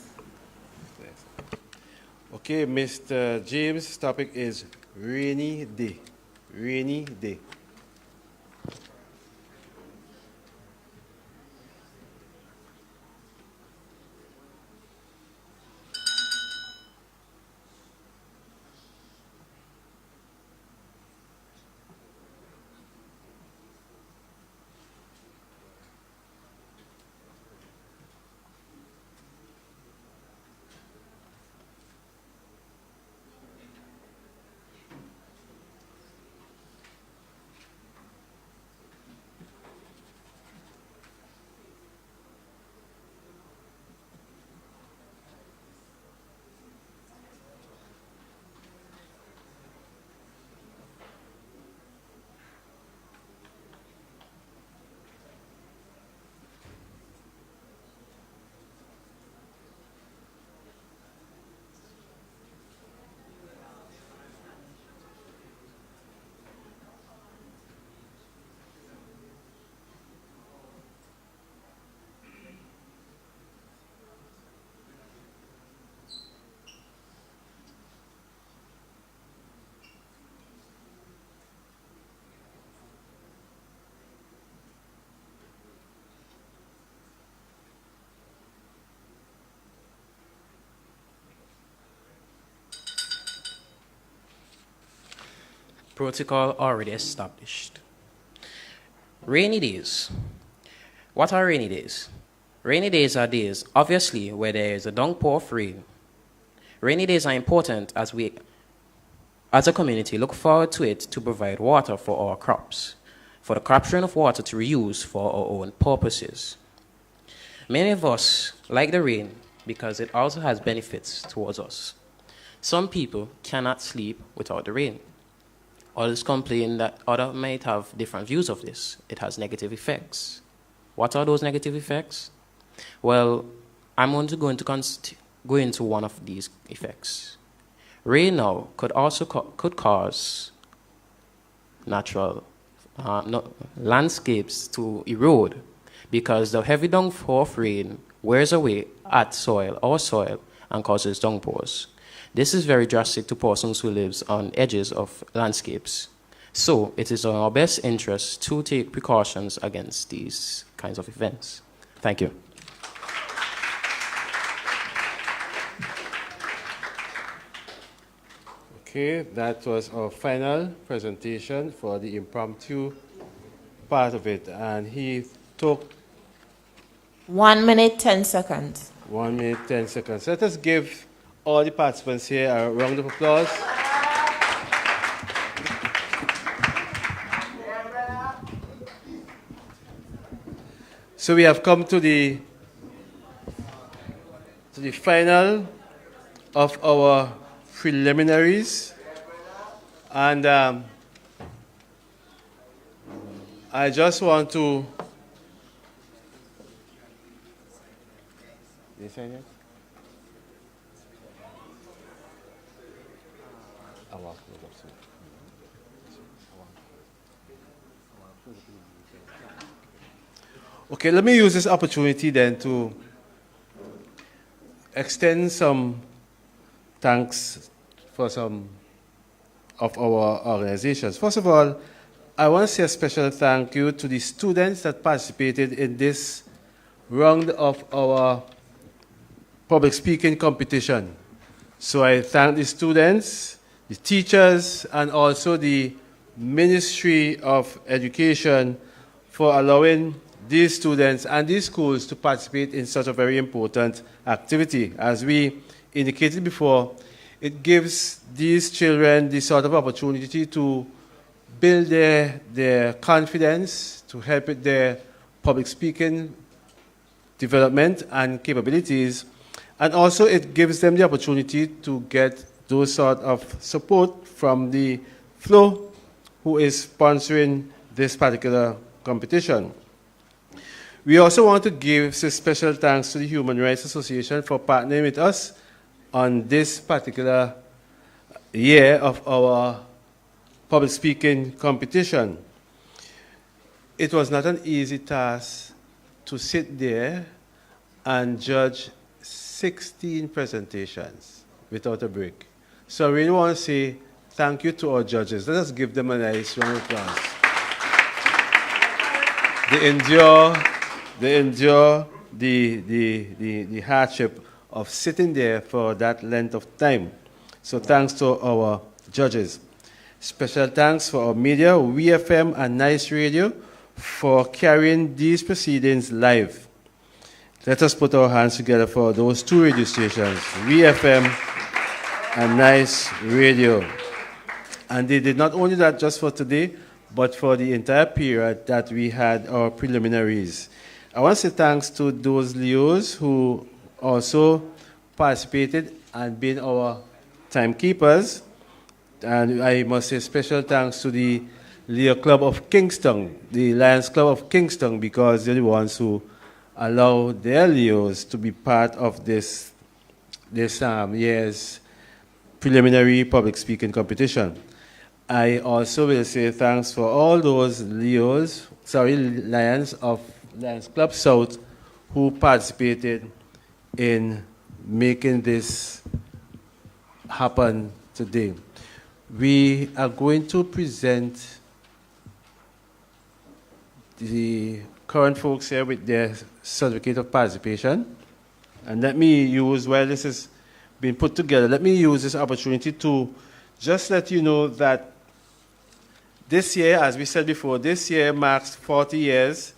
Okay, Mr. James' topic is rainy day. Rainy day. Protocol already established. Rainy days. What are rainy days? Rainy days are days, obviously, where there is a downpour of rain. Rainy days are important as we, as a community, look forward to it to provide water for our crops, for the capturing of water to reuse for our own purposes. Many of us like the rain because it also has benefits towards us. Some people cannot sleep without the rain. Others complain that others might have different views of this. It has negative effects. What are those negative effects? Well, I'm going to go into one of these effects. Rain now could also could cause natural landscapes to erode because the heavy downpour of rain wears away at soil and causes downpours. This is very drastic to persons who live on edges of landscapes. So it is in our best interest to take precautions against these kinds of events. Thank you. Okay, that was our final presentation for the impromptu part of it. And he took 1 minute, 10 seconds. 1 minute, 10 seconds. Let us give all the participants here a round of applause. So we have come to the final of our preliminaries, and I just want to They sign it? Okay, let me use this opportunity then to extend some thanks for some of our organizations. First of all, I want to say a special thank you to the students that participated in this round of our public speaking competition. So I thank the students, the teachers, and also the Ministry of Education for allowing these students and these schools to participate in such a very important activity. As we indicated before, it gives these children the sort of opportunity to build their confidence, to help with their public speaking development and capabilities. And also it gives them the opportunity to get those sort of support from the FLO, who is sponsoring this particular competition. We also want to give special thanks to the Human Rights Association for partnering with us on this particular year of our public speaking competition. It was not an easy task to sit there and judge 16 presentations without a break. So I really want to say thank you to our judges. Let us give them a nice round of applause. They endure the hardship of sitting there for that length of time. So thanks to our judges. Special thanks for our media, WeFM and Nice Radio, for carrying these proceedings live. Let us put our hands together for those two radio stations, WeFM and Nice Radio. And they did not only that just for today, but for the entire period that we had our preliminaries. I want to say thanks to those Leos who also participated and been our timekeepers. And I must say special thanks to the Leo Club of Kingston, the Lions Club of Kingston, because they're the ones who allow their Leos to be part of this year's preliminary public speaking competition. I also will say thanks for all those Lions of Lions Club South who participated in making this happen today. We are going to present the current folks here with their certificate of participation. And let me use, while this is being put together, let me use this opportunity to just let you know that this year, as we said before, this year marks 40 years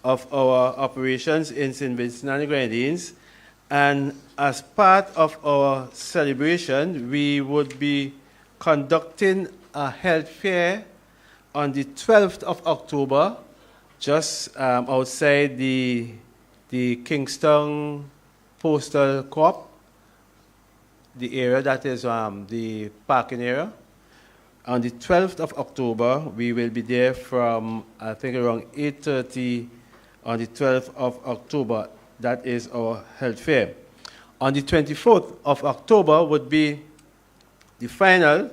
of our operations in St. Vincent and the Grenadines. And as part of our celebration, we would be conducting a health fair on the 12th of October, just outside the Kingston Postal Co-op, the area that is the parking area. On the 12th of October, we will be there from, I think, around 8:30 on the 12th of October. That is our health fair. On the 24th of October would be the final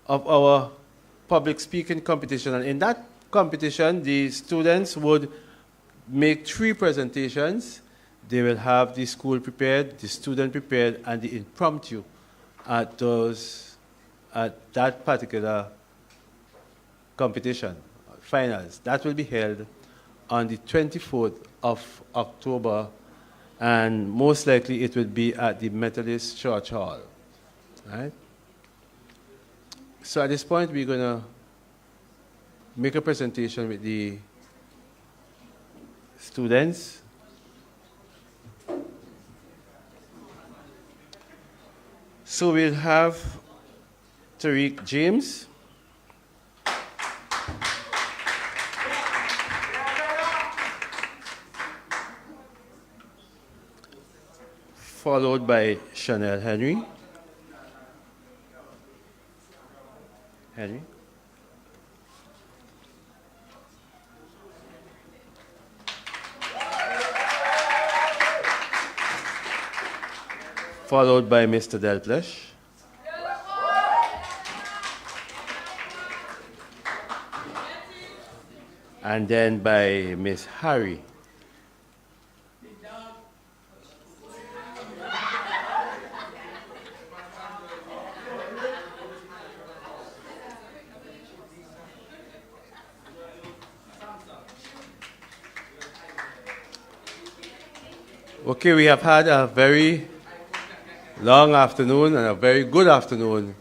of our public speaking competition. And in that competition, the students would make 3 presentations. They will have the school prepared, the student prepared, and the impromptu at that particular competition, finals. That will be held on the 24th of October, and most likely it will be at the Methodist Church Hall. Right? So at this point, we're going to make a presentation with the students. So we'll have Tariq James. Followed by Chanel Henry. followed by Mr. Delplesh. And then by Miss Harry. Okay, we have had a very long afternoon and a very good afternoon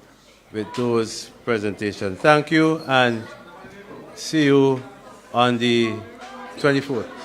with those presentations. Thank you and see you on the 24th.